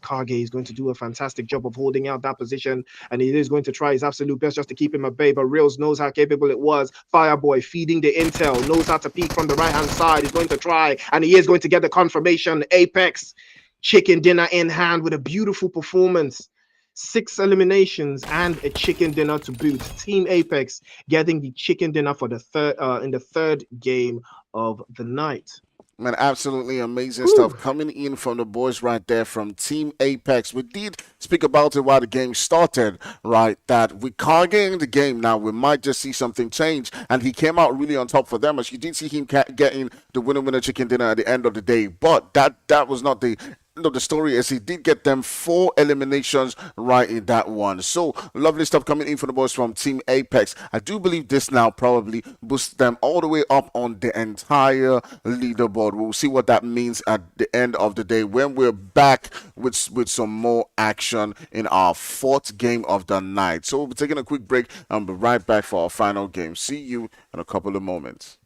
Kage is going to do a fantastic job of holding out that position, and he is going to try his absolute best just to keep him at bay. But Reels knows how capable it was. Fireboy feeding the intel, knows how to peek from the right hand side. He's going to try, and he is going to get the confirmation. Apex chicken dinner in hand with a beautiful performance. 6 eliminations and a chicken dinner to boot. Team Apex getting the chicken dinner for the third game of the night. Man, absolutely amazing stuff coming in from the boys right there from Team Apex. We did speak about it while the game started, right? That with Kage in the game now, we might just see something change. And he came out really on top for them, as you did see him getting the winner chicken dinner at the end of the day. But that was not the the story is he did get them 4 eliminations right in that one. So lovely stuff coming in from the boys from Team Apex. I do believe this now probably boosts them all the way up on the entire leaderboard. We'll see what that means at the end of the day when we're back with some more action in our 4th game of the night. So we'll be taking a quick break and be right back for our final game. See you in a couple of moments.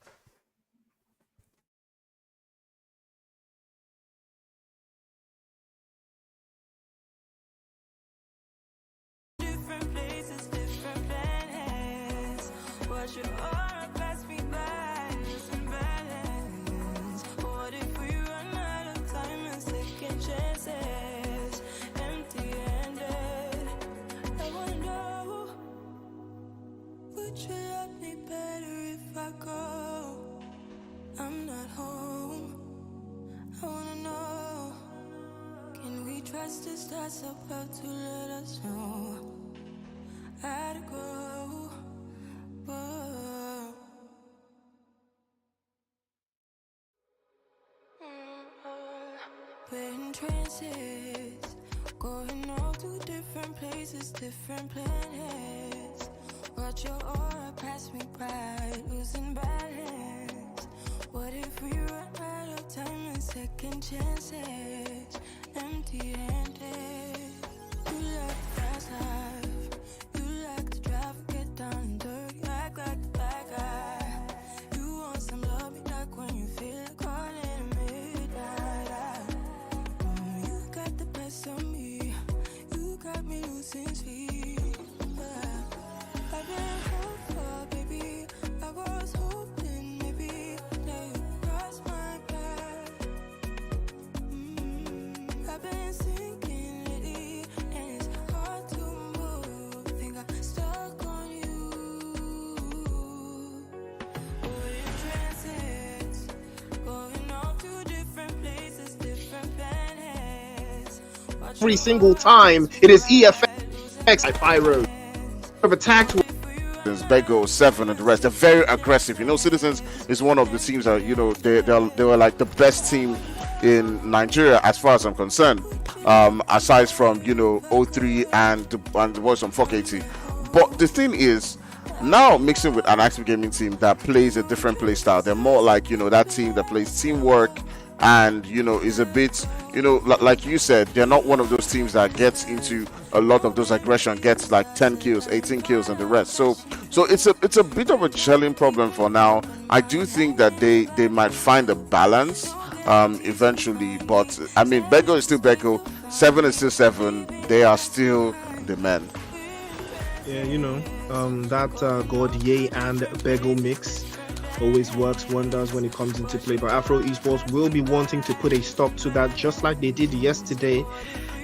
Different places, different planets. What you are. must have starts about to let us know how to go. Whoa. We're in trances, going off to different places, different planets. Watch your aura pass me by, losing balance. What if we run out of time and second chances? Empty-handed. You like the fast life, you like to drive, get down and dirty, act like the bad guy. You want some love, me like when you feel like calling midnight. You got the best of me, you got me losing sleep. I've been hopeful, baby, I was hoping maybe that you cross my path. I've been sinking lately, and it's hard to move. Think I'm stuck on you. We're in transits, going off to different places, different planets. Every single time it is EFX by Pyro. Have attacked Bego, Seven, and the rest. They're very aggressive. You know, Citizens is one of the teams that, you know, they were like the best team in Nigeria as far as I'm concerned. Aside from, you know, O3 and the boys from 480. But the thing is, now mixing with an active gaming team that plays a different play style, they're more like, you know, that team that plays teamwork and, you know, is a bit, you know, like you said, they're not one of those teams that gets into a lot of those aggression, gets like 10 kills, 18 kills, and the rest. So it's a bit of a gelling problem for now. I do think that they might find a balance eventually, but I mean, Bego is still Bego, Seven is still Seven. They are still the men. Yeah, you know, that Gordier and Bego mix always works wonders when it comes into play. But Afro Esports will be wanting to put a stop to that, just like they did yesterday.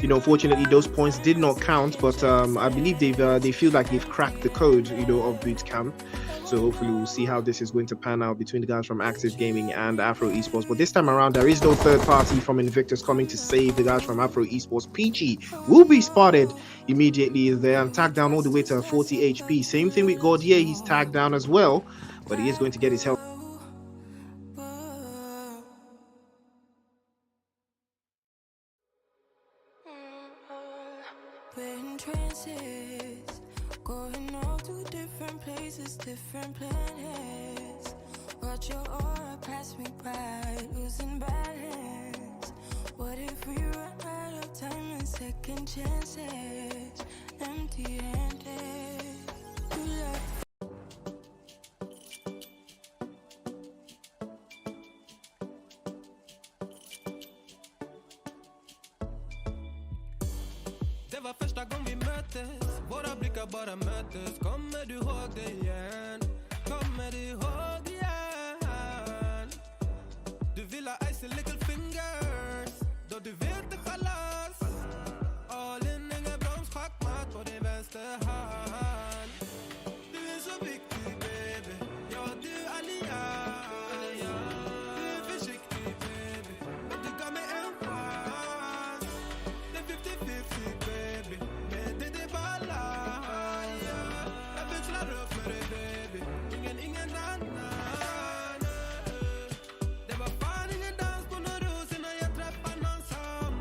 You know, fortunately, those points did not count, but I believe they feel like they've cracked the code, you know, of boot camp. So hopefully we'll see how this is going to pan out between the guys from Active Gaming and Afro Esports. But this time around, there is no third party from Invictus coming to save the guys from Afro Esports. PG will be spotted immediately there and tagged down all the way to 40 HP. Same thing with Gordier, he's tagged down as well, but he is going to get his health. We're in trances, going off to different places, different planets. Watch your aura pass me by, losing balance. What if we run out of time and second chances? Empty-handed. You like Det var första gången vi möttes. Våra blickar bara möttes. Kommer du ihåg det igen? Kommer du ihåg det igen? Du vill ha icy little fingers. Då du vet det chalas. All in, ingen broms, schackmatt på din vänsterhand. Du är så viktig baby. Ja, du är allians. Du är försiktig baby. Men du gav mig en chans. Det är 50-50 baby. Men det är balans. Jag växlar upp med dig baby. Ingen annan. Det var fan ingen dans på någon ros innan jag träffade någon som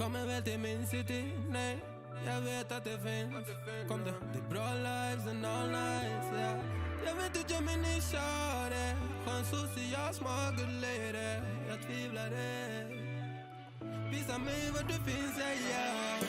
kommer väl till min city, nej. Jag vet att det finns. Kom det är bra lives and all nights, yeah. Jag vet inte om ni kör det. Skön social smart good lady. Jag tvivlar det. Visa mig vad du finns, yeah.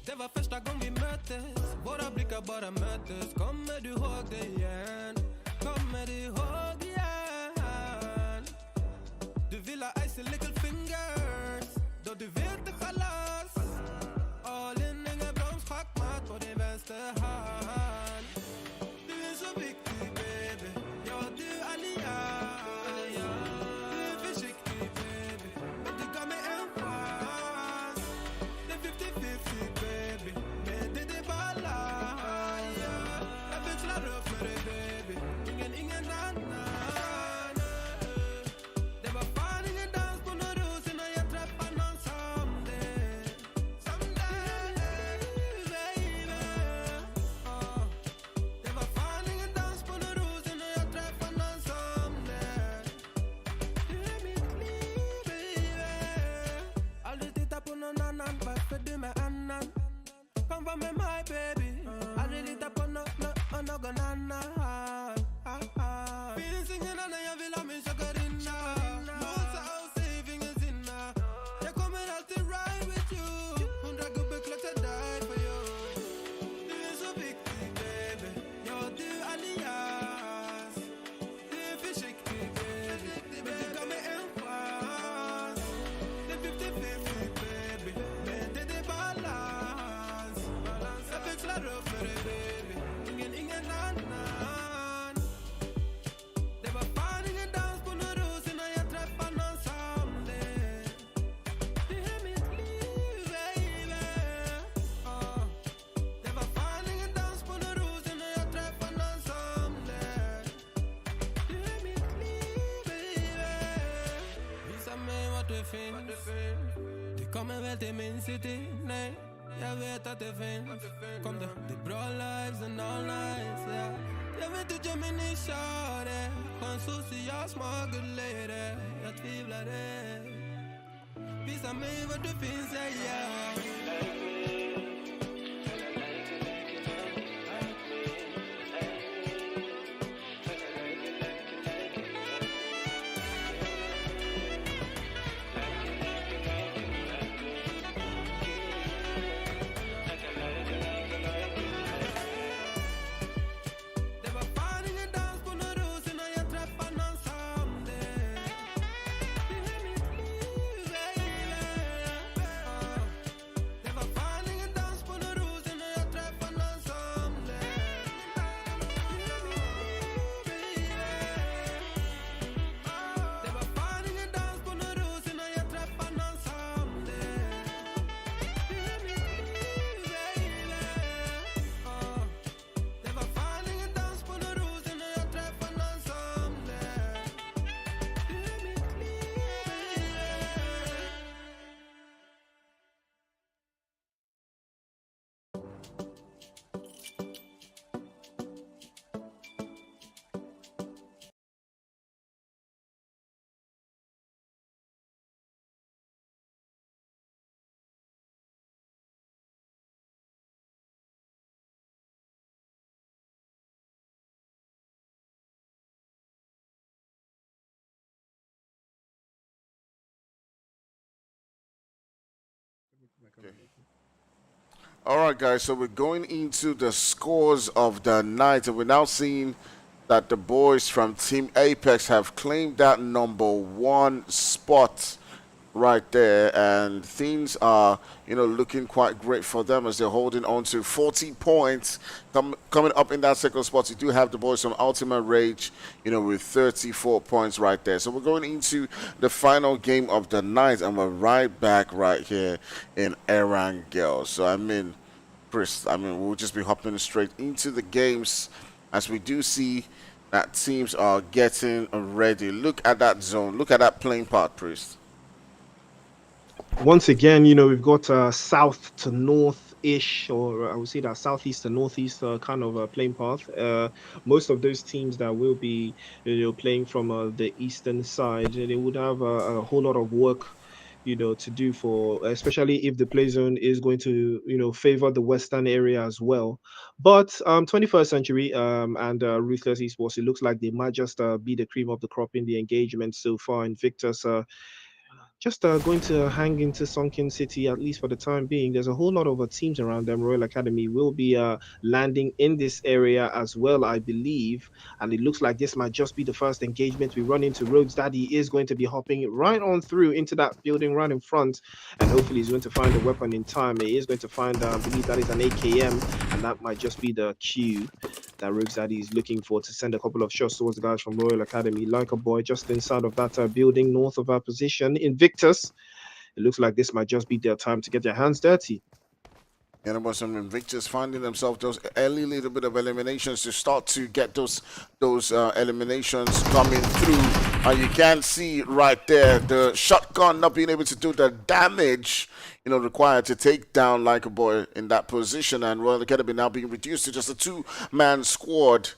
Det var första gången vi möttes. Våra blickar bara möttes. Kommer du ihåg det igen? Kommer du ihåg igen? Du vill ha icy little fingers. Då du vet det chalas. All in, ingen broms, schackmatt på din vänster hand. Du är så viktig baby. Ja, du allians. Du är försiktig baby. Men du gav mig en chans. Det är 50-50 baby. Men det är balans. Jag växlar upp med dig baby. Ingen annan. Det var fan ingen dans på någon ros innan jag träffade någon som det. Baby. Det var fan ingen dans på någon ros innan jag träffade någon som det. Du är mitt liv baby. Aldrig titta på någon annan. Varför du med annan? Kom var med mig baby. Aldrig lita på någon annan. Finns ingen annan jag vill ha min chakarinna. Måsa och save ingen sinna. Jag kommer alltid ride with you. 100 gubbar klart jag die for you. Du är så viktig baby. Ja du allians. Du är försiktig baby. Men du gav mig en chans. Det är 50-50 baby. Men det är balans. Jag växlar upp för dig baby. Ingen annan. Det var fan ingen dans på någon ros innan jag träffade någon som det. Du är mitt liv baby. Det var fan ingen dans på någon ros innan jag träffade någon som det. Du är mitt liv baby. Visa mig vart du finns. Du kommer väl till min city, nej. Jag vet att det finns. Kom det är bra lives and all nights, yeah. Jag vet inte om ni kör det. Skön social smart good lady. Jag tvivlar det. Visa mig var du finns, yeah. Det var fan ingen dans på någon ros innan jag träffade någon som det. Du är mitt liv baby. Det var Okay. All right, guys. So we're going into the scores of the night, and we're now seeing that the boys from Team Apex have claimed that #1 spot right there, and things are looking quite great for them as they're holding on to 40 points. Coming up in that second spot, you do have the boys from Ultimate Rage, with 34 points right there. So we're going into the final game of the night, and we're right back right here in Erangel. So Chris, we'll just be hopping straight into the games as we do see that teams are getting ready. Look at that zone. Look at that playing part, Priest. Once again, we've got south to north-ish, or I would say that southeast to northeast kind of playing path. Most of those teams that will be, playing from the eastern side, they would have a whole lot of work, to do for, especially if the play zone is going to, favor the western area as well. But 21st Century and Ruthless Esports, it looks like they might just be the cream of the crop in the engagement so far. Invictus just going to hang into Sunken City, at least for the time being. There's a whole lot of teams around them. Royal Academy will be landing in this area as well, I believe. And it looks like this might just be the first engagement we run into. Rogues Daddy is going to be hopping right on through into that building right in front. And hopefully he's going to find a weapon in time. He is going to find, I believe that is an AKM. And that might just be the cue that Rogues Daddy is looking for to send a couple of shots towards the guys from Royal Academy. Like a boy just inside of that building north of our position. Invictus, it looks like this might just be their time to get their hands dirty. And about some Invictus finding themselves those early little bit of eliminations to start to get those eliminations coming through. And you can see right there the shotgun not being able to do the damage required to take down Like a Boy in that position, and Royal Academy now being reduced to just a 2-man squad.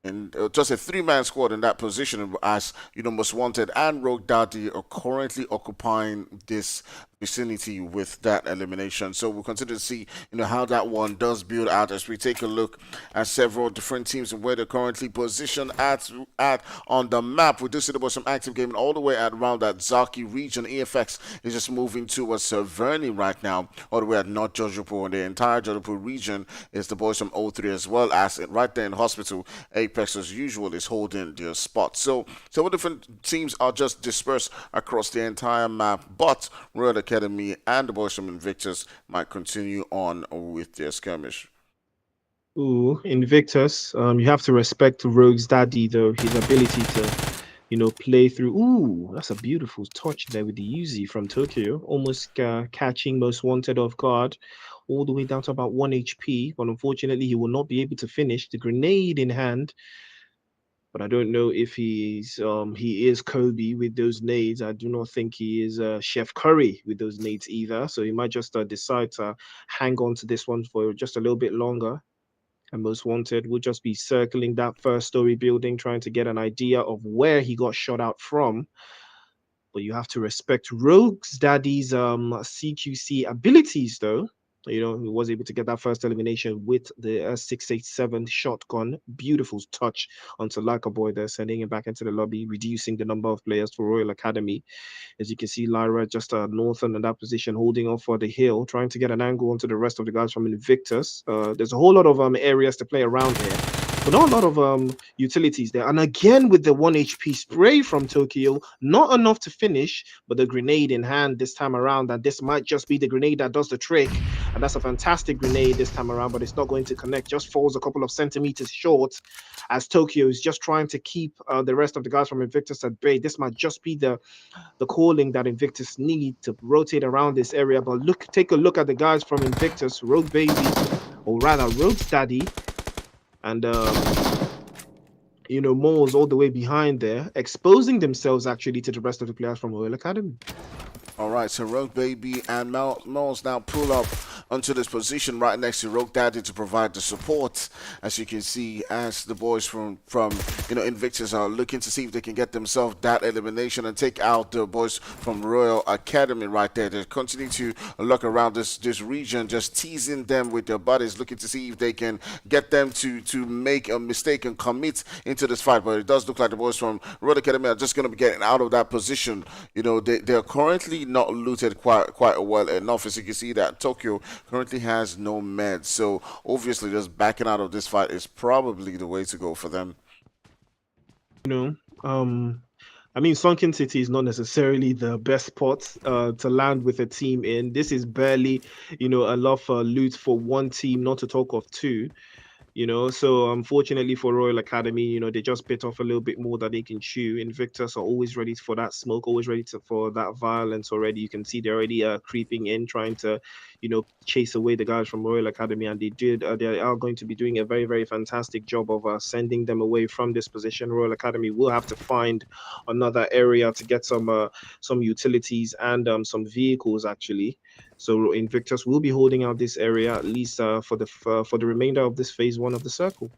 And just a 3-man squad in that position, as Most Wanted and Rogue Daddy are currently occupying this vicinity with that elimination. So we'll continue to see how that one does build out as we take a look at several different teams and where they're currently positioned at on the map. We do see about some active gaming all the way at around that Zaki region. EFX is just moving towards Severny right now, all the way at North Jojopo, and the entire Jojopo region is the boys from O3, as well as right there in Hospital. Apex, as usual, is holding their spot. So several different teams are just dispersed across the entire map, but Royal Academy and the boys from Invictus might continue on with their skirmish. Ooh, Invictus. You have to respect Rogue's Daddy, though, his ability to, play through. Ooh, that's a beautiful touch there with the Uzi from Tokyo, almost catching Most Wanted off guard, all the way down to about 1 HP. But unfortunately, he will not be able to finish the grenade in hand. But I don't know if he is Kobe with those nades. I do not think he is Chef Curry with those nades either. So he might just decide to hang on to this one for just a little bit longer. And Most Wanted will just be circling that first story building, trying to get an idea of where he got shot out from. But you have to respect Rogue's Daddy's CQC abilities, though. He was able to get that first elimination with the 687 shotgun. Beautiful touch onto Like a Boy there, sending him back into the lobby, reducing the number of players for Royal Academy. As you can see, Lyra just northern in that position, holding off for the hill, trying to get an angle onto the rest of the guys from Invictus. There's a whole lot of areas to play around here, but not a lot of utilities there. And again, with the 1 HP spray from Tokyo, not enough to finish, but the grenade in hand this time around. And this might just be the grenade that does the trick. And that's a fantastic grenade this time around, but it's not going to connect. Just falls a couple of centimeters short as Tokyo is just trying to keep the rest of the guys from Invictus at bay. This might just be the calling that Invictus need to rotate around this area. But take a look at the guys from Invictus, Rogue Baby, or rather Rogue's Daddy, and Moles all the way behind there, exposing themselves actually to the rest of the players from Royal Academy. All right, so Rogue Baby and Moles now pull up onto this position right next to Rogue Daddy to provide the support. As you can see, as the boys from Invictus are looking to see if they can get themselves that elimination and take out the boys from Royal Academy right there. They continue to look around this region, just teasing them with their bodies, looking to see if they can get them to make a mistake and commit into this fight. But it does look like the boys from Royal Academy are just going to be getting out of that position. They're currently not looted quite well enough. As you can see, that Tokyo currently has no meds, so obviously just backing out of this fight is probably the way to go for them. You know, I mean, Sunken City is not necessarily the best spot to land with a team in. This is barely, a lot of loot for one team, not to talk of two. So unfortunately for Royal Academy, they just bit off a little bit more that they can chew. Invictus are always ready for that smoke, always ready for that violence already. You can see they're already creeping in, trying to, chase away the guys from Royal Academy, and they are going to be doing a very, very fantastic job of sending them away from this position. Royal Academy will have to find another area to get some utilities and some vehicles actually. So Invictus will be holding out this area at least for the remainder of this phase one of the circle.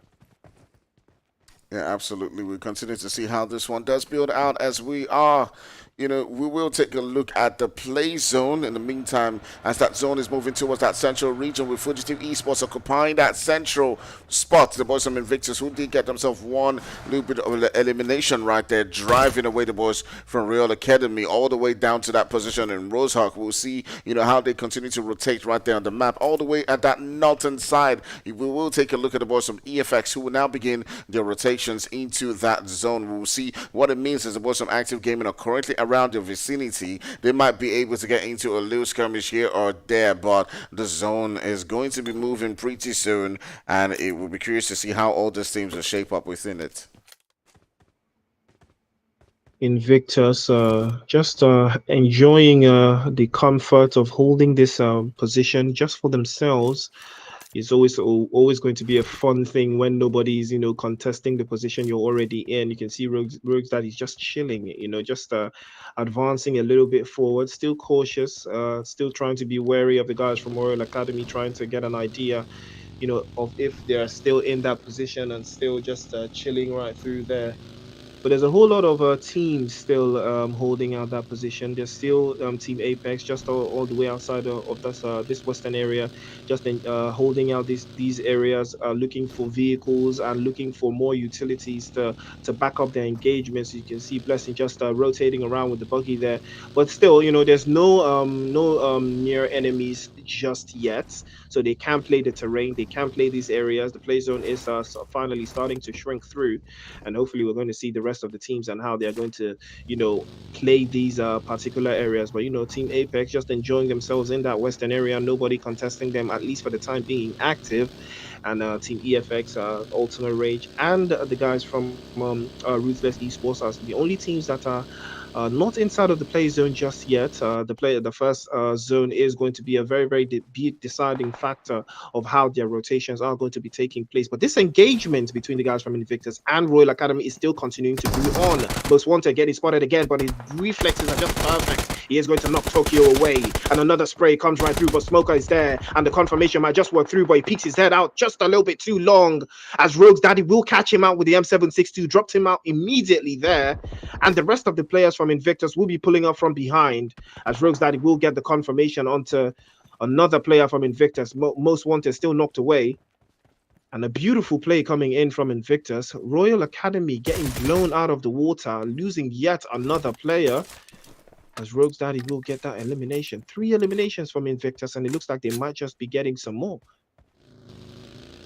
Yeah, absolutely. We continue to see how this one does build out as we are. We will take a look at the play zone in the meantime as that zone is moving towards that central region with Fugitive Esports occupying that central spot. The boys from Invictus who did get themselves one little bit of elimination right there, driving away the boys from Real Academy all the way down to that position in Rosehawk. We'll see, how they continue to rotate right there on the map all the way at that northern side. We will take a look at the boys from EFX who will now begin their rotations into that zone. We'll see what it means as the boys from Active Gaming are currently around the vicinity. They might be able to get into a little skirmish here or there, but the zone is going to be moving pretty soon, and it will be curious to see how all these teams will shape up within it. Invictus just enjoying the comfort of holding this position just for themselves. It's always going to be a fun thing when nobody's contesting the position you're already in. You can see Rogues that he's just chilling, just advancing a little bit forward, still cautious, still trying to be wary of the guys from Royal Academy, trying to get an idea of if they're still in that position and still just chilling right through there. But there's a whole lot of teams still holding out that position. There's still Team Apex just all the way outside of this western area, just holding out these areas, looking for vehicles and looking for more utilities to back up their engagements. You can see Blessing just rotating around with the buggy there, but still, there's no near enemies just yet, so they can play the terrain. They can play these areas. The play zone is finally starting to shrink through, and hopefully we're going to see the rest of the teams and how they're going to play these particular areas. But Team Apex just enjoying themselves in that western area, nobody contesting them, at least for the time being, active. And Team EFX, Ultimate Rage, and the guys from Ruthless Esports are the only teams that are not inside of the play zone just yet. The first zone is going to be a very, very deciding factor of how their rotations are going to be taking place. But this engagement between the guys from Invictus and Royal Academy is still continuing to brew on. Most Wanted getting spotted again, but his reflexes are just perfect. He is going to knock Tokyo away, and another spray comes right through, but Smoker is there, and the confirmation might just work through, but he peeks his head out just a little bit too long, as Rogue's Daddy will catch him out with the M762, dropped him out immediately there, and the rest of the players from Invictus will be pulling up from behind, as Rogue's Daddy will get the confirmation onto another player from Invictus. Most Wanted still knocked away, and a beautiful play coming in from Invictus. Royal Academy getting blown out of the water, losing yet another player, as Rogue's Daddy will get that elimination. 3 eliminations from Invictus, and it looks like they might just be getting some more.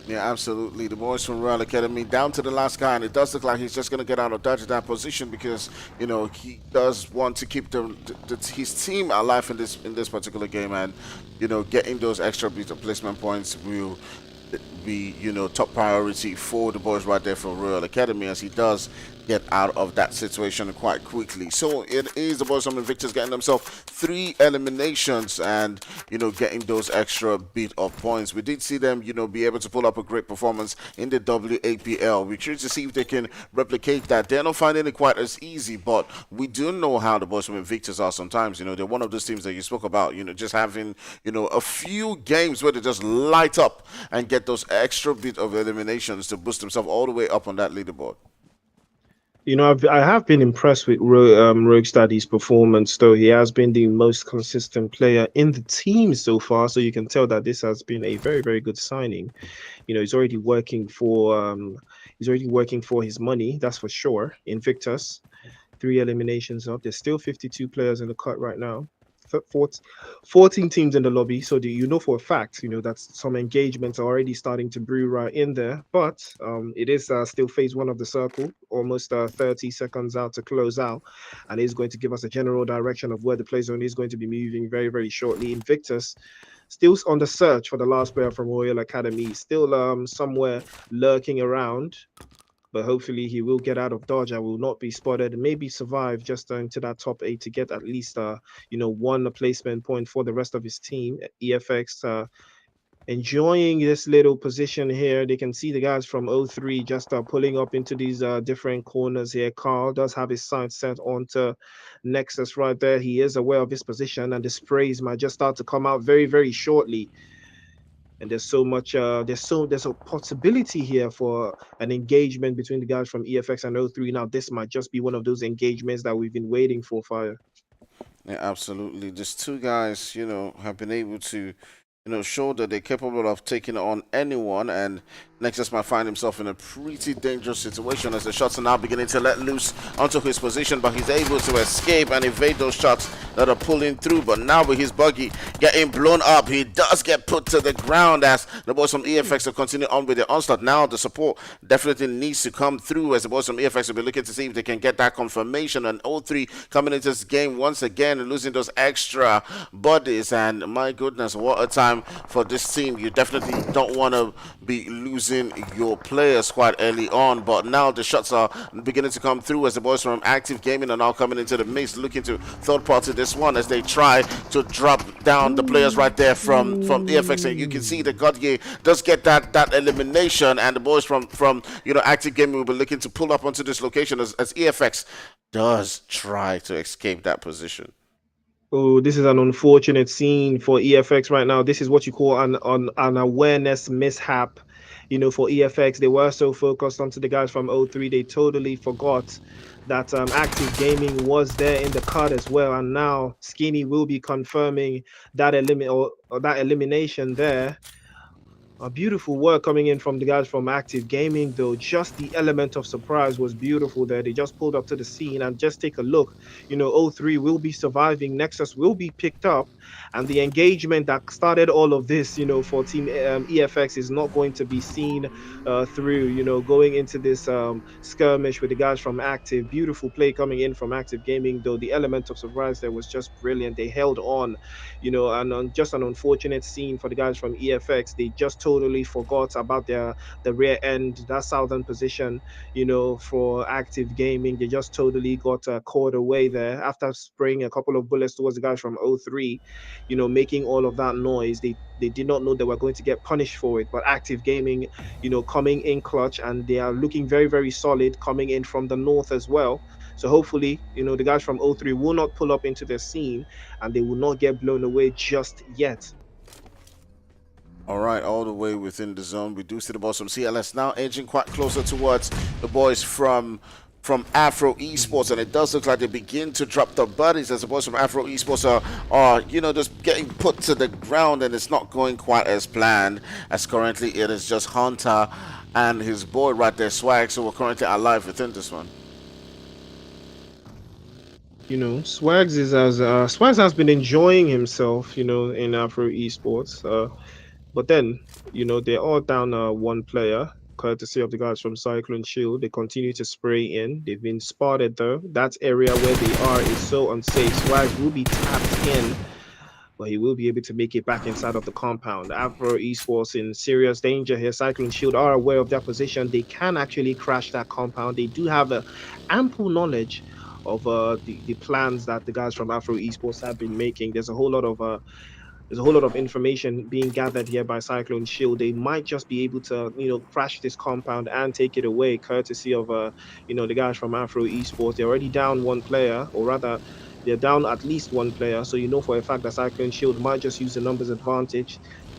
Yeah, absolutely. The boys from Royal Academy down to the last guy, and it does look like he's just going to get out of dodge of that position because he does want to keep his team alive in this particular game, and getting those extra beat placement points will be, top priority for the boys right there from Royal Academy, as he does get out of that situation quite quickly. So it is the boys from Invictus getting themselves 3 eliminations and, getting those extra bit of points. We did see them, be able to pull up a great performance in the WAPL. We're curious to see if they can replicate that. They're not finding it quite as easy, but we do know how the boys from Invictus are sometimes. They're one of those teams that you spoke about, just having, a few games where they just light up and get those extra bit of eliminations to boost themselves all the way up on that leaderboard. I have been impressed with Rogue Steady's performance, though he has been the most consistent player in the team so far. So you can tell that this has been a very, very good signing. He's already working for his money, that's for sure. Invictus, 3 eliminations up. There's still 52 players in the cut right now. 14 teams in the lobby, so for a fact, that some engagements are already starting to brew right in there. But it is still phase one of the circle, almost 30 seconds out to close out, and it's going to give us a general direction of where the play zone is going to be moving very, very shortly. Invictus still on the search for the last player from Royal Academy, still somewhere lurking around, but hopefully he will get out of dodge and will not be spotted and maybe survive just into that top 8 to get at least one placement point for the rest of his team. EFX enjoying this little position here. They can see the guys from O3 just pulling up into these different corners here. Carl does have his sight set onto Nexus right there. He is aware of his position, and the sprays might just start to come out very, very shortly. And there's so much there's a possibility here for an engagement between the guys from EFX and O3. Now this might just be one of those engagements that we've been waiting for, Fire. Yeah, absolutely. These two guys, have been able to, show that they're capable of taking on anyone, and Nexus might find himself in a pretty dangerous situation as the shots are now beginning to let loose onto his position, but he's able to escape and evade those shots that are pulling through. But now with his buggy getting blown up, he does get put to the ground as the boys from EFX will continue on with the onslaught. Now the support definitely needs to come through as the boys from EFX will be looking to see if they can get that confirmation. And O3 coming into this game once again and losing those extra bodies, and my goodness, what a time for this team. You definitely don't want to be losing your players quite early on, but now the shots are beginning to come through as the boys from Active Gaming are now coming into the mix, looking to third party this one as they try to drop down the players right there from EFX. And you can see that Godye does get that elimination, and the boys from Active Gaming will be looking to pull up onto this location as EFX does try to escape that position. Oh, this is an unfortunate scene for EFX right now. This is what you call an awareness mishap. For EFX, they were so focused onto the guys from O3, they totally forgot that Active Gaming was there in the card as well. And now Skinny will be confirming that that elimination there. A beautiful work coming in from the guys from Active Gaming, though. Just the element of surprise was beautiful there. They just pulled up to the scene, and just take a look. O3 will be surviving. Nexus will be picked up, and the engagement that started all of this, for Team EFX is not going to be seen through, going into this skirmish with the guys from Active. Beautiful play coming in from Active Gaming, though. The element of surprise there was just brilliant. They held on, and just an unfortunate scene for the guys from EFX. They just totally forgot about the rear end, that southern position, for Active Gaming. They just totally got caught away there after spraying a couple of bullets towards the guys from O3, making all of that noise. They did not know they were going to get punished for it, but Active Gaming, coming in clutch, and they are looking very, very solid coming in from the north as well. So hopefully, the guys from O3 will not pull up into the scene, and they will not get blown away just yet. All right, all the way within the zone. We do see the boys from CLS now edging quite closer towards the boys from Afro Esports, and it does look like they begin to drop the bodies as the boys from Afro Esports are just getting put to the ground, and it's not going quite as planned, as currently it is just Hunter and his boy right there, Swag, so we're currently alive within this one. Swags has been enjoying himself, in Afro Esports. But then, they're all down one player, courtesy of the guys from Cyclone Shield. They continue to spray in. They've been spotted, though. That area where they are is so unsafe. Swags will be tapped in. but he will be able to make it back inside of the compound. Afro Esports in serious danger here. Cyclone Shield are aware of their position. They can actually crash that compound. They do have a ample knowledge of the plans that the guys from Afro Esports have been making. There's a whole lot of information being gathered here by Cyclone Shield. They might just be able to, crash this compound and take it away, courtesy of, the guys from Afro Esports. They're already down one player, or rather, they're down at least one player. So you know for a fact that Cyclone Shield might just use the numbers advantage.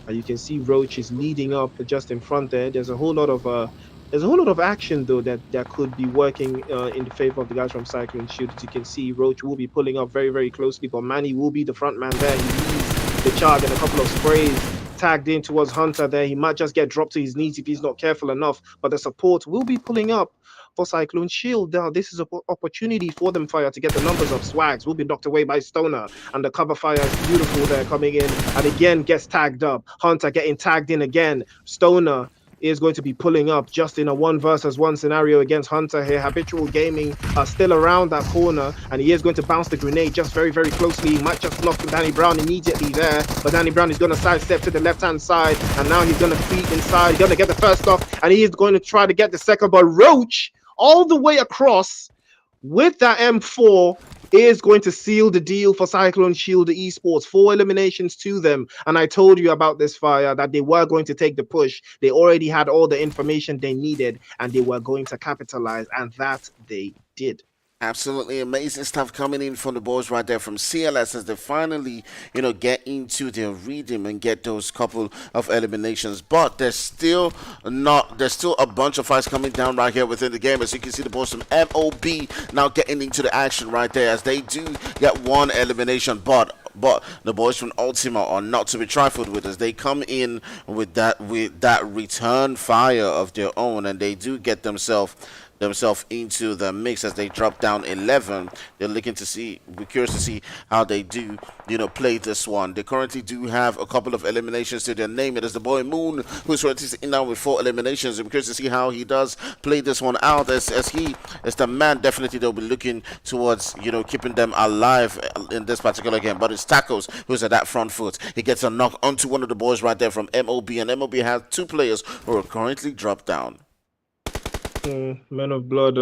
You can see Roach is leading up just in front there. There's a whole lot of action though that could be working in the favor of the guys from Cyclone Shield. As you can see, Roach will be pulling up very, very closely, but Manny will be the front man there. He leads the charge and a couple of sprays tagged in towards Hunter there. He might just get dropped to his knees if he's not careful enough, but the support will be pulling up for Cyclone Shield. Now, this is an opportunity for them fire to get the numbers of Swags. Will be knocked away by Stoner, and the cover fire is beautiful there coming in, and again gets tagged up. Hunter getting tagged in again. Stoner is going to be pulling up just in a one versus one scenario against Hunter here. Habitual Gaming are still around that corner, and he is going to bounce the grenade just very, very closely. He might just knock Danny Brown immediately there, but Danny Brown is going to sidestep to the left-hand side, and now he's going to creep inside. He's going to get the first off, and he is going to try to get the second, but Roach all the way across with that M4 is going to seal the deal for Cyclone Shield Esports. 4 eliminations to them. And I told you about this fire that they were going to take the push. They already had all the information they needed and they were going to capitalize. And that they did. Absolutely amazing stuff coming in from the boys right there from CLS as they finally, get into their rhythm and get those couple of eliminations. But there's still a bunch of fights coming down right here within the game. As you can see, the boys from MOB now getting into the action right there as they do get one elimination. But the boys from Ultima are not to be trifled with as they come in with that return fire of their own, and they do get themselves into the mix as they drop down 11. They're looking to see, we're curious to see how they do, play this one. They currently do have a couple of eliminations to their name. It is the boy Moon who's currently sitting down with 4 eliminations. We're curious to see how he does play this one out as he is the man. Definitely they'll be looking towards, keeping them alive in this particular game. But it's Tacos who's at that front foot. He gets a knock onto one of the boys right there from MOB, and MOB has 2 players who are currently dropped down. Men of Blood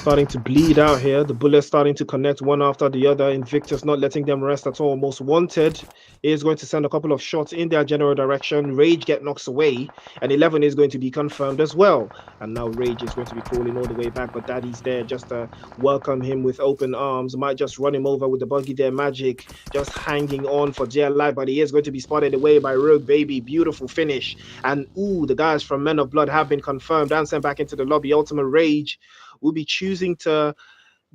starting to bleed out here. The bullets starting to connect one after the other. Invictus not letting them rest at all. Most Wanted is going to send a couple of shots in their general direction. Rage get knocked away, and 11 is going to be confirmed as well. And now Rage is going to be crawling all the way back, but Daddy's there just to welcome him with open arms. Might just run him over with the buggy there. Magic just hanging on for dear life, but he is going to be spotted away by Rogue Baby. Beautiful finish. And the guys from Men of Blood have been confirmed and sent back into the lobby. Ultimate Rage will be choosing to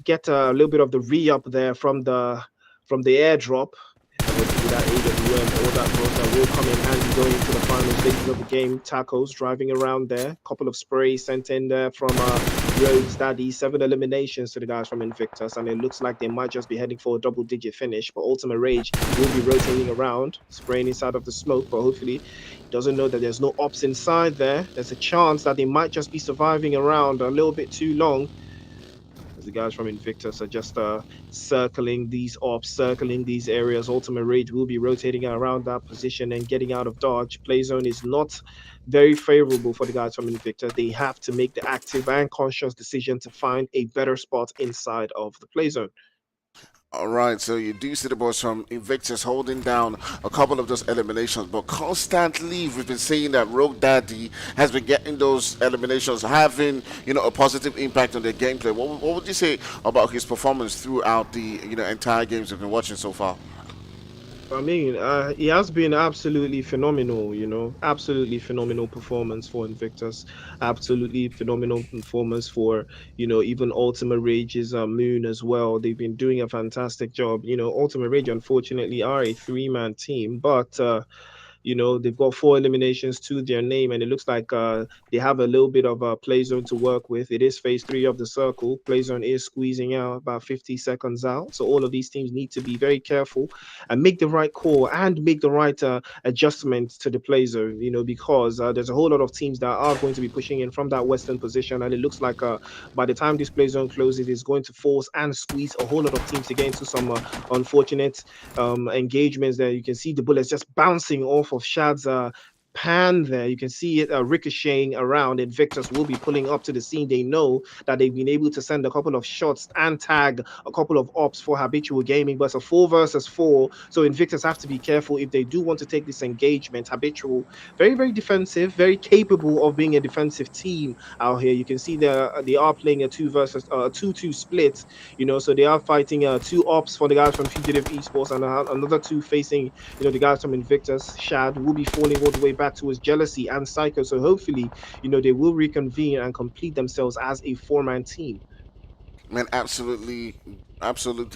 get a little bit of the re-up there from the airdrop. And hopefully that AWM or that Rosa will come in handy going into the final stages of the game. Tacos driving around there. Couple of sprays sent in there from Rogue's Daddy. 7 eliminations to the guys from Invictus. And it looks like they might just be heading for a double-digit finish. But Ultimate Rage will be rotating around, spraying inside of the smoke. But hopefully he doesn't know that there's no ops inside there. There's a chance that they might just be surviving around a little bit too long, as the guys from Invictus are just circling these ops, circling these areas. Ultimate Rage will be rotating around that position and getting out of dodge. Play zone is not very favorable for the guys from Invictus. They have to make the active and conscious decision to find a better spot inside of the play zone. All right, so you do see the boys from Invictus holding down a couple of those eliminations, but constantly we've been saying that Rogue Daddy has been getting those eliminations, having a positive impact on their gameplay. What would you say about his performance throughout the entire games we've been watching so far? I mean, he has been absolutely phenomenal, absolutely phenomenal performance for Invictus, absolutely phenomenal performance for, even Ultimate Rage's Moon as well. They've been doing a fantastic job. Ultimate Rage, unfortunately, are a 3-man team, but You know, they've got 4 eliminations to their name, and it looks like they have a little bit of a play zone to work with. It is phase three of the circle. Play zone is squeezing out about 50 seconds out. So all of these teams need to be very careful and make the right call and make the right adjustment to the play zone, you know, because there's a whole lot of teams that are going to be pushing in from that western position. And it looks like by the time this play zone closes, it's going to force and squeeze a whole lot of teams to get into some unfortunate engagements there. You can see the bullets just bouncing off of Shad's pan there. You can see it ricocheting around, and Victus will be pulling up to the scene. They know that they've been able to send a couple of shots and tag a couple of ops for habitual gaming, but it's a 4 versus 4. So Invictus have to be careful if they do want to take this engagement. Habitual, very, very defensive, very capable of being a defensive team out here. You can see they are playing a 2 2 split, you know, so they are fighting 2 ops for the guys from Fugitive Esports and another 2 facing, you know, the guys from Invictus. Shad will be falling all the way back to his jealousy and psycho. So hopefully, you know, they will reconvene and complete themselves as a 4-man team. Man, absolutely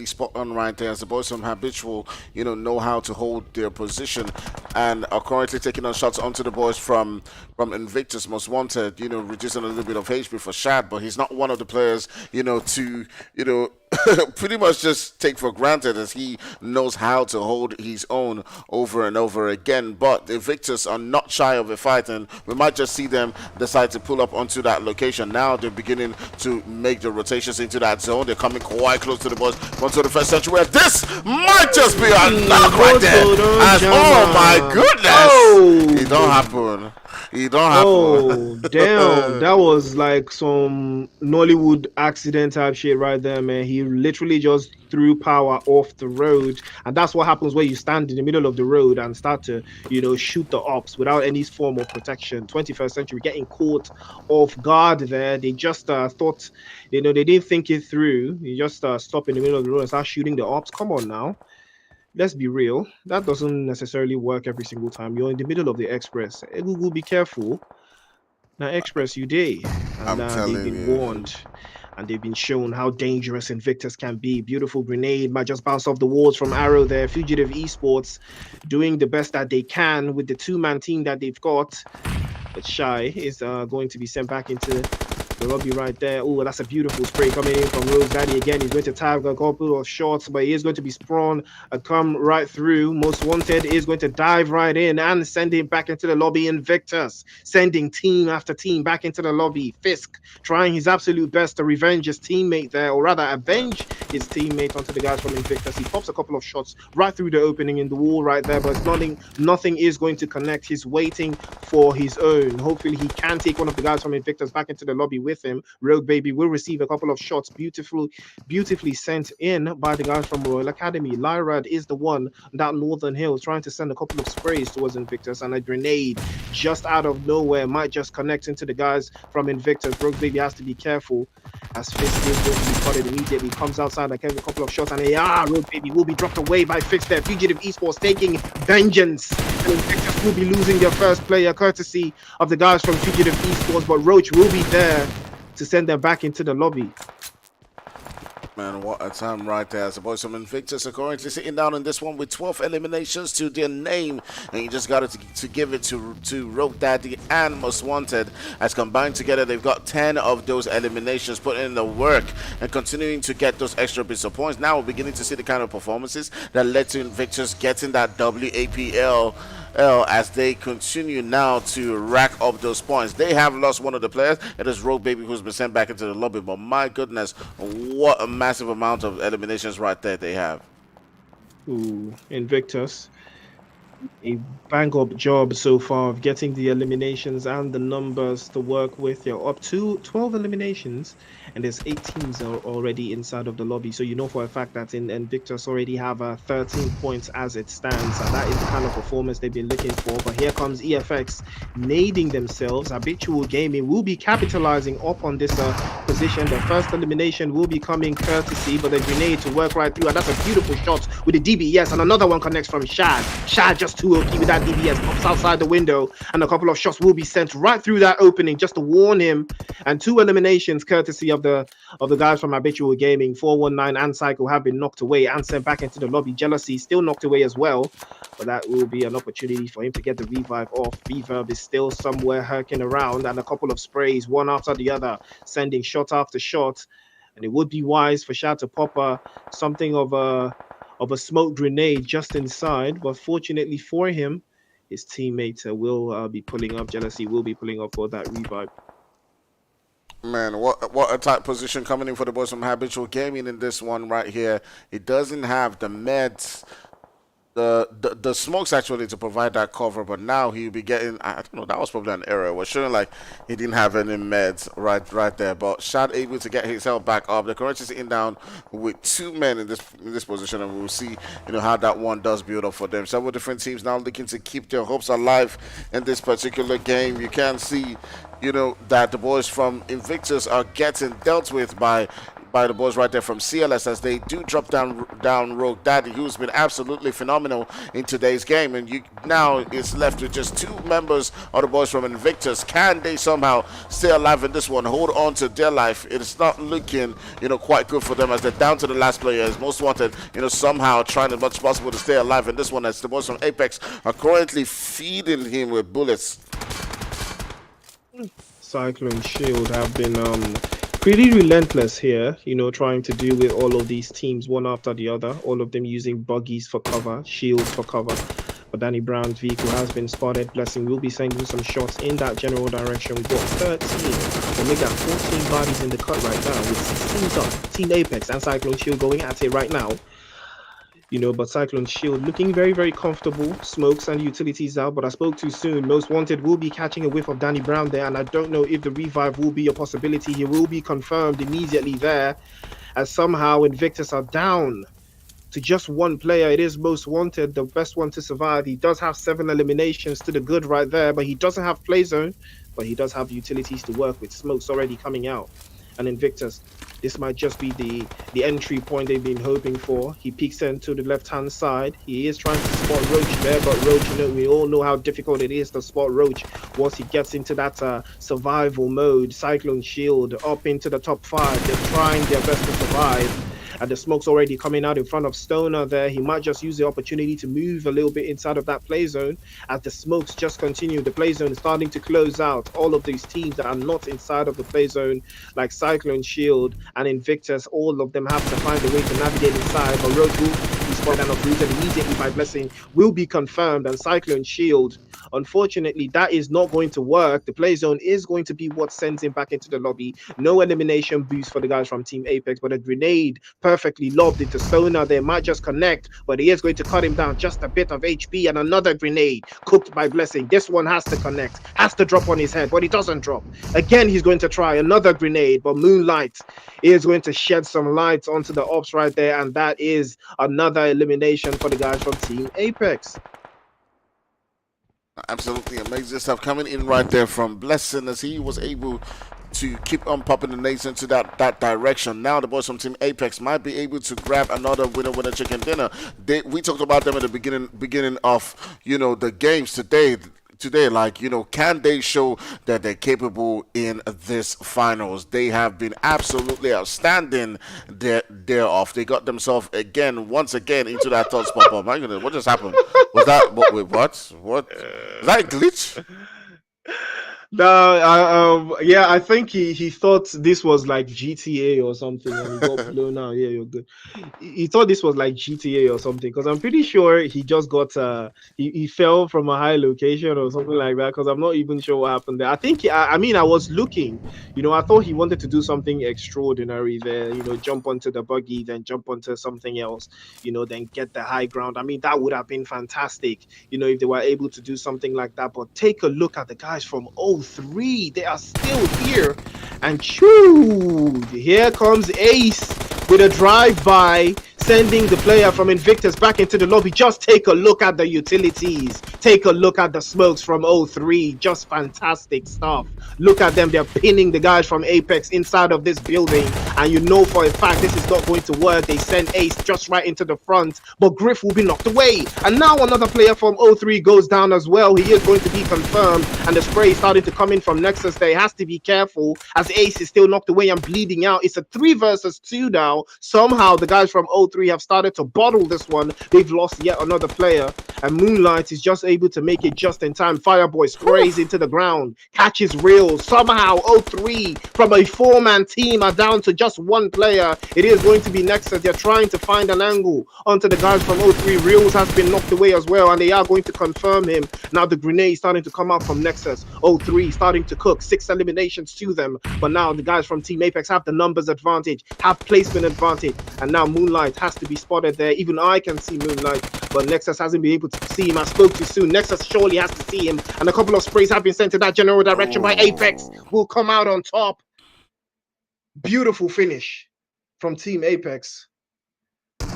spot on right there. As the boys from Habitual, know how to hold their position and are currently taking on shots onto the boys from Invictus Most Wanted, reducing a little bit of HP for Shad, but he's not one of the players, to, pretty much just take for granted, as he knows how to hold his own over and over again. But the Invictus are not shy of a fight, and we might just see them decide to pull up onto that location. Now they're beginning to make the rotations into that zone. They're coming quite close to the boys onto the first century, where this might just be a knock right there. And, oh my goodness, it don't happen. Oh, damn. That was like some Nollywood accident type shit right there, man. He literally just threw power off the road. And that's what happens when you stand in the middle of the road and start to, shoot the ops without any form of protection. 21st century getting caught off guard there. They just thought, they didn't think it through. You just stop in the middle of the road and start shooting the ops. Come on now. Let's be real. That doesn't necessarily work every single time. You're in the middle of the express. Google, be careful. Now, express, you day. And they've been warned. And they've been shown how dangerous Invictus can be. Beautiful grenade might just bounce off the walls from Arrow there. Fugitive Esports doing the best that they can with the 2-man team that they've got. But Shy is going to be sent back into the lobby right there. Oh, that's a beautiful spray coming in from Rose Daddy again. He's going to tag a couple of shots, but he is going to be sprawn and come right through. Most Wanted is going to dive right in and send him back into the lobby. Invictus sending team after team back into the lobby. Fisk trying his absolute best to revenge his teammate there, or rather avenge his teammate onto the guys from Invictus. He pops a couple of shots right through the opening in the wall right there, but nothing is going to connect. He's waiting for his own. Hopefully he can take one of the guys from Invictus back into the lobby with him. Rogue Baby will receive a couple of shots beautifully sent in by the guys from Royal Academy. Lyrad is the one that Northern Hill trying to send a couple of sprays towards Invictus, and a grenade just out of nowhere might just connect into the guys from Invictus. Rogue Baby has to be careful, as Fist is going to be caught immediately. Comes outside and gets a couple of shots, and Rogue Baby will be dropped away by Fist there. Fugitive Esports taking vengeance, and Invictus will be losing their first player courtesy of the guys from Fugitive Esports, but Roach will be there to send them back into the lobby. Man, what a time right there. As the boys from Invictus are currently sitting down in this one with 12 eliminations to their name. And you just got to give it to Rogue Daddy and Most Wanted. As combined together, they've got 10 of those eliminations, putting in the work and continuing to get those extra bits of points. Now we're beginning to see the kind of performances that led to Invictus getting that WAPL as they continue now to rack up those points. They have lost one of the players. It is Rogue Baby who's been sent back into the lobby, but my goodness, what a massive amount of eliminations right there they have. Ooh, Invictus, a bang-up job so far of getting the eliminations and the numbers to work with. You're up to 12 eliminations, and there's 8 teams are already inside of the lobby. So you know for a fact that Invictus already have 13 points as it stands, and that is the kind of performance they've been looking for. But here comes EFX nading themselves. Habitual Gaming will be capitalizing up on this position. The first elimination will be coming courtesy, but the grenade to work right through, and that's a beautiful shot with the DBS, and another one connects from Shad. Shad just just too OP with that DBS. Pops outside the window, and a couple of shots will be sent right through that opening just to warn him. And 2 eliminations courtesy of the guys from Habitual Gaming. 419 and Cycle have been knocked away and sent back into the lobby. Jealousy still knocked away as well, but that will be an opportunity for him to get the revive off. Reverb is still somewhere herking around, and a couple of sprays, one after the other, sending shot after shot. And it would be wise for Shad to pop something of a smoke grenade just inside, but fortunately for him, his teammate will be pulling up. Jealousy will be pulling up for that revive. Man, what a tight position coming in for the boys from Habitual Gaming in this one right here. It doesn't have the meds, the smokes actually to provide that cover, but now he'll be getting, I don't know, that was probably an error. It was showing like he didn't have any meds right there, but Shad able to get himself back up. The Corinthians sitting down with 2 men in this position, and we'll see how that one does build up for them. Several different teams now looking to keep their hopes alive in this particular game. You can see that the boys from Invictus are getting dealt with by the boys right there from CLS as they do drop down Rogue Daddy, who's been absolutely phenomenal in today's game. And now it's left with just 2 members of the boys from Invictus. Can they somehow stay alive in this one, hold on to their life? It's not looking quite good for them as they're down to the last player as Most Wanted somehow trying as much as possible to stay alive in this one, as the boys from Apex are currently feeding him with bullets. Cyclone Shield have been pretty relentless here, trying to deal with all of these teams one after the other, all of them using buggies for cover, shields for cover. But Danny Brown's vehicle has been spotted. Blessing will be sending some shots in that general direction. We've got 13, or make that 14 bodies in the cut right now, with 16 up. Team Apex and Cyclone Shield going at it right now. But Cyclone Shield looking very, very comfortable. Smokes and utilities out, but I spoke too soon. Most Wanted will be catching a whiff of Danny Brown there, and I don't know if the revive will be a possibility. He will be confirmed immediately there, as somehow Invictus are down to just 1 player. It is Most Wanted, the best one to survive. He does have 7 eliminations to the good right there, but he doesn't have play zone, but he does have utilities to work with. Smokes already coming out. And Invictus, this might just be the entry point they've been hoping for. He peeks into the left-hand side. He is trying to spot Roach there, but Roach, we all know how difficult it is to spot Roach once he gets into that survival mode. Cyclone Shield up into the top 5. They're trying their best to survive. And the smoke's already coming out in front of Stoner there. He might just use the opportunity to move a little bit inside of that play zone. As the smokes just continue, the play zone is starting to close out. All of these teams that are not inside of the play zone, like Cyclone Shield and Invictus, all of them have to find a way to navigate inside. But Road will be spotted and uprooted immediately by Blessing, will be confirmed. And Cyclone Shield, unfortunately, that is not going to work. The play zone is going to be what sends him back into the lobby. No elimination boost for the guys from Team Apex, but a grenade perfectly lobbed into Stoner. They might just connect, but he is going to cut him down just a bit of HP, and another grenade cooked by Blessing. This one has to connect, has to drop on his head, but he doesn't drop. Again, he's going to try another grenade, but Moonlight is going to shed some light onto the ops right there, and that is another elimination for the guys from Team Apex. Absolutely amazing stuff coming in right there from Blessing as he was able to keep on popping the nades into that direction. Now the boys from Team Apex might be able to grab another winner chicken dinner. We talked about them at the beginning of the games today, like, can they show that they're capable in this finals? They have been absolutely outstanding thereof. They got themselves once again into that third spot. Oh my goodness, what just happened? Was that wait, what? Was that a glitch? No, I think he thought this was like GTA or something, and he got blown out. Yeah, you're good. He thought this was like GTA or something, because I'm pretty sure he just got he fell from a high location or something like that. Because I'm not even sure what happened there. I think I was looking, I thought he wanted to do something extraordinary there. Jump onto the buggy, then jump onto something else. Then get the high ground. I mean, that would have been fantastic. If they were able to do something like that. But take a look at the guys from 3. They are still here, and here comes Ace with a drive-by, sending the player from Invictus back into the lobby. Just take a look at the utilities. Take a look at the smokes from O3. Just fantastic stuff. Look at them. They're pinning the guys from Apex inside of this building. And you know for a fact this is not going to work. They send Ace just right into the front. But Griff will be knocked away. And now another player from O3 goes down as well. He is going to be confirmed. And the spray is starting to come in from Nexus there. He has to be careful as Ace is still knocked away and bleeding out. It's a 3 versus 2 now. Somehow the guys from O3 have started to bottle this one. They've lost yet another player. And Moonlight is just able to make it just in time. Fireboy sprays into the ground. Catches Reels. Somehow O3 from a 4-man team are down to just 1 player. It is going to be Nexus. They're trying to find an angle onto the guys from O3. Reels has been knocked away as well. And they are going to confirm him. Now the grenade starting to come out from Nexus. O3 starting to cook. 6 eliminations to them. But now the guys from Team Apex have the numbers advantage. Have placement advantage. And now Moonlight has to be spotted there. Even I can see Moonlight. But Nexus hasn't been able to see him. I spoke too soon. Nexus surely has to see him. And a couple of sprays have been sent to that general direction by Apex. Will come out on top. Beautiful finish from Team Apex.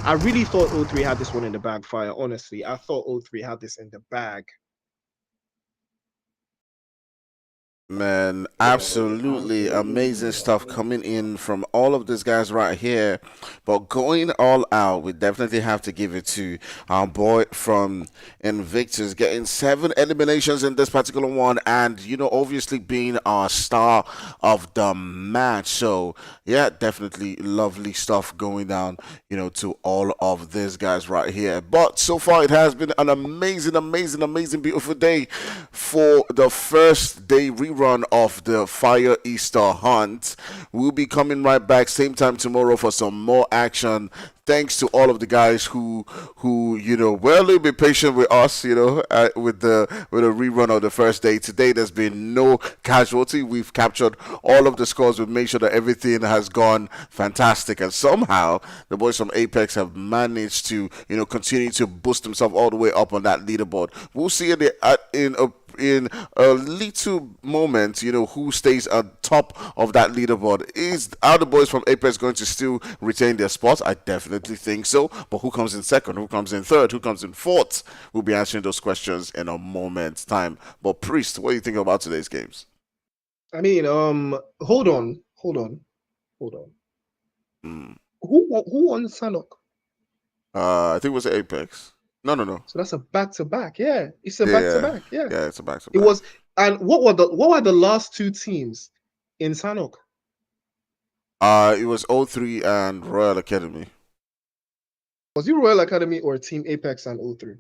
I really thought O3 had this one in the bag, Fire. Honestly, I thought O3 had this in the bag. Man, absolutely amazing stuff coming in from all of these guys right here. But going all out, we definitely have to give it to our boy from Invictus, getting 7 eliminations in this particular one, and obviously being our star of the match. So yeah, definitely lovely stuff going down, to all of these guys right here. But so far, it has been an amazing, amazing, amazing, beautiful day for the first day rerun of the Fire Easter Hunt. We'll be coming right back same time tomorrow for some more action. Thanks to all of the guys who were a little bit patient with us, with the rerun of the first day. Today there's been no casualty. We've captured all of the scores. We've made sure that everything has gone fantastic, and somehow the boys from Apex have managed to continue to boost themselves all the way up on that leaderboard. We'll see in a little moment, who stays on top of that leaderboard. Are the boys from Apex going to still retain their spots? I definitely think so. But who comes in second? Who comes in third? Who comes in fourth? We'll be answering those questions in a moment's time. But Priest, what do you think about today's games? I mean, hold on. Who won Sanok? I think it was Apex. No. So that's a back-to-back. Yeah, it's a back-to-back. Yeah, it's a back-to-back. It was. And what were the last 2 teams in Sanok? It was O3 and Royal Academy. Was it Royal Academy or Team Apex and O3?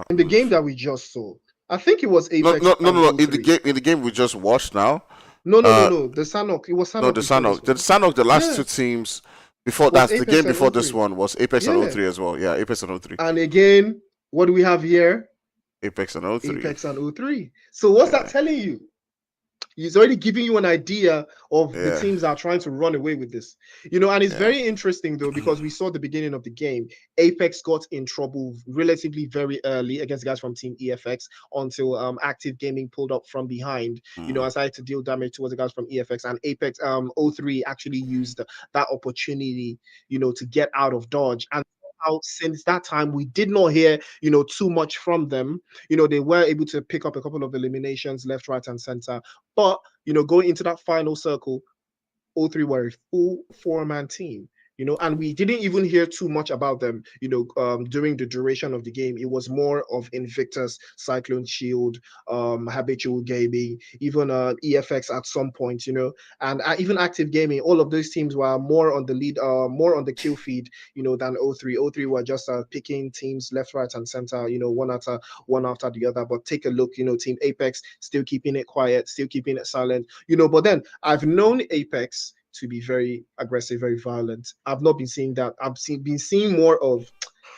In the game that we just saw, I think it was Apex. No. In the game we just watched now. No. The Sanok. It was Sanok. No, the Sanok. The last 2 teams. Before that's the game before this one was Apex and O3 as well. Yeah, Apex and O3. And again, what do we have here? Apex and O3. Apex and O3. So what's that telling you? He's already giving you an idea of the teams that are trying to run away with this. And it's very interesting, though, because we saw the beginning of the game. Apex got in trouble relatively very early against guys from Team EFX until Active Gaming pulled up from behind, as I had to deal damage towards the guys from EFX. And Apex O3 actually used that opportunity, to get out of dodge. And since that time, we did not hear, too much from them. They were able to pick up a couple of eliminations left, right, and center. But, going into that final circle, O3 were a full 4-man team. And we didn't even hear too much about them, during the duration of the game. It was more of Invictus, Cyclone Shield, Habitual Gaming, even EFX at some point, and even Active Gaming. All of those teams were more on the lead, more on the kill feed, than O3. O3 were just picking teams left, right, and center, one after the other. But take a look, Team Apex still keeping it quiet, still keeping it silent, But then I've known Apex to be very aggressive, very violent. I've not been seeing that. Been seeing more of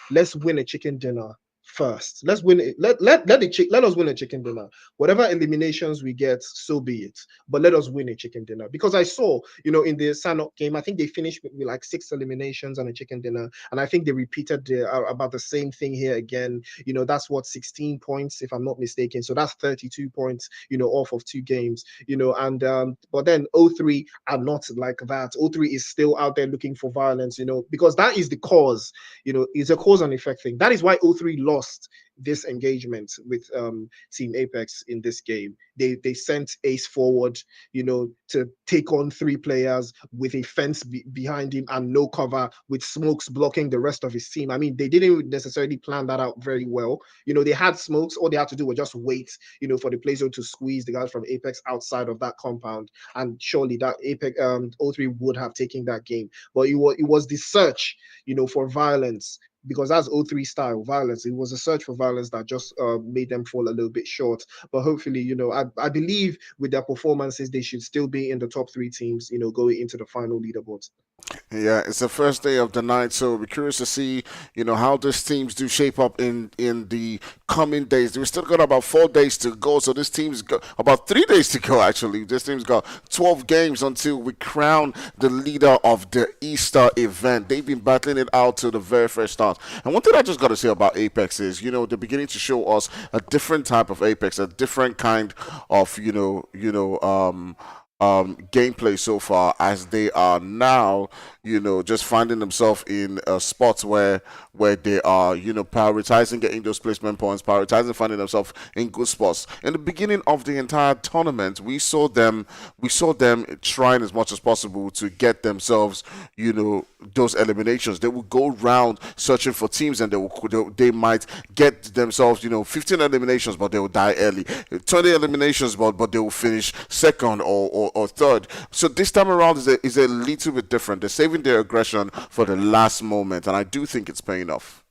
let's win a chicken dinner first. Let's win it. Let us win a chicken dinner. Whatever eliminations we get, so be it. But let us win a chicken dinner. Because I saw, in the Sanok game, I think they finished with like 6 eliminations and a chicken dinner. And I think they repeated about the same thing here again. That's what, 16 points, if I'm not mistaken. So that's 32 points, off of 2 games, and but then O3 are not like that. O3 is still out there looking for violence, because that is the cause, it's a cause and effect thing. That is why O3 lost this engagement with Team Apex in this game. They sent Ace forward, to take on 3 players with a fence behind him and no cover, with smokes blocking the rest of his team. I mean, they didn't necessarily plan that out very well. They had smokes. All they had to do was just wait, for the player to squeeze the guys from Apex outside of that compound, and surely that Apex O3 would have taken that game. But it was the search, for violence, because that's O3 style violence. It was a search for violence that just made them fall a little bit short. But hopefully, I believe with their performances, they should still be in the top 3 teams, going into the final leaderboards. Yeah, it's the first day of the night, so we're curious to see, how these teams do shape up in the coming days. We've still got about 4 days to go, so this team's got about 3 days to go. Actually, this team's got 12 games until we crown the leader of the Easter event. They've been battling it out to the very first start. And one thing I just got to say about Apex is, they're beginning to show us a different type of Apex, a different kind of, gameplay so far, as they are now, just finding themselves in spots where they are, prioritizing getting those placement points, prioritizing finding themselves in good spots. In the beginning of the entire tournament, we saw them trying as much as possible to get themselves, those eliminations. They will go round searching for teams, and they might get themselves, 15 eliminations, but they will die early. 20 eliminations, but they will finish second or third. So this time around is a little bit different. They're saving their aggression for the last moment, and I do think it's paying off.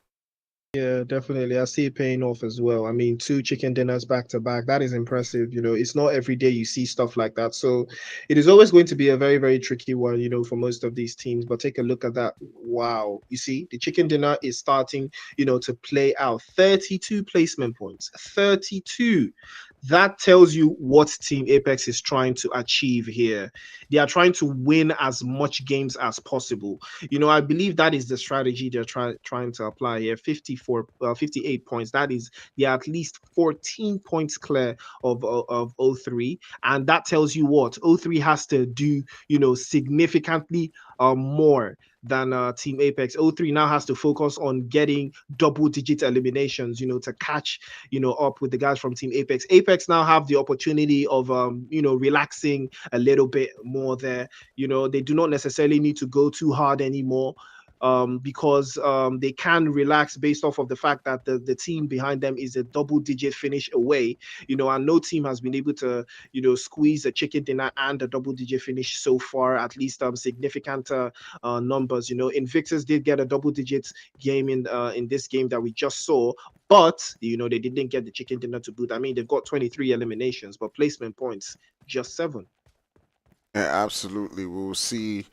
Yeah, definitely. I see it paying off as well. I mean, 2 chicken dinners back to back. That is impressive. It's not every day you see stuff like that. So it is always going to be a very, very tricky one, for most of these teams. But take a look at that. Wow. You see, the chicken dinner is starting, to play out. 32 placement points. 32. That tells you what Team Apex is trying to achieve here. They are trying to win as much games as possible. I believe that is the strategy they're trying to apply here. 58 points. That is, they're at least 14 points clear of O3. And that tells you what O3 has to do, significantly more than Team Apex. O3 now has to focus on getting double-digit eliminations, to catch, up with the guys from Team Apex. Apex now have the opportunity of, relaxing a little bit more there. They do not necessarily need to go too hard anymore. Because they can relax based off of the fact that the team behind them is a double-digit finish away, and no team has been able to, squeeze a chicken dinner and a double-digit finish so far, at least significant numbers. Invictus did get a double-digit game in this game that we just saw, but, they didn't get the chicken dinner to boot. I mean, they've got 23 eliminations, but placement points, just 7. Yeah, absolutely. We'll see,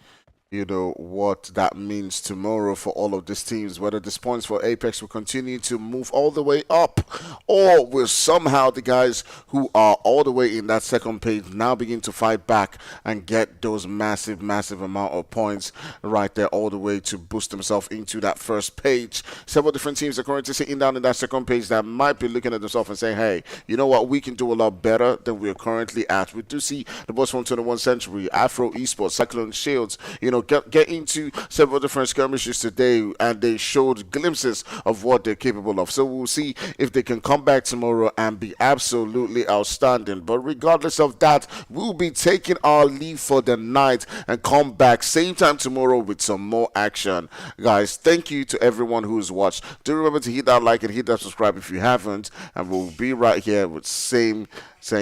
what that means tomorrow for all of these teams. Whether these points for Apex will continue to move all the way up, or will somehow the guys who are all the way in that second page now begin to fight back and get those massive, massive amount of points right there all the way to boost themselves into that first page. Several different teams are currently sitting down in that second page that might be looking at themselves and saying, hey, you know what, we can do a lot better than we're currently at. We do see the boys from 21st Century, Afro Esports, Cyclone Shields, get into several different skirmishes today, and they showed glimpses of what they're capable of. So we'll see if they can come back tomorrow and be absolutely outstanding. But regardless of that, we'll be taking our leave for the night and come back same time tomorrow with some more action. Guys, thank you to everyone who's watched. Do remember to hit that like and hit that subscribe if you haven't, and we'll be right here with same